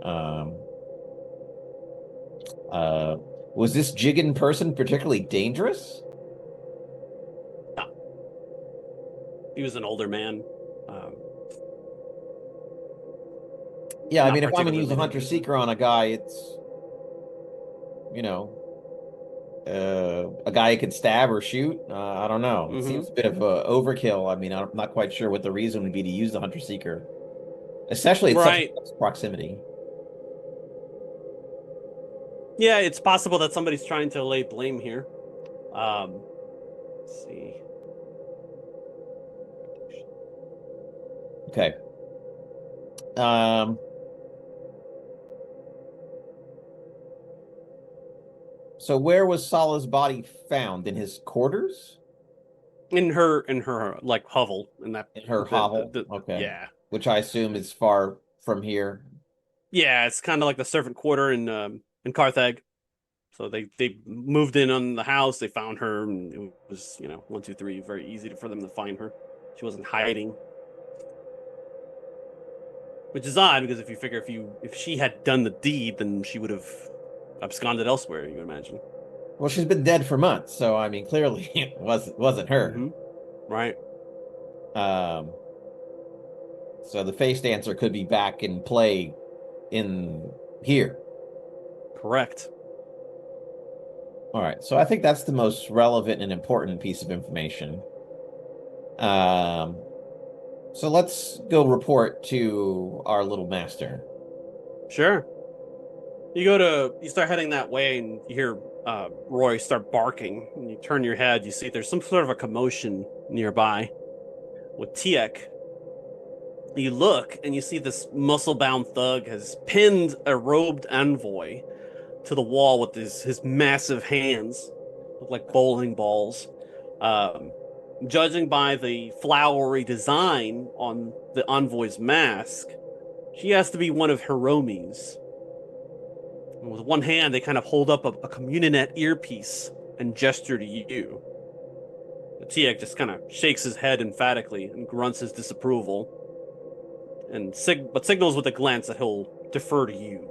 Was this Jigen person particularly dangerous? No. He was an older man. Yeah, I Not mean, if I'm gonna use a particularly hunter dangerous. seeker on a guy, it's you know a guy you could stab or shoot. I don't know. It seems a bit of a overkill. I mean, I'm not quite sure what the reason would be to use the hunter seeker, especially at such Right. close proximity. Yeah, it's possible that somebody's trying to lay blame here. Let's see. Okay. Um. So where was Sala's body found? In his quarters? In her like hovel in that In her hovel? Okay. yeah. Which I assume is far from here. Yeah, it's kind of like the servant quarter in Carthage. So they moved in on the house. They found her, and it was 1, 2, 3, very easy for them to find her. She wasn't hiding, which is odd because if you figure if she had done the deed, then she would have absconded elsewhere. You would imagine. Well, she's been dead for months, so I mean, clearly it wasn't her. Right. Um. So the face dancer could be back in play in here. Correct. All right. So I think that's the most relevant and important piece of information. So let's go report to our little master. Sure. You start heading that way, and you hear Roy start barking. And you turn your head, you see there's some sort of a commotion nearby with Tiek. You look, and you see this muscle-bound thug has pinned a robed envoy to the wall with his massive hands, look like bowling balls. Judging by the flowery design on the envoy's mask, she has to be one of Hiromi's. And with one hand, they kind of hold up a Communinet earpiece and gesture to you. Tiek just kind of shakes his head emphatically and grunts his disapproval, and but signals with a glance that he'll defer to you.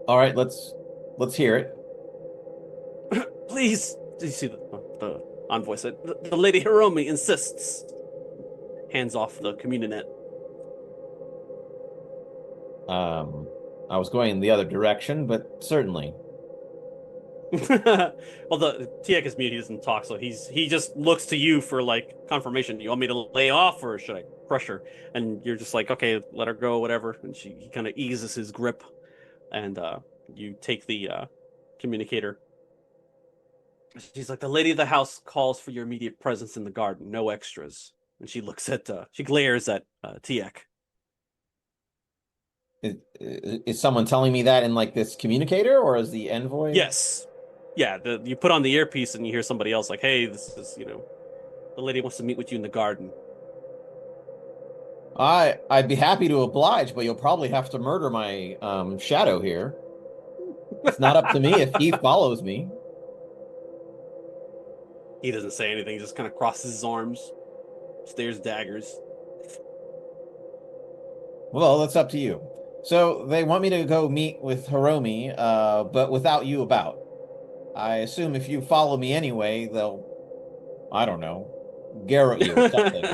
All right, let's hear it. Please, you see the envoy said, the Lady Hiromi insists. Hands off the Communinet. I was going in the other direction, but certainly. Well, the Tiek is mute. He doesn't talk, so he just looks to you for like confirmation. You want me to lay off, or should I crush her? And you're just like, okay, let her go, whatever. And he kind of eases his grip, and you take the communicator. She's like, the lady of the house calls for your immediate presence in the garden. No extras. And she glares at Tiek. Is someone telling me that in like this communicator, or is the envoy? Yes. Yeah, you put on the earpiece and you hear somebody else like, hey, this is, the lady wants to meet with you in the garden. I'd be happy to oblige, but you'll probably have to murder my shadow here. It's not up to me if he follows me. He doesn't say anything, he just kind of crosses his arms, stares daggers. Well, that's up to you. So they want me to go meet with Hiromi, but without you about. I assume if you follow me anyway, they'll, I don't know, garrote you or something.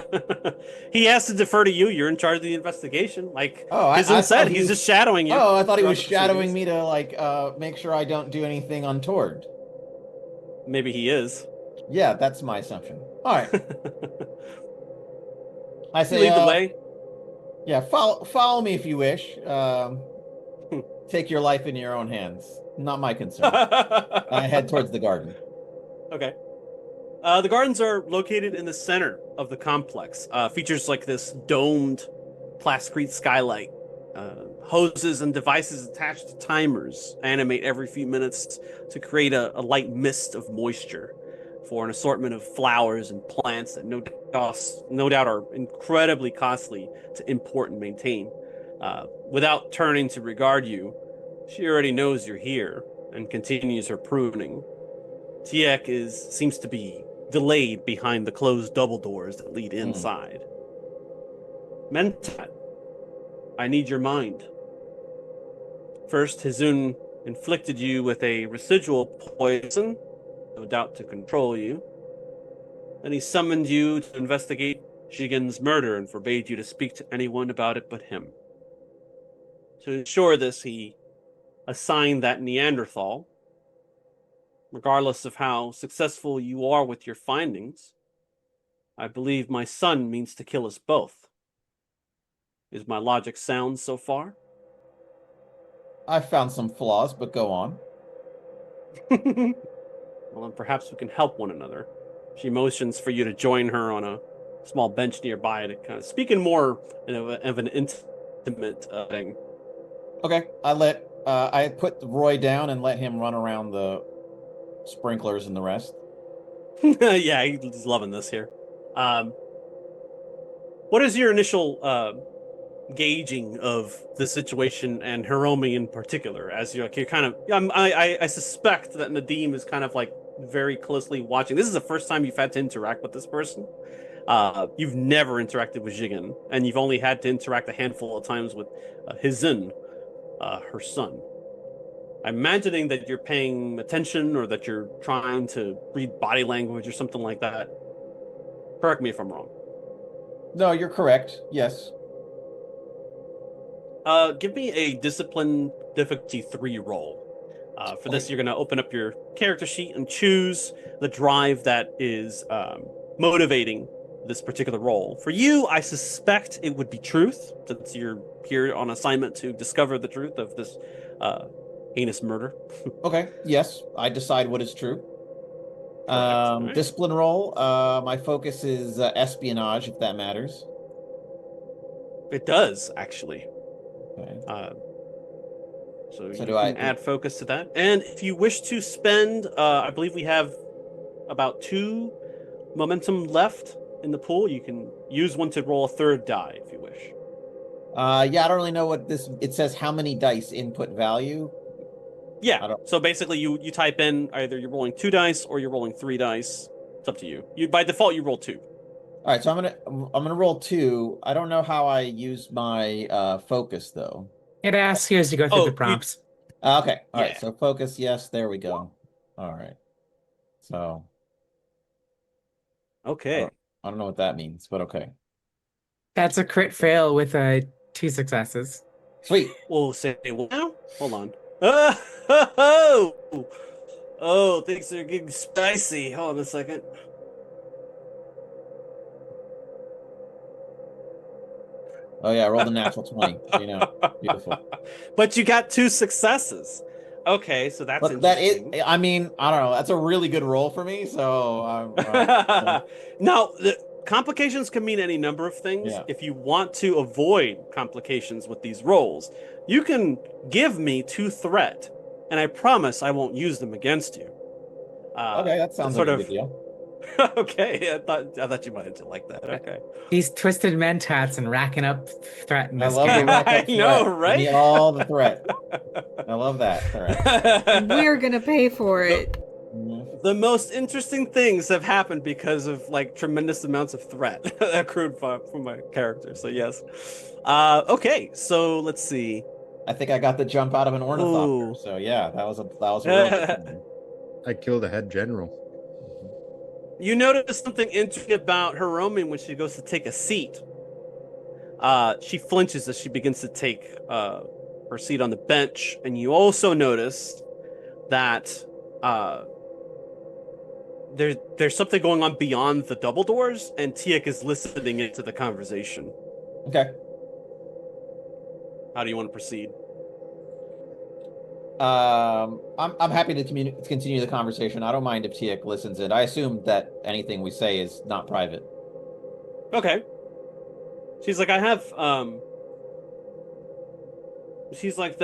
He has to defer to you. You're in charge of the investigation. Like, I said, he's just shadowing you. Oh, I thought he was shadowing me to like make sure I don't do anything untoward. Maybe he is. Yeah, that's my assumption. All right. I say, lead the way. Yeah, follow me if you wish. Take your life in your own hands. Not my concern. I head towards the garden. Okay. The gardens are located in the center of the complex. Features like this domed plasticrete skylight. Hoses and devices attached to timers animate every few minutes to create a light mist of moisture for an assortment of flowers and plants that no doubt are incredibly costly to import and maintain. Without turning to regard you, she already knows you're here and continues her pruning. Tiek seems to be delayed behind the closed double doors that lead inside. Mentat, I need your mind. First, Hizun inflicted you with a residual poison, no doubt to control you. Then he summoned you to investigate Shigen's murder and forbade you to speak to anyone about it but him. To ensure this, he assigned that Neanderthal, regardless of how successful you are with your findings. I believe my son means to kill us both. Is my logic sound so far? I found some flaws, but go on. Well, then perhaps we can help one another. She motions for you to join her on a small bench nearby to kind of speak in more of an intimate thing. Okay, I put Roy down and let him run around the sprinklers and the rest. Yeah, he's loving this here. What is your initial gauging of the situation and Hiromi in particular? As you're kind of, I suspect that Nadim is kind of like very closely watching. This is the first time you've had to interact with this person. You've never interacted with Jigen, and you've only had to interact a handful of times with Hizun, her son. I'm imagining that you're paying attention or that you're trying to read body language or something like that. Correct me if I'm wrong. No, you're correct. Yes. Give me a discipline difficulty 3 roll. For this, you're going to open up your character sheet and choose the drive that is motivating this particular role. For you, I suspect it would be truth, since you're here on assignment to discover the truth of this heinous murder. Okay. Yes, I decide what is true. Right. Discipline roll. My focus is espionage, if that matters. It does, actually. Okay. So you do can add focus to that. And if you wish to spend, I believe we have about 2 momentum left in the pool. You can use one to roll a 3rd die if you wish. Yeah, I don't really know what this. It says how many dice input value. Yeah. So basically, you type in either you're rolling 2 dice or you're rolling 3 dice. It's up to you. You by default you roll 2. All right, so I'm gonna roll 2. I don't know how I use my focus though. It asks you as you go through the prompts. Okay. All right. Yeah. So focus. Yes. There we go. All right. So. Okay. I don't know what that means, but okay. That's a crit fail with 2 successes. Sweet. We'll say now. Hold on. Oh, things are getting spicy. Hold on a second. Oh yeah, I rolled a natural 20. You know, beautiful. But you got 2 successes. Okay, so that's interesting. That is, I mean, I don't know. That's a really good roll for me. So now, the complications can mean any number of things. Yeah. If you want to avoid complications with these rolls, you can give me 2 threat, and I promise I won't use them against you. Okay, that sounds like a good deal. Okay, I thought you might like that. Okay. These twisted mentats and racking up threat in this I love game. the rack up I know, threat. right? Give me all the threat. I love that threat. We're gonna pay for it. The most interesting things have happened because of like tremendous amounts of threat accrued from my character. So yes. Okay, so let's see. I think I got the jump out of an ornithopter. Ooh. So yeah, that was a real I killed a head general. You notice something interesting about Hiromi when she goes to take a seat. She flinches as she begins to take her seat on the bench, and you also notice that there's something going on beyond the double doors, and Tiek is listening into the conversation. Okay. How do you want to proceed? I'm happy to continue the conversation. I don't mind if Tiek listens in. I assume that anything we say is not private. Okay. She's like, I have she's like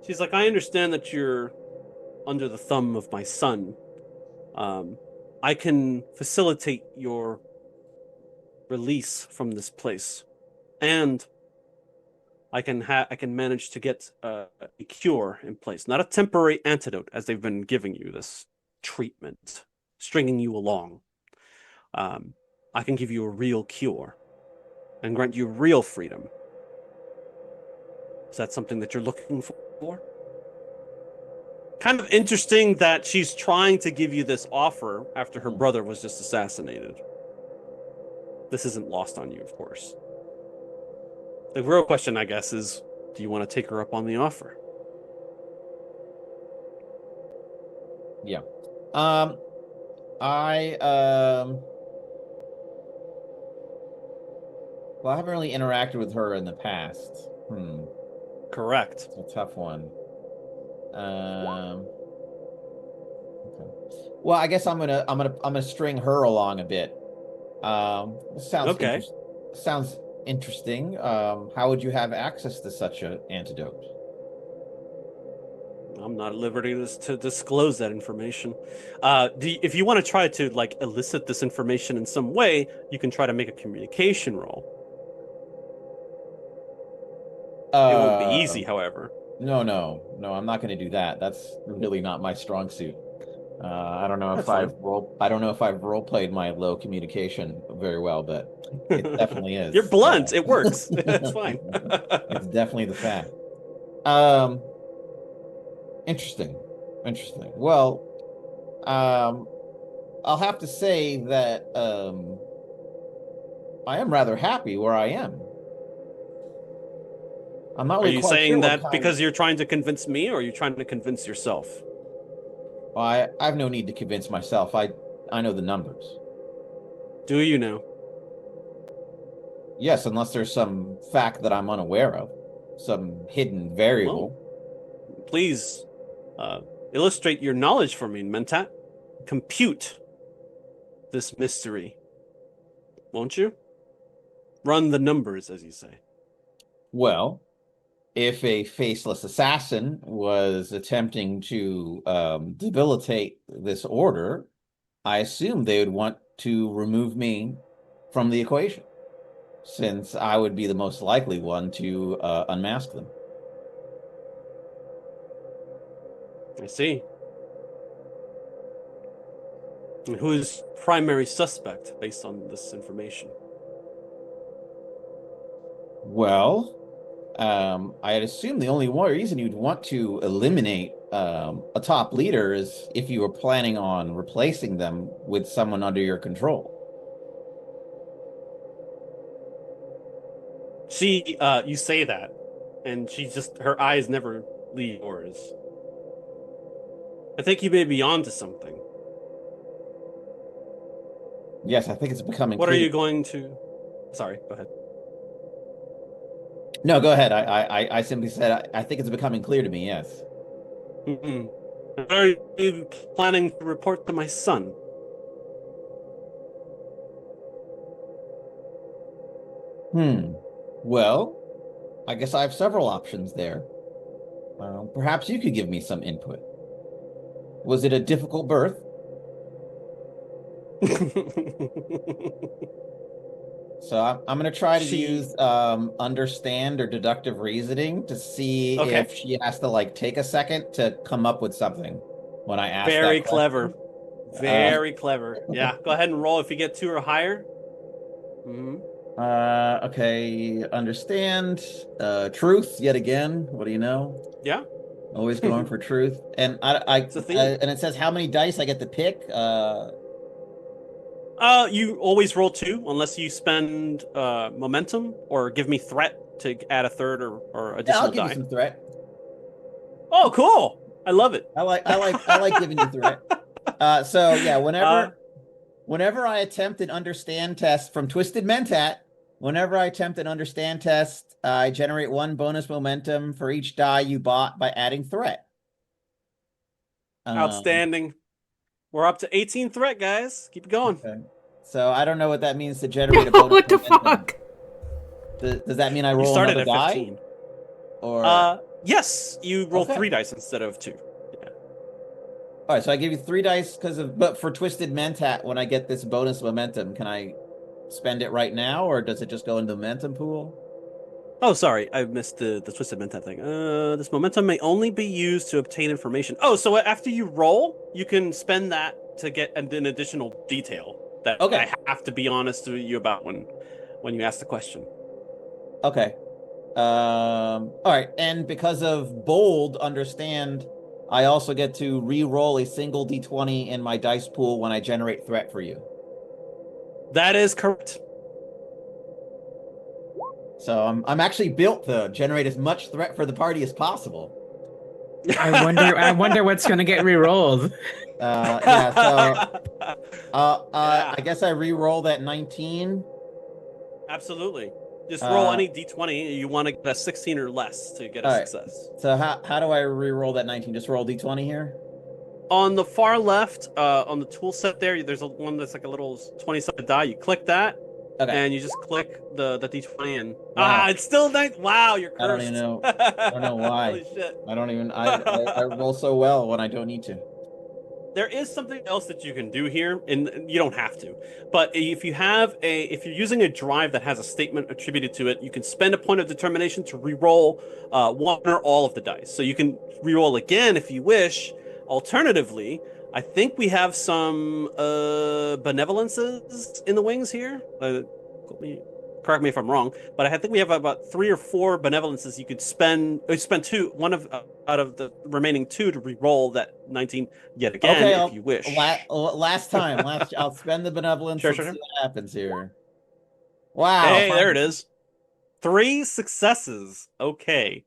she's like, I understand that you're under the thumb of my son. I can facilitate your release from this place, and I can manage to get a cure in place, not a temporary antidote as they've been giving you this treatment, stringing you along. I can give you a real cure and grant you real freedom. Is that something that you're looking for? Kind of interesting that she's trying to give you this offer after her brother was just assassinated. This isn't lost on you, of course. The real question, I guess, is do you want to take her up on the offer? Yeah. I well, I haven't really interacted with her in the past. Correct. It's a tough one. Okay. Well, I guess I'm gonna string her along a bit. Sounds Okay. Sounds interesting. How would you have access to such an antidote? I'm not at liberty to disclose that information. If you want to try to like elicit this information in some way, you can try to make a communication roll. It won't be easy, however. No, I'm not going to do that. That's really not my strong suit. I don't know That's if fine. I don't know if I've role played my low communication very well, but it definitely is. You're blunt. It works. It's fine. It's definitely the fact. Interesting. Well, I'll have to say that I am rather happy where I am. I'm not Are really you quite saying sure that because you're trying to convince me, or are you trying to convince yourself? Well, I have no need to convince myself. I know the numbers. Do you know? Yes, unless there's some fact that I'm unaware of, some hidden variable. Well, please illustrate your knowledge for me, Mentat. Compute this mystery, won't you? Run the numbers, as you say. Well, if a faceless assassin was attempting to debilitate this order, I assume they would want to remove me from the equation, since I would be the most likely one to unmask them. I see. And who is primary suspect based on this information? Well, I'd assume the only one reason you'd want to eliminate a top leader is if you were planning on replacing them with someone under your control. You say that, and her eyes never leave yours. I think you may be onto something. Yes, I think it's becoming What clear. are you going to... Sorry, go ahead. No, go ahead. I simply said I think it's becoming clear to me, yes. What are you planning to report to my son? Well, I guess I have several options there. Perhaps you could give me some input. Was it a difficult birth? So I'm going to try to use understand or deductive reasoning to see if she has to like take a second to come up with something when I ask Very that clever. Very clever. Yeah, go ahead and roll if you get 2 or higher. Okay, understand. Truth yet again. What do you know? Yeah. Always going for truth. And and it says how many dice I get to pick. You always roll 2 unless you spend momentum or give me threat to add a third or additional I'll give you some threat. Oh, cool! I love it. I like giving you threat. So yeah, whenever I attempt an understand test from Twisted Mentat, whenever I attempt an understand test, I generate 1 bonus momentum for each die you bought by adding threat. Outstanding. We're up to 18 threat, guys. Keep going. Okay. So I don't know what that means to generate a bonus. What the momentum. fuck? Does that mean I roll you started another at die? 15. Or yes, you roll 3 dice instead of 2. Yeah. All right, so I give you 3 dice but for Twisted Mentat, when I get this bonus momentum, can I spend it right now, or does it just go into the momentum pool? Oh, sorry, I missed the Twisted Mentat thing. This momentum may only be used to obtain information. Oh, so after you roll, you can spend that to get an additional detail that I have to be honest with you about when you ask the question. Okay. All right, and because of bold understand, I also get to re-roll a single d20 in my dice pool when I generate threat for you. That is correct. So I'm actually built to generate as much threat for the party as possible. I wonder what's gonna get re-rolled. Yeah, so Yeah. I guess I re-roll that 19. Absolutely. Just roll Uh, any d20. You want to get a 16 or less to get a all right. success. So how do I re-roll that 19? Just roll d20 here? On the far left, on the tool set there's one that's like a little 20-sided die. You click that, Okay. and you just click the d20 and Wow. it's still nice. Wow, you're cursed. I don't even know. I don't know why. Holy shit. I don't even. I roll so well when I don't need to. There is something else that you can do here, and you don't have to. But if you're using a drive that has a statement attributed to it, you can spend a point of determination to re-roll one or all of the dice. So you can re-roll again if you wish. Alternatively, I think we have some benevolences in the wings here. Correct me if I'm wrong, but I think we have about 3 or 4 benevolences you could spend. Spend one out of the remaining 2 to re-roll that 19 yet again, Okay, if you wish. last time. I'll spend the benevolence. Sure, Let's sure. see what happens here. Wow. Hey, there it is. 3 successes. Okay.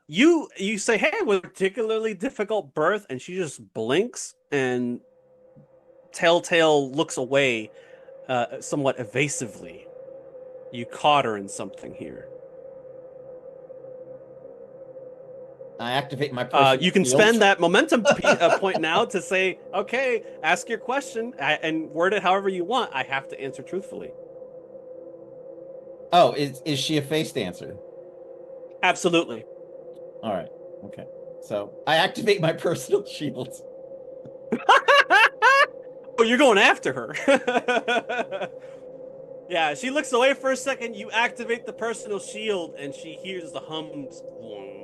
You say, hey, with particularly difficult birth, and she just blinks and Telltale looks away, somewhat evasively. You caught her in something here. I activate my personal you can shield. spend that momentum point now to say, okay, ask your question and word it however you want. I have to answer truthfully. Oh, is she a face dancer? Absolutely. All right. Okay. So I activate my personal shield. Oh, you're going after her. Yeah, she looks away for a second. You activate the personal shield, and she hears the hums,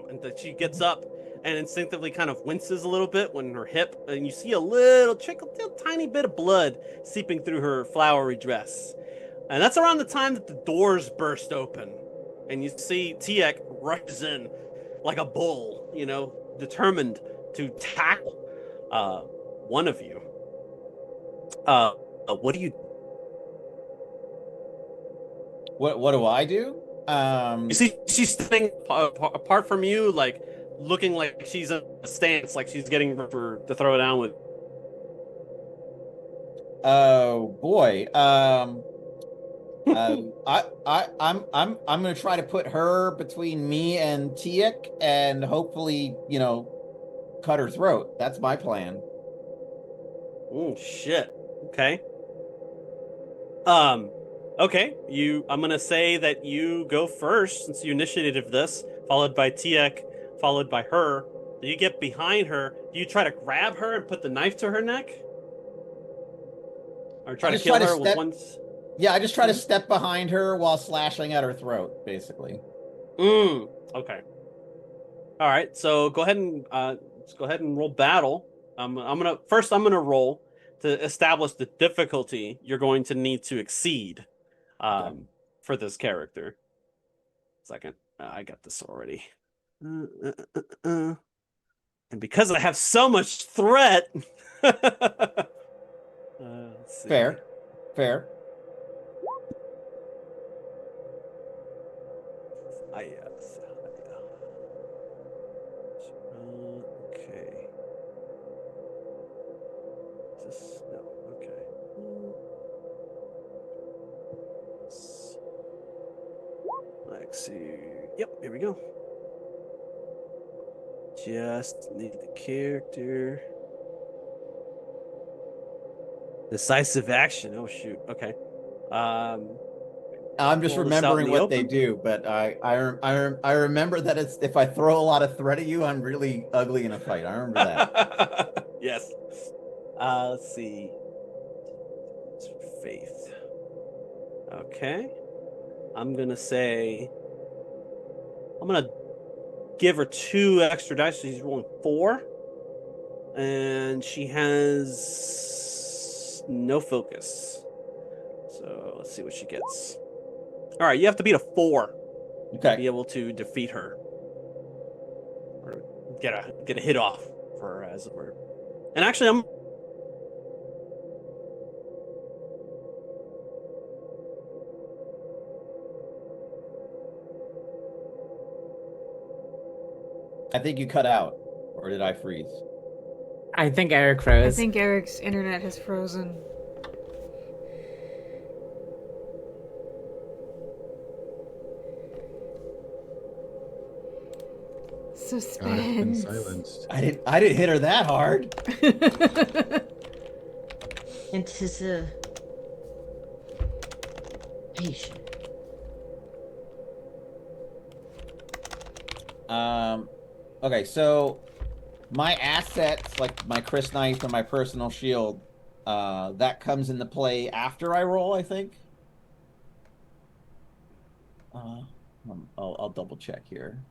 and that she gets up and instinctively kind of winces a little bit when her hip, and you see a little tiny bit of blood seeping through her flowery dress. And that's around the time that the doors burst open, and you see Tiek rushes in like a bull, determined to tackle one of you. What do you? What do I do? You see, she's standing apart from you, like looking like she's in a stance, like she's getting to throw it down with. Oh boy. I'm gonna try to put her between me and Tiek and hopefully, cut her throat. That's my plan. Oh shit. Okay. Okay. I'm gonna say that you go first since you initiated this, followed by Tiek, followed by her. Do you get behind her? Do you try to grab her and put the knife to her neck? Or try to kill her with one? Yeah, I just try to step behind her while slashing at her throat, basically. Okay. All right. So go ahead and roll battle. I'm gonna roll to establish the difficulty you're going to need to exceed for this character. Second, I got this already. And because I have so much threat, let's see. Fair. Yes. Okay. No. Okay. Let's see. Yep. Here we go. Just need the character. Decisive action. Oh shoot. Okay. I'm just remembering what they do, but I remember that if I throw a lot of threat at you, I'm really ugly in a fight. I remember that. Yes. Let's see. Faith. Okay. I'm gonna give her 2 extra dice. So she's rolling 4, and she has no focus. So let's see what she gets. All right, you have to beat a 4 to be able to defeat her. get a hit off for her, as it were. And actually, I'm I think you cut out, or did I freeze? I think Eric I froze. think Eric's internet has frozen. God, it's been Suspense. silenced. I didn't hit her that hard. Anticipation. Okay, so my assets, like my Chris knife and my personal shield, that comes into play after I roll, I think. I'll double check here.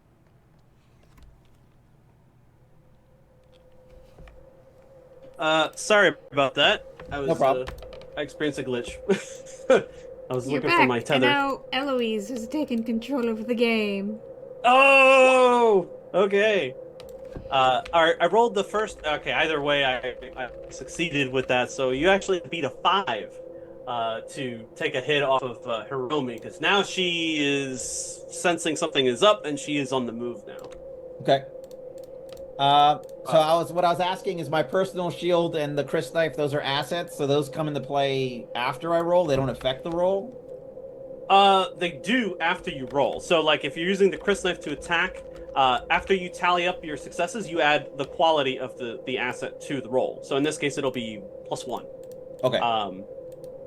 sorry about that. No problem. I experienced a glitch. I was You're looking back, for my and tether. now Eloise has taken control of the game. Oh, okay. All right, I rolled the first. Okay, either way, I succeeded with that. So you actually beat a 5 to take a hit off of Hiromi, because now she is sensing something is up and she is on the move now. Okay. What I was asking is my personal shield and the Chris knife, those are assets, so those come into play after I roll. They don't affect the roll. They do after you roll. So, like, if you're using the Chris knife to attack, after you tally up your successes, you add the quality of the asset to the roll. So in this case, it'll be +1. Okay.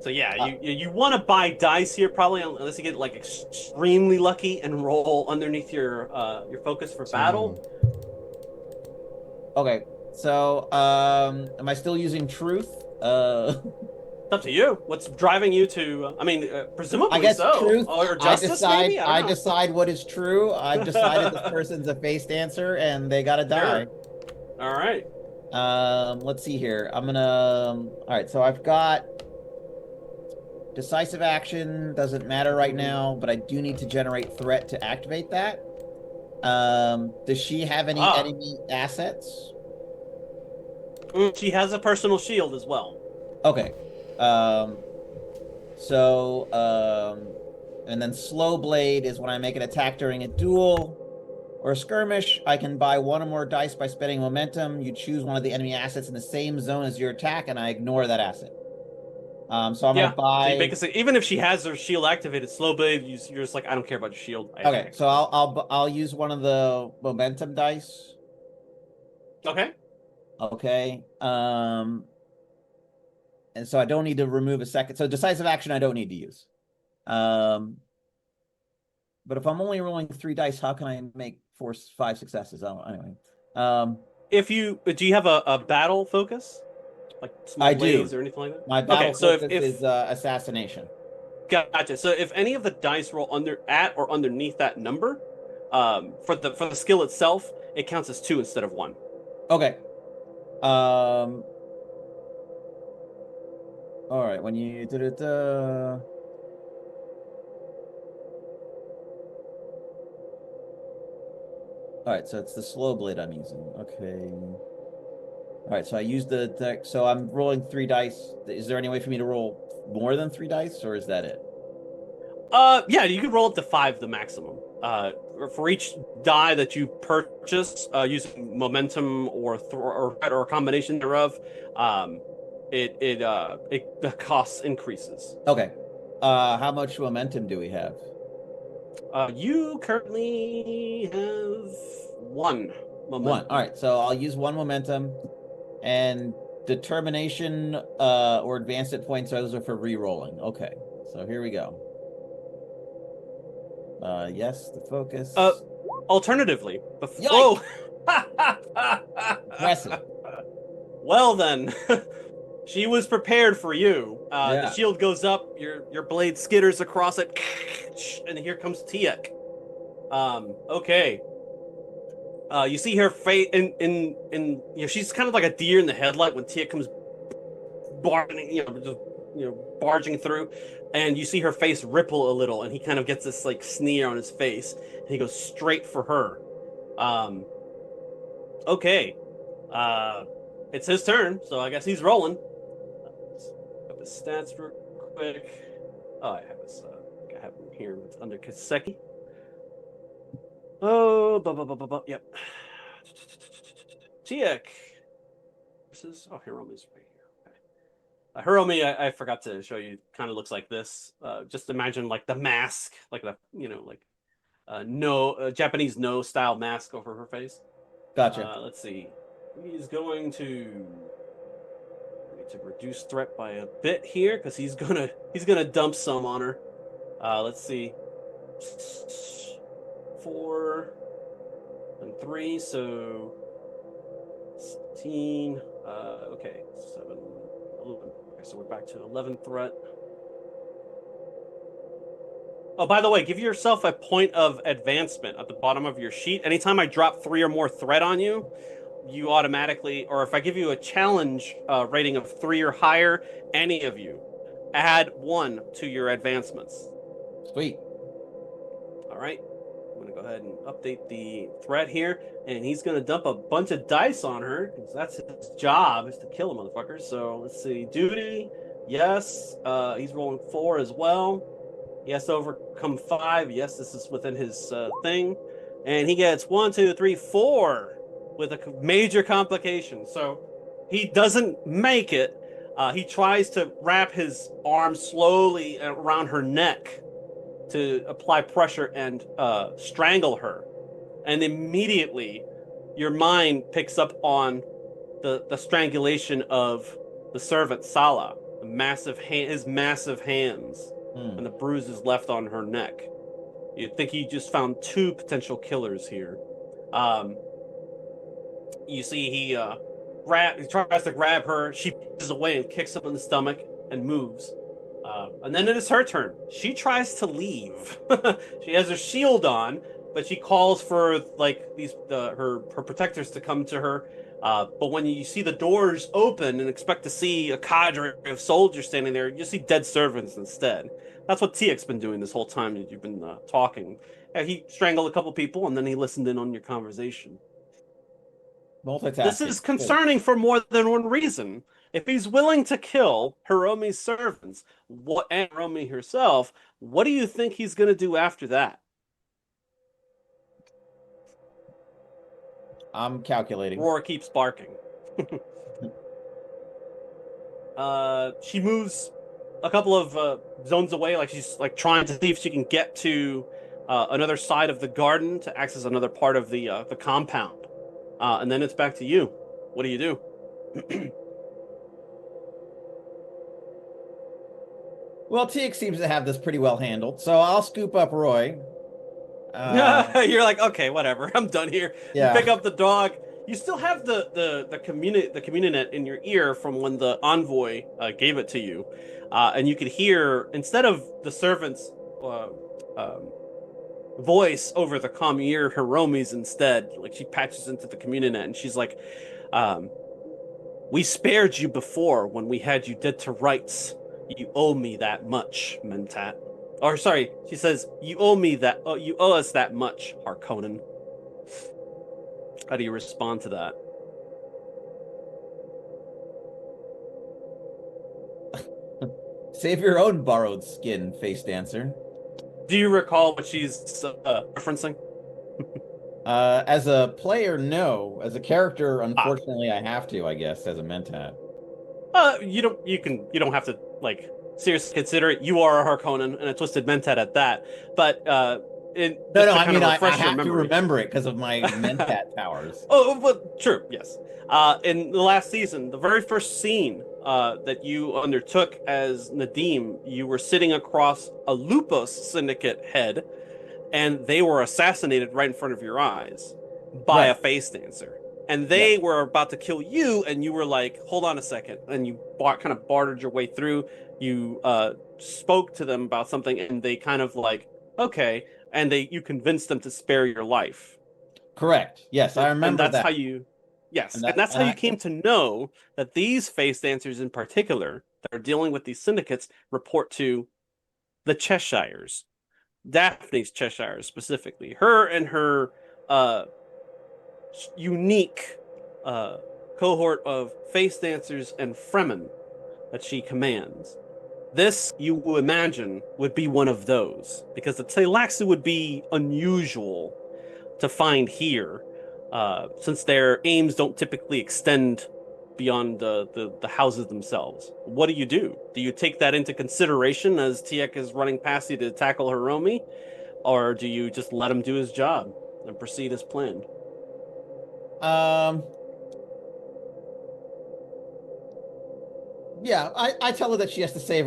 So yeah, you want to buy dice here probably, unless you get like extremely lucky and roll underneath your focus for battle. Okay. So am I still using truth? It's up to you. What's driving you to? Presumably I guess so. truth. Or justice, maybe? I don't know. decide what is true. I've decided this person's a face dancer and they gotta die. Sure. All right. Let's see here. I'm gonna. All right. So I've got decisive action. Doesn't matter right now, but I do need to generate threat to activate that. Does she have any enemy assets? She has a personal shield as well. Okay. And then slow blade is when I make an attack during a duel or a skirmish. I can buy one or more dice by spending momentum. You choose one of the enemy assets in the same zone as your attack, and I ignore that asset. So I'm gonna buy. So you basically, even if she has her shield activated, slow blade, you're just like, I don't care about your shield. Okay, so I'll use one of the momentum dice. Okay. Okay. And so I don't need to remove a second. So decisive action I don't need to use. But if I'm only rolling 3 dice, how can I make 5 successes? Anyway. Do you have a battle focus? Like small blades or anything like that? My battle focus is assassination. Gotcha. So if any of the dice roll at or underneath that number, for the skill itself, it counts as 2 instead of 1. Okay. All right. When you did it, all right. So it's the slow blade I'm using. Okay. All right. So I used the deck. So I'm rolling 3 dice. Is there any way for me to roll more than 3 dice, or is that it? Yeah, you can roll up to 5, the maximum. For each die that you purchase using momentum or a combination thereof, the cost increases. Okay. How much momentum do we have? You currently have 1 momentum. 1. All right. So I'll use 1 momentum, and determination or advanced hit points. Those are for re-rolling. Okay. So here we go. Yes, the focus. Alternatively, Impressive. Well then, she was prepared for you. The shield goes up, your blade skitters across it, and here comes Tiek. Okay. You see her face she's kind of like a deer in the headlight when Tiek comes barging through, and you see her face ripple a little, and he kind of gets this like sneer on his face, and he goes straight for her. Okay. It's his turn, so I guess he's rolling. Up his stats real quick. Oh, I have his. I have him here. It's under Kaseki. Oh, yep. Tiek. Versus. Oh, Hiromi's right here. Okay. Hiromi, I forgot to show you. Kind of looks like this. Just imagine like the mask, like the like no Japanese no style mask over her face. Gotcha. Let's see. He's going to reduce threat by a bit here because he's gonna dump some on her. Let's see. 4 and 3, so 16. Okay, 7, 11. Okay, so we're back to 11 threat. Oh, by the way, give yourself a point of advancement at the bottom of your sheet. Anytime I drop 3 or more threat on you, you automatically, or if I give you a challenge rating of 3 or higher, any of you, add 1 to your advancements. Sweet. All right. I'm going to go ahead and update the threat here, and he's going to dump a bunch of dice on her, because that's his job, is to kill a motherfucker. So let's see. Duty, yes. He's rolling 4 as well. He has to overcome 5. Yes, this is within his thing. And he gets 1, 2, 3, 4 with a major complication. So he doesn't make it. He tries to wrap his arm slowly around her neck to apply pressure and strangle her. And immediately your mind picks up on the strangulation of the servant Salah, his massive hands, and the bruises left on her neck. You'd think he just found 2 potential killers here. You see he tries to grab her. She pushes away and kicks him in the stomach and moves. And then it is her turn. She tries to leave. She has her shield on, but she calls for like her protectors to come to her. But when you see the doors open and expect to see a cadre of soldiers standing there, you see dead servants instead. That's what Tiek's been doing this whole time that you've been talking. He strangled a couple people and then he listened in on your conversation. Multitasking. This is concerning for more than one reason. If he's willing to kill Hiromi's servants, and Hiromi herself, what do you think he's going to do after that? I'm calculating. Roar keeps barking. She moves a couple of zones away, like she's like trying to see if she can get to another side of the garden to access another part of the compound. And then it's back to you. What do you do? Well, Teak seems to have this pretty well handled, so I'll scoop up Roy. You're like, okay, whatever. I'm done here. Yeah. You pick up the dog. You still have the communinet in your ear from when the envoy gave it to you, and you could hear, instead of the servant's voice over the comm, you hear Hiromi's instead. Like she patches into the communinet and she's like, "We spared you before when we had you dead to rights. You owe me that much, Mentat." Or sorry, she says, "You owe me that. You owe us that much, Harkonnen." How do you respond to that? Save your own borrowed skin, face dancer. Do you recall what she's referencing? As a player, no. As a character, unfortunately, I have to, I guess, as a mentat. You don't have to like seriously consider it. You are a Harkonnen and a twisted mentat at that. But I mean, I have to remember it because of my mentat powers. Oh, but true, yes. In the last season, the very first scene that you undertook as Nadim, you were sitting across a Lupus Syndicate head, and they were assassinated right in front of your eyes by a face dancer. And they were about to kill you, and you were like, hold on a second. And you kind of bartered your way through. You spoke to them about something, and they kind of like, okay. And you convinced them to spare your life. Correct. Yes, I remember and that's that. how you... Yes, and that's how you came to know that these face dancers in particular that are dealing with these syndicates report to the Cheshires. Daphne's Cheshire specifically. Her and her unique cohort of face dancers and fremen that she commands. This, you will imagine, would be one of those, because the Tleilaxu would be unusual to find here, since their aims don't typically extend beyond the houses themselves. What do? Do you take that into consideration as Tiek is running past you to tackle Hiromi? Or do you just let him do his job and proceed as planned? Yeah, I tell her that she has to save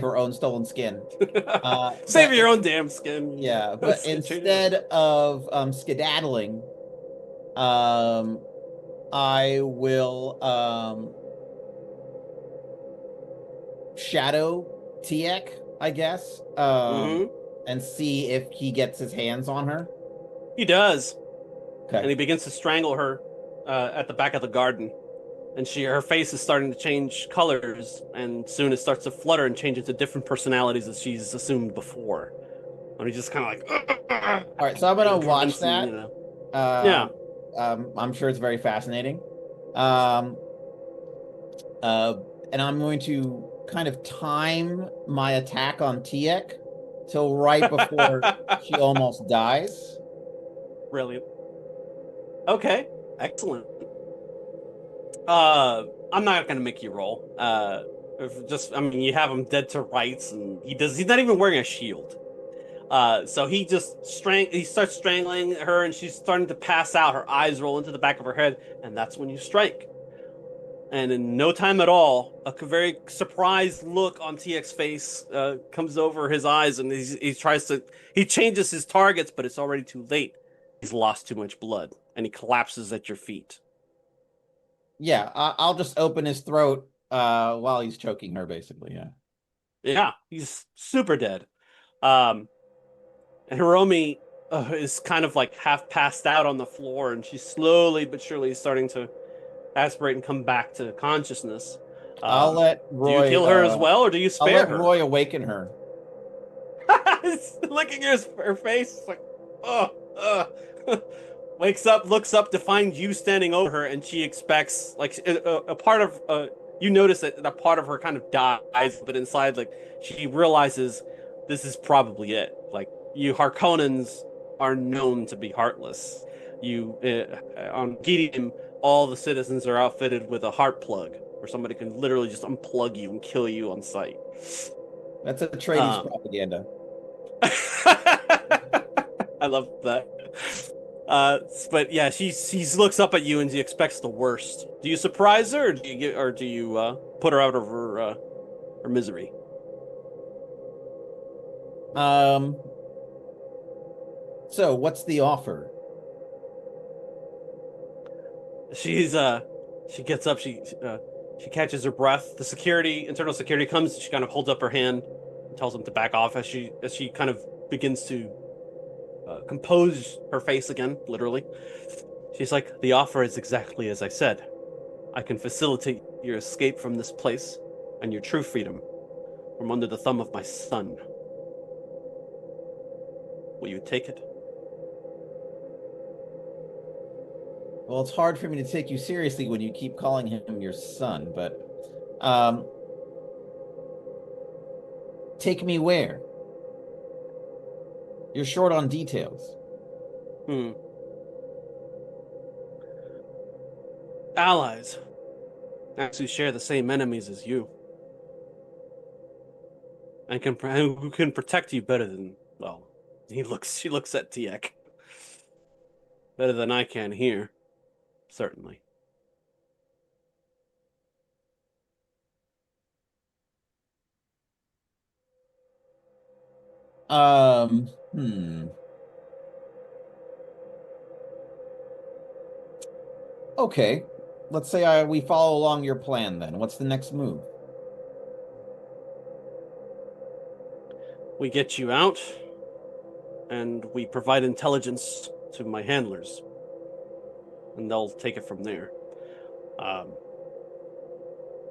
her own stolen skin. Save your own damn skin. Yeah, but instead of skedaddling, I will shadow Tiek, I guess, and see if he gets his hands on her. He does. Okay. And he begins to strangle her at the back of the garden. And her face is starting to change colors, and soon it starts to flutter and change into different personalities as she's assumed before. And he's just kind of like, all right, so I'm gonna watch that. You know. Yeah. I'm sure it's very fascinating. And I'm going to kind of time my attack on Tiek till right before she almost dies. Brilliant. Okay, excellent. I'm not gonna make you roll. You have him dead to rights, and he's not even wearing a shield. So he starts strangling her, and she's starting to pass out. Her eyes roll into the back of her head, and that's when you strike. And in no time at all, a very surprised look on TX's face comes over his eyes, and he changes his targets, but it's already too late. He's lost too much blood, and he collapses at your feet. Yeah, I'll just open his throat while he's choking her, basically. Yeah. Yeah, he's super dead. And Hiromi is kind of like half passed out on the floor, and she's slowly but surely starting to aspirate and come back to consciousness. I'll let Roy. Do you kill her as well, or do you spare her? I'll let Roy awaken her. Looking at her face, it's like, wakes up, looks up to find you standing over her, and she expects, like, a part of, you notice that a part of her kind of dies, but inside, like, she realizes this is probably it. Like, you Harkonnens are known to be heartless. On Gideon, all the citizens are outfitted with a heart plug, where somebody can literally just unplug you and kill you on sight. That's a Atreides propaganda. I love that. But yeah, she looks up at you and she expects the worst. Do you surprise her, or do you put her out of her misery? So what's the offer? She gets up, she catches her breath. The internal security comes. She kind of holds up her hand and tells them to back off as she kind of begins to compose her face again, literally. She's like, the offer is exactly as I said. I can facilitate your escape from this place and your true freedom from under the thumb of my son. Will you take it? Well, it's hard for me to take you seriously when you keep calling him your son, but take me where? You're short on details. Allies actually share the same enemies as you, and who can protect you better than, well, she looks at Tiek. Better than I can here, certainly. Okay. Let's say we follow along your plan then. What's the next move? We get you out, and we provide intelligence to my handlers, and they'll take it from there.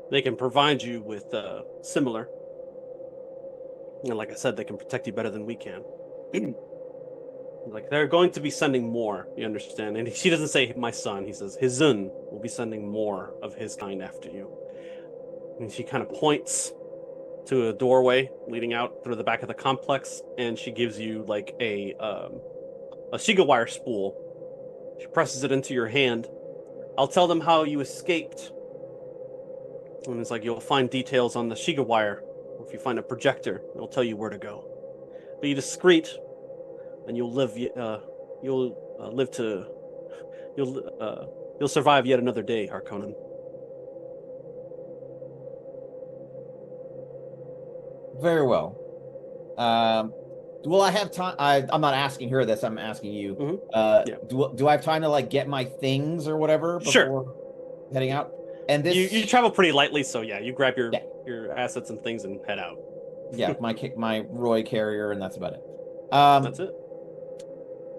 They can provide you with similar, and like I said, they can protect you better than we can. Like, they're going to be sending more, you understand? And she doesn't say my son, he says his son will be sending more of his kind after you. And she kind of points to a doorway leading out through the back of the complex, and she gives you like a Shiga wire spool. She presses it into your hand. I'll tell them how you escaped. And it's like, you'll find details on the Shiga wire. If you find a projector, it'll tell you where to go. Be discreet, and you'll live. You'll survive yet another day, Harkonnen. Very well. Will I have time? I'm not asking her this. I'm asking you. Mm-hmm. Yeah. Do I have time to like get my things or whatever before heading out? And this you travel pretty lightly, so yeah, you grab your assets and things and head out. Yeah, my Roy carrier, and that's about it. That's it.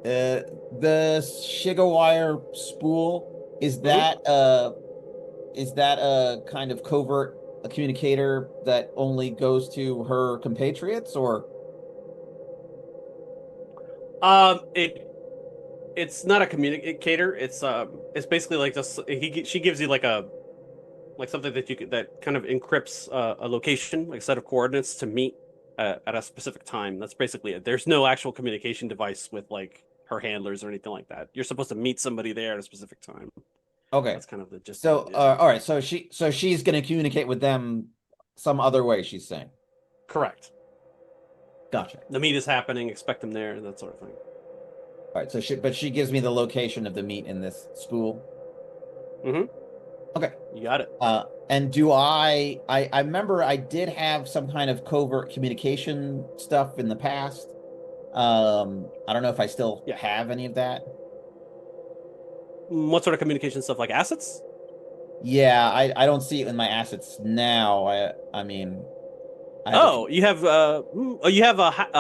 The Shiga wire spool, is that a kind of covert communicator that only goes to her compatriots, or it's not a communicator. It's basically like just she gives you like something that kind of encrypts a location, like a set of coordinates to meet at a specific time. That's basically it. There's no actual communication device with like her handlers or anything like that. You're supposed to meet somebody there at a specific time. Okay, that's kind of the gist. So, all right. So she's going to communicate with them some other way. She's saying, correct. Gotcha. The meet is happening. Expect them there, and that sort of thing. All right. So she gives me the location of the meet in this spool. Mm-hmm. Okay, you got it. And do I remember I did have some kind of covert communication stuff in the past. I don't know if I still have any of that. What sort of communication stuff, like assets? Yeah, I don't see it in my assets now. I mean, you have a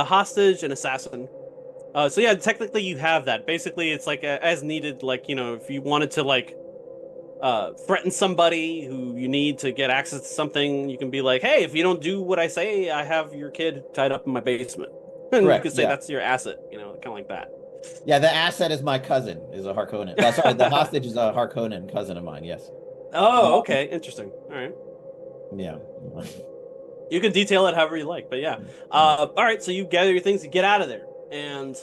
hostage and assassin. So yeah, technically you have that. Basically, it's like as needed. Like, you know, if you wanted to like threaten somebody who you need to get access to something, you can be like, hey, if you don't do what I say, I have your kid tied up in my basement. And you can say that's your asset, you know, kind of like that. Yeah, the asset is my cousin, is a Harkonnen. Sorry, the hostage is a Harkonnen cousin of mine, yes. Oh, okay, interesting. All right. Yeah. You can detail it however you like, but yeah. All right, so you gather your things, you get out of there. And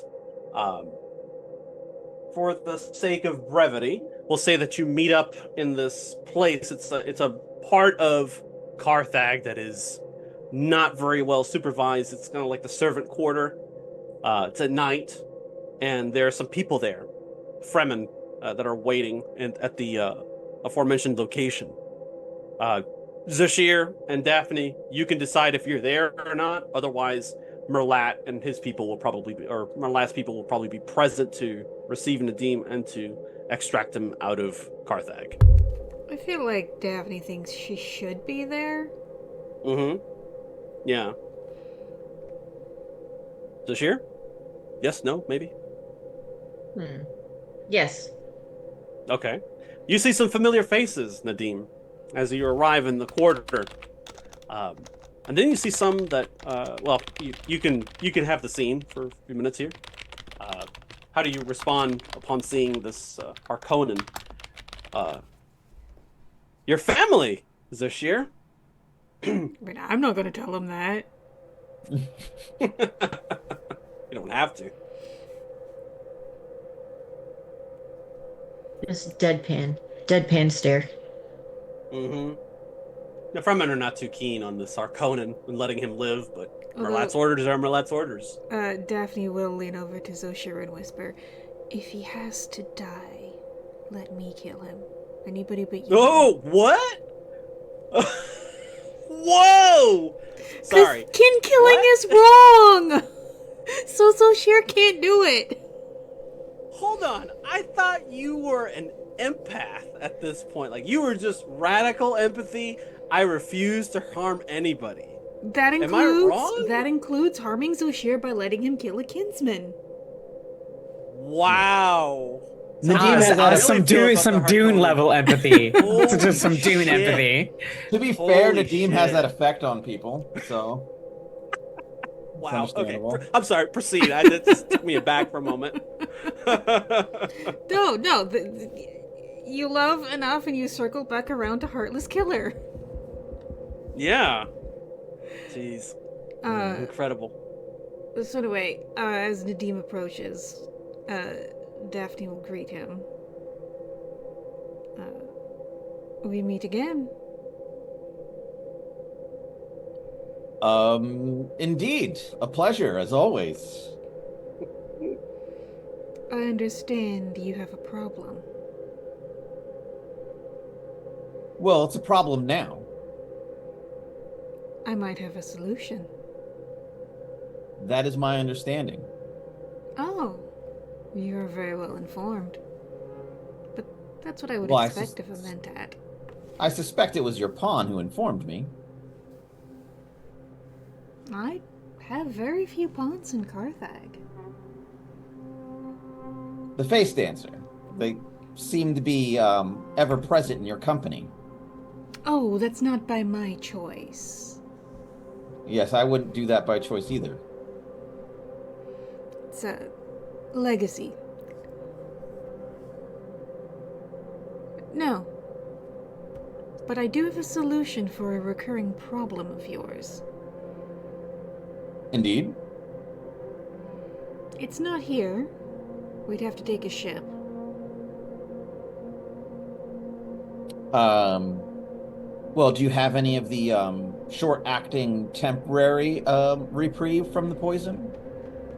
for the sake of brevity, we'll say that you meet up in this place. It's a part of Carthag that is not very well supervised. It's kind of like the servant quarter. It's at night, and there are some people there, Fremen, that are waiting at the aforementioned location. Zashir and Daphne, you can decide if you're there or not. Otherwise, Merlat and his people will probably be, or Merlat's people will probably be present to receive Nadim and to extract him out of Carthag. I feel like Daphne thinks she should be there. Mm-hmm. Yeah. Zashir? Yes, no, maybe? Yes. Okay. You see some familiar faces, Nadim, as you arrive in the quarter. And then you see some that, you can have the scene for a few minutes here. How do you respond upon seeing this Harkonnen? Your family, Zashir. I'm not going to tell him that. You don't have to. Just deadpan stare. Mm-hmm. The Fremen are not too keen on this Harkonnen and letting him live, but Merlat's orders are Merlat's orders. Daphne will lean over to Zoshir and whisper, "If he has to die, let me kill him. Anybody but you." Oh, what? Whoa! Sorry. Kin killing is wrong! So Zoshir can't do it. Hold on. I thought you were an empath at this point. Like, you were just radical empathy. I refuse to harm anybody. That includes, am I wrong? That includes harming Zoshir by letting him kill a kinsman. Wow. Nadim has some Dune level empathy. It's just some Dune empathy. To be fair, Nadim has that effect on people, so. Wow. Okay. understandable. I'm sorry. Proceed. That just took me aback for a moment. No. You love enough and you circle back around to Heartless Killer. Yeah. Jeez. Uh, Incredible. so anyway, as Nadim approaches, Daphne will greet him. We meet again. Indeed, a pleasure as always. I understand you have a problem. Well, it's a problem now. I might have a solution. That is my understanding. Oh, you're very well informed. But that's what I would Well, expect of a mentat. I suspect it was your pawn who informed me. I have very few pawns in Carthag. The face dancer. They seem to be ever present in your company. Oh, that's not by my choice. Yes, I wouldn't do that by choice either. It's a legacy. No. But I do have a solution for a recurring problem of yours. Indeed. It's not here. We'd have to take a ship. Well, do you have any of the short-acting temporary reprieve from the poison?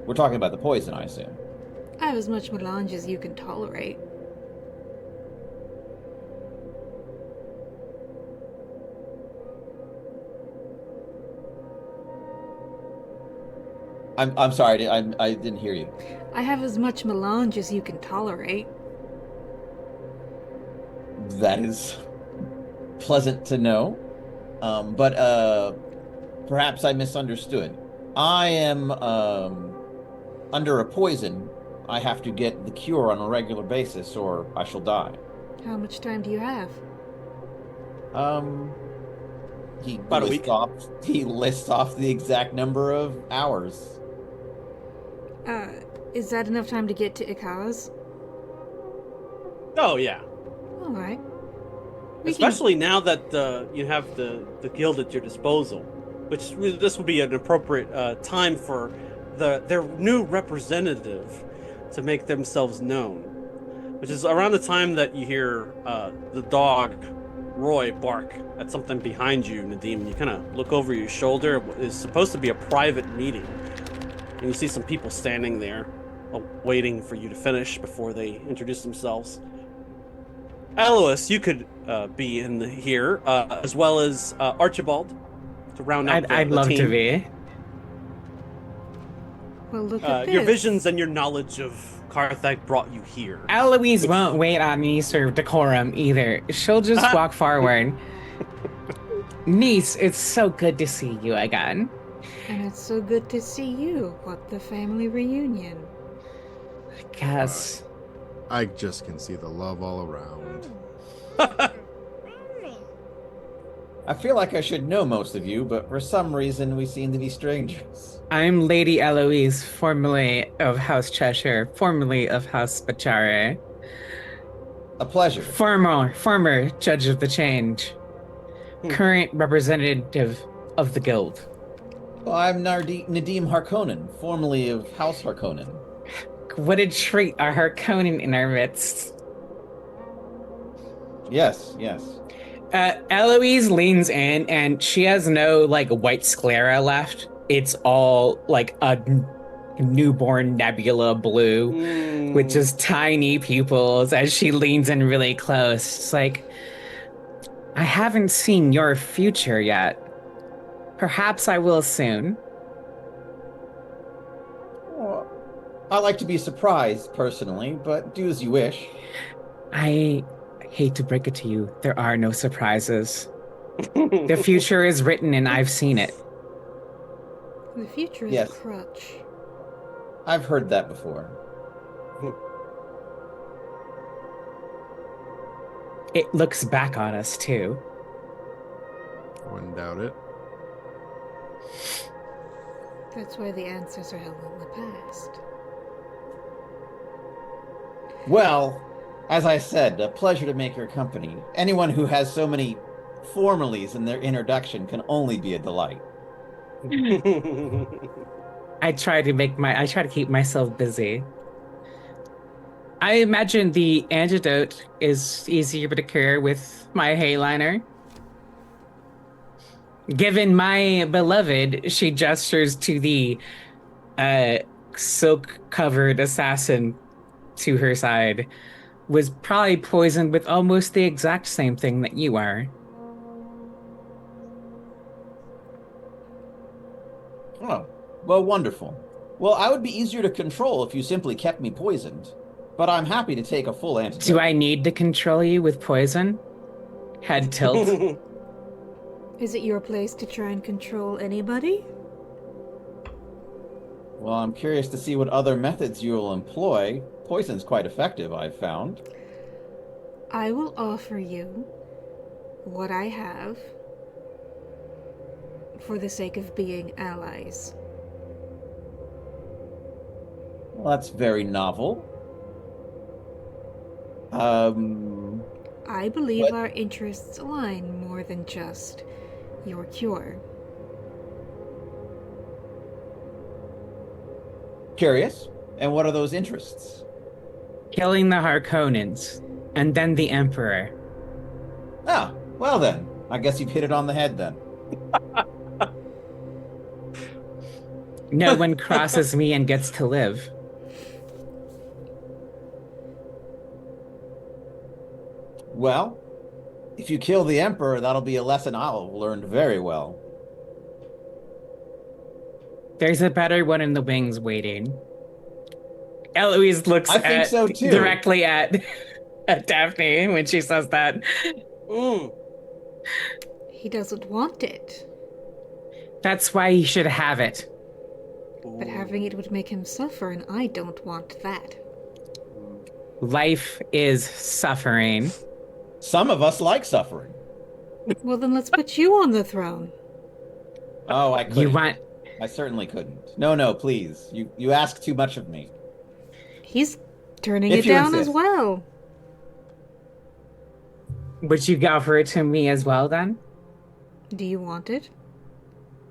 We're talking about the poison, I assume. I have as much melange as you can tolerate. I'm sorry, I didn't hear you. I have as much melange as you can tolerate. That is pleasant to know. But perhaps I misunderstood. I am under a poison. I have to get the cure on a regular basis or I shall die. How much time do you have? He About a week. He lists off the exact number of hours. Is that enough time to get to Ikaz? Oh yeah. Alright. Especially now that you have the guild at your disposal, which this would be an appropriate time for their new representative to make themselves known. Which is around the time that you hear the dog Roy bark at something behind you, Nadim. You kind of look over your shoulder. It's supposed to be a private meeting, and you see some people standing there, waiting for you to finish before they introduce themselves. Alois, you could be in here, as well as Archibald, to round out I'd the love to team. be. Well, look at this. Your visions and your knowledge of Carthag brought you here. Eloise won't wait on any sort of decorum either. She'll just walk forward. Niece, it's so good to see you again. And it's so good to see you. What the family reunion. I guess. I just can see the love all around. I feel like I should know most of you, but for some reason we seem to be strangers. I'm Lady Eloise, formerly of House Cheshire, formerly of House Bachare. A pleasure. Former Judge of the Change. Current representative of the guild. Well, I'm Nadim Harkonnen, formerly of House Harkonnen. What a treat, a Harkonnen in our midst. Yes. Eloise leans in, and she has no, white sclera left. It's all, a newborn nebula blue with just tiny pupils as she leans in really close. It's like, I haven't seen your future yet. Perhaps I will soon. Well, I like to be surprised, personally, but do as you wish. I hate to break it to you, there are no surprises. The future is written and I've seen it. The future is Yes. a crutch. I've heard that before. It looks back on us too. I wouldn't doubt it. That's why the answers are held in the past. Well, as I said, a pleasure to make your company. Anyone who has so many formalities in their introduction can only be a delight. I try to keep myself busy. I imagine the antidote is easier to cure with my hayliner. Given my beloved, she gestures to the silk-covered assassin to her side, was probably poisoned with almost the exact same thing that you are. Oh, well, wonderful. Well, I would be easier to control if you simply kept me poisoned, but I'm happy to take a full antidote. Do I need to control you with poison? Head tilt. Is it your place to try and control anybody? Well, I'm curious to see what other methods you will employ. Poison's quite effective, I've found. I will offer you what I have for the sake of being allies. Well, that's very novel. I believe What? our interests align more than just your cure. Curious. And what are those interests? Killing the Harkonnens, and then the Emperor. Ah, well then. I guess you've hit it on the head then. No one crosses me and gets to live. Well, if you kill the Emperor, that'll be a lesson I'll have learned very well. There's a better one in the wings waiting. Eloise looks I think so, too. directly at Daphne when she says that. He doesn't want it, That's why he should have it. but having it would make him suffer, and I don't want that. Life is suffering. Some of us like suffering. Well, then let's put you on the throne. Oh, I couldn't. You want... I certainly couldn't. No, please. You ask too much of me. He's turning If it you down as insist. well. Would you offer it to me as well, then? Do you want it?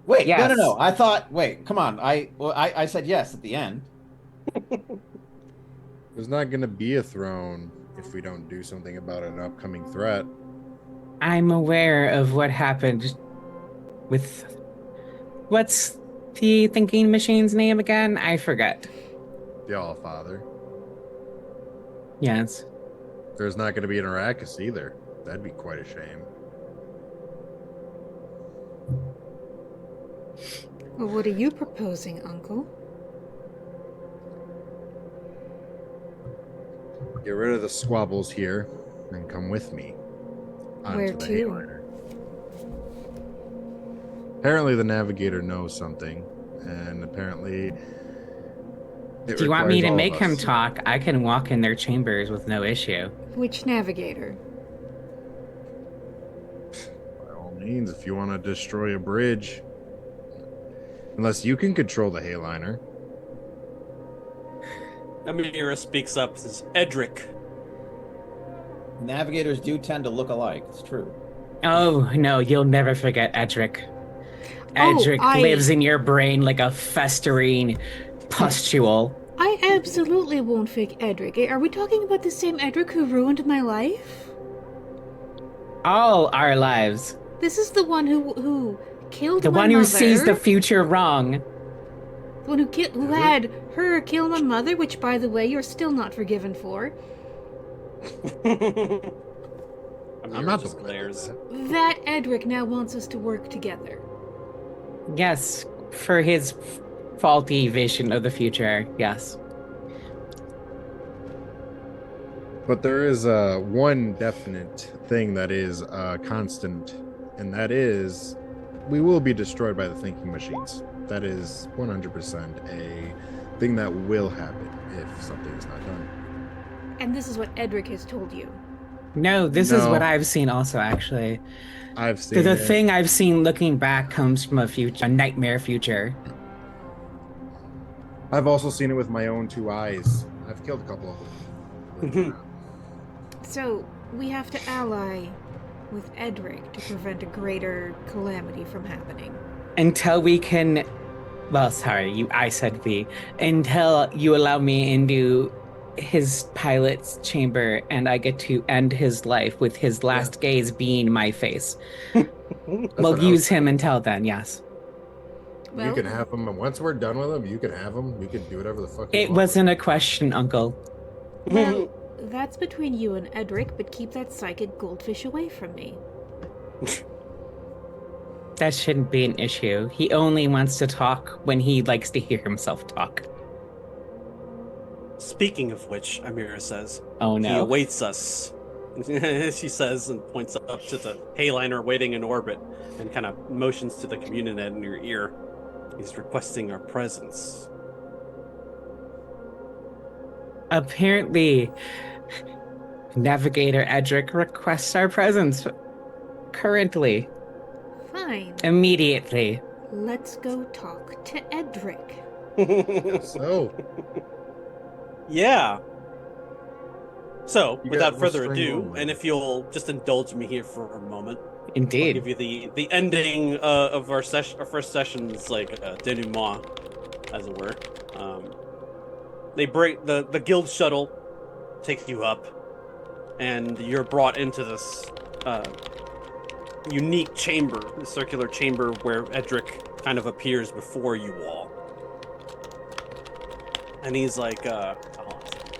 Wait, Yes. no. I thought. Wait, come on. I said yes at the end. There's not going to be a throne if we don't do something about an upcoming threat. I'm aware of what happened with... What's the thinking machine's name again? I forget. The Allfather. Yes. There's not going to be an Arrakis either. That'd be quite a shame. Well, what are you proposing, Uncle? Get rid of the squabbles here and come with me. Where the to? Hayliner. Apparently the Navigator knows something, and apparently... Do you want me to make him talk? I can walk in their chambers with no issue. Which navigator? By all means, if you want to destroy a bridge. Unless you can control the Hayliner. Amira speaks up, says, Edric. Navigators do tend to look alike. It's true. Oh, no, you'll never forget Edric. Oh, Edric lives in your brain like a festering pustule. I absolutely won't fake Edric. Are we talking about the same Edric who ruined my life? All our lives. This is the one who killed The my one who mother. sees the future wrong. The one who had her kill my mother, which, by the way, you're still not forgiven for. Amira I'm not the just one that did glares. that. That Edric now wants us to work together. Yes, for his faulty vision of the future, yes. But there is one definite thing that is constant, and that is we will be destroyed by the thinking machines. That is 100% a thing that will happen if something is not done. And this is what Edric has told you. No, this is No. what I've seen also, actually. I've seen The it. thing I've seen looking back comes from a nightmare future. I've also seen it with my own two eyes. I've killed a couple of them. So, we have to ally with Edric to prevent a greater calamity from happening. Until we can, well, sorry, I said we. Until you allow me into his pilot's chamber and I get to end his life with his last gaze being my face. That's We'll what I was use him saying. until then, yes. You Well, can have them, and once we're done with them, you can have them. You can do whatever the fuck you It want. wasn't a question, Uncle. well, that's between you and Edric, but keep that psychic goldfish away from me. That shouldn't be an issue. He only wants to talk when he likes to hear himself talk. Speaking of which, Amira says, Oh he no. awaits us. She says and points up to the Hayliner waiting in orbit and kind of motions to the communinet in your ear. He's requesting our presence. Apparently, Navigator Edric requests our presence currently, Fine. immediately. Let's go talk to Edric. So, Yeah. So, You without got further restrained ado, only. and if you'll just indulge me here for a moment, I'll Indeed. give you the ending of our first session's like denouement, as it were. They break the guild shuttle, takes you up, and you're brought into this unique chamber, the circular chamber where Edric kind of appears before you all. And he's like, hold on a second.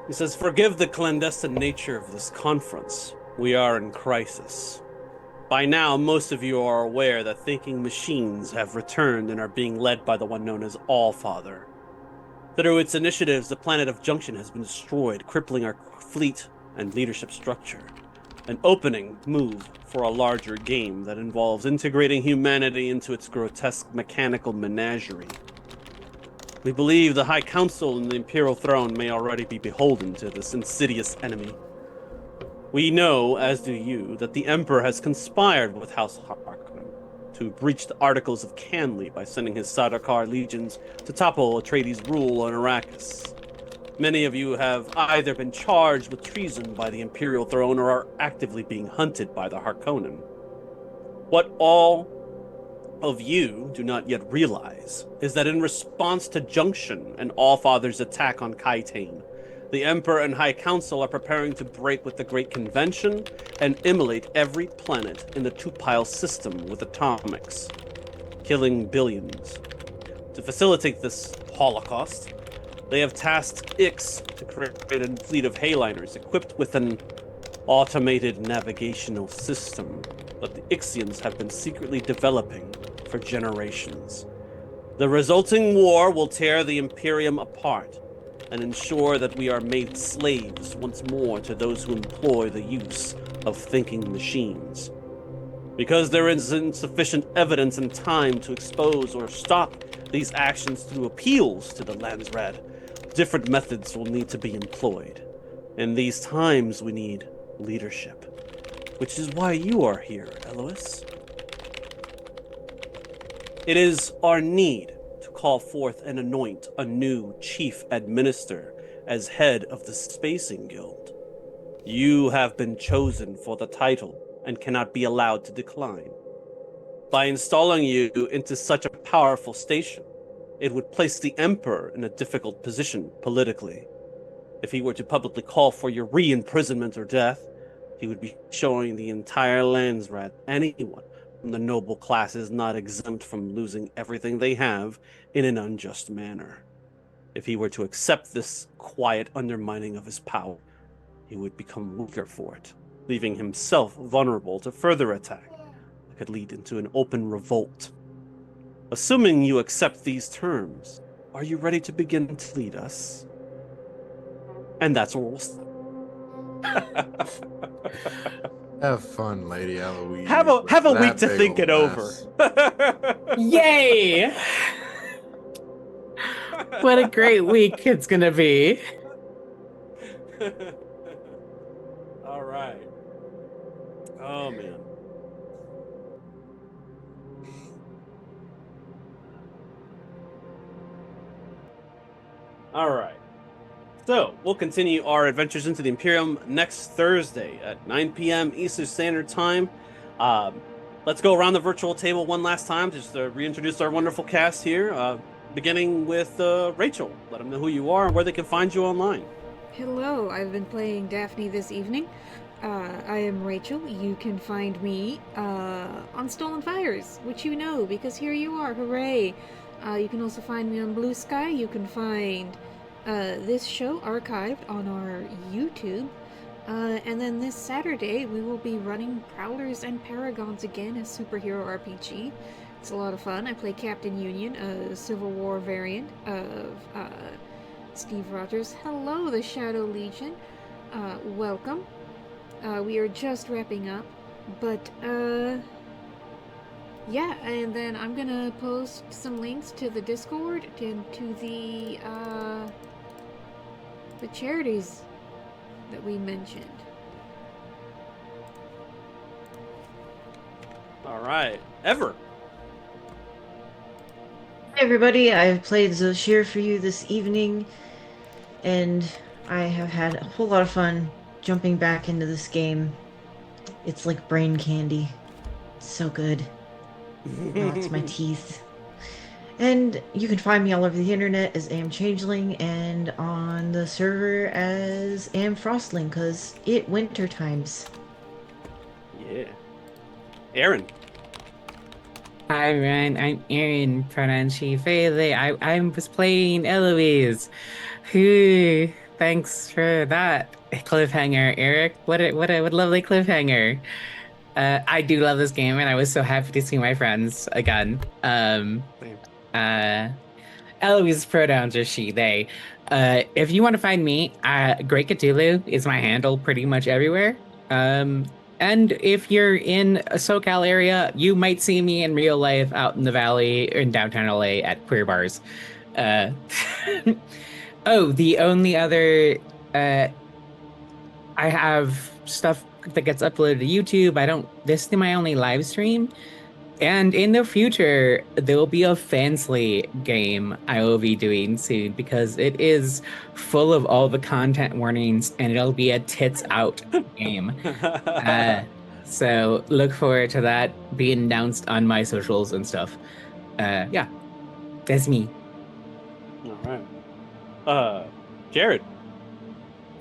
He says, "Forgive the clandestine nature of this conference. We are in crisis. By now, most of you are aware that thinking machines have returned and are being led by the one known as Allfather. Through its initiatives, the planet of Junction has been destroyed, crippling our fleet and leadership structure. An opening move for a larger game that involves integrating humanity into its grotesque mechanical menagerie. We believe the High Council and the Imperial Throne may already be beholden to this insidious enemy. We know, as do you, that the Emperor has conspired with House Harkonnen to breach the Articles of Canley by sending his Sardaukar legions to topple Atreides' rule on Arrakis. Many of you have either been charged with treason by the Imperial Throne or are actively being hunted by the Harkonnen. What all of you do not yet realize is that in response to Junction and Allfather's attack on Kaitane, the Emperor and High Council are preparing to break with the Great Convention and immolate every planet in the two-pile system with atomics, killing billions. To facilitate this holocaust, they have tasked Ix to create a fleet of Hayliners equipped with an automated navigational system that the Ixians have been secretly developing for generations. The resulting war will tear the Imperium apart and ensure that we are made slaves once more to those who employ the use of thinking machines. Because there is insufficient evidence and time to expose or stop these actions through appeals to the Landsraad, different methods will need to be employed. In these times, we need leadership, which is why you are here, Elois. It is our need to call forth and anoint a new chief administrator as head of the Spacing Guild. You have been chosen for the title and cannot be allowed to decline. By installing you into such a powerful station, it would place the Emperor in a difficult position politically. If he were to publicly call for your re-imprisonment or death, he would be showing the entire Landsraad anyone from the noble class is not exempt from losing everything they have in an unjust manner. If he were to accept this quiet undermining of his power, he would become weaker for it, leaving himself vulnerable to further attack that could lead into an open revolt. Assuming you accept these terms, are you ready to begin to lead us? And that's where we'll stop. have fun, Lady Eloise. Have a with week that to big think old it over. mess. Yay! What a great week it's gonna be. All right. Oh man. All right. So we'll continue our adventures into the Imperium next Thursday at 9 p.m. Eastern Standard Time. Let's go around the virtual table one last time just to reintroduce our wonderful cast here. Beginning with Rachel. Let them know who you are and where they can find you online. Hello, I've been playing Daphne this evening. I am Rachel. You can find me on Stolen Fires, which you know because here you are. Hooray! You can also find me on Blue Sky. You can find this show archived on our YouTube. And then this Saturday, we will be running Prowlers and Paragons again as Superhero RPG. It's a lot of fun. I play Captain Union, a Civil War variant of Steve Rogers. Hello, the Shadow Legion. Welcome. We are just wrapping up, but yeah, and then I'm gonna post some links to the Discord and to the charities that we mentioned. All right. Ever. Hi everybody, I've played Zoshir for you this evening, and I have had a whole lot of fun jumping back into this game. It's like brain candy. It's so good. Melts my teeth. And you can find me all over the internet as Am Changeling and on the server as Am Frostling, because it winter times. Yeah. Aaron. Hi, Ryan. I'm Aaron, pronouns she, they. I was playing Eloise. Who? Thanks for that cliffhanger, Eric. What a lovely cliffhanger. I do love this game, and I was so happy to see my friends again. Eloise's pronouns are she, they. If you want to find me, Great Cthulhu is my handle pretty much everywhere. And if you're in a SoCal area, you might see me in real life out in the valley in downtown LA at queer bars. Uh, oh, the only other I have stuff that gets uploaded to YouTube. This is my only live stream. And in the future, there will be a Fansly game I will be doing soon because it is full of all the content warnings and it'll be a tits out game. So look forward to that being announced on my socials and stuff. Yeah, that's me. All right. Jared.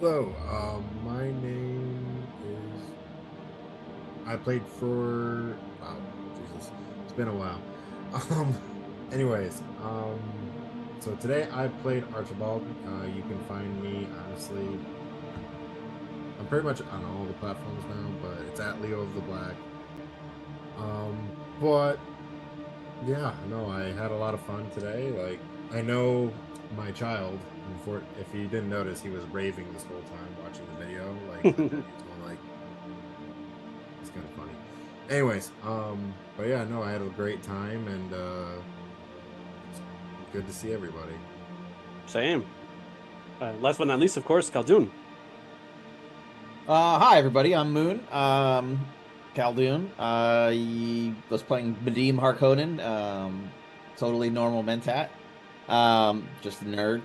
Hello, my name is. I played for. Wow, Jesus, it's been a while. Anyways, so today I played Archibald. You can find me, honestly. I'm pretty much on all the platforms now, but it's at Leo of the Black. But yeah, no, I had a lot of fun today. Like, I know my child. If you didn't notice, he was raving this whole time watching the video. Like, he's going like, it's kind of funny. Anyways, but yeah, no, I had a great time, and it's good to see everybody. Same. Last but not least, of course, Khaldun. Hi everybody, I'm Moon. Khaldun. I was playing Badim Harkonnen. Totally normal Mentat. Just a nerd.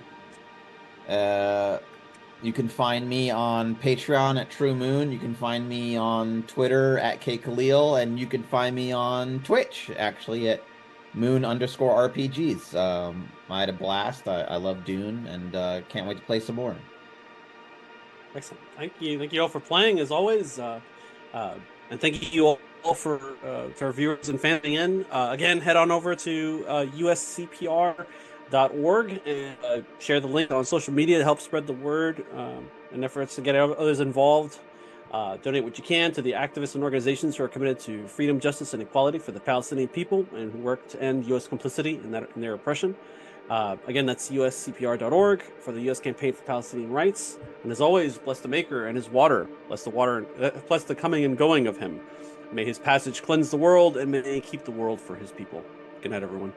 You can find me on Patreon at True Moon. You can find me on Twitter at KKhalil, and you can find me on Twitch actually at Moon_RPGs. I had a blast. I love Dune, and can't wait to play some more. Excellent. Thank you all for playing as always, and thank you all for our viewers and fans in. Again, head on over to uscpr.org and share the link on social media to help spread the word in efforts to get others involved. Donate what you can to the activists and organizations who are committed to freedom, justice, and equality for the Palestinian people and who work to end U.S. complicity in their oppression. Again, that's uscpr.org for the U.S. Campaign for Palestinian Rights. And as always, bless the Maker and his water. Bless the coming and going of him. May his passage cleanse the world, and may he keep the world for his people. Good night, everyone.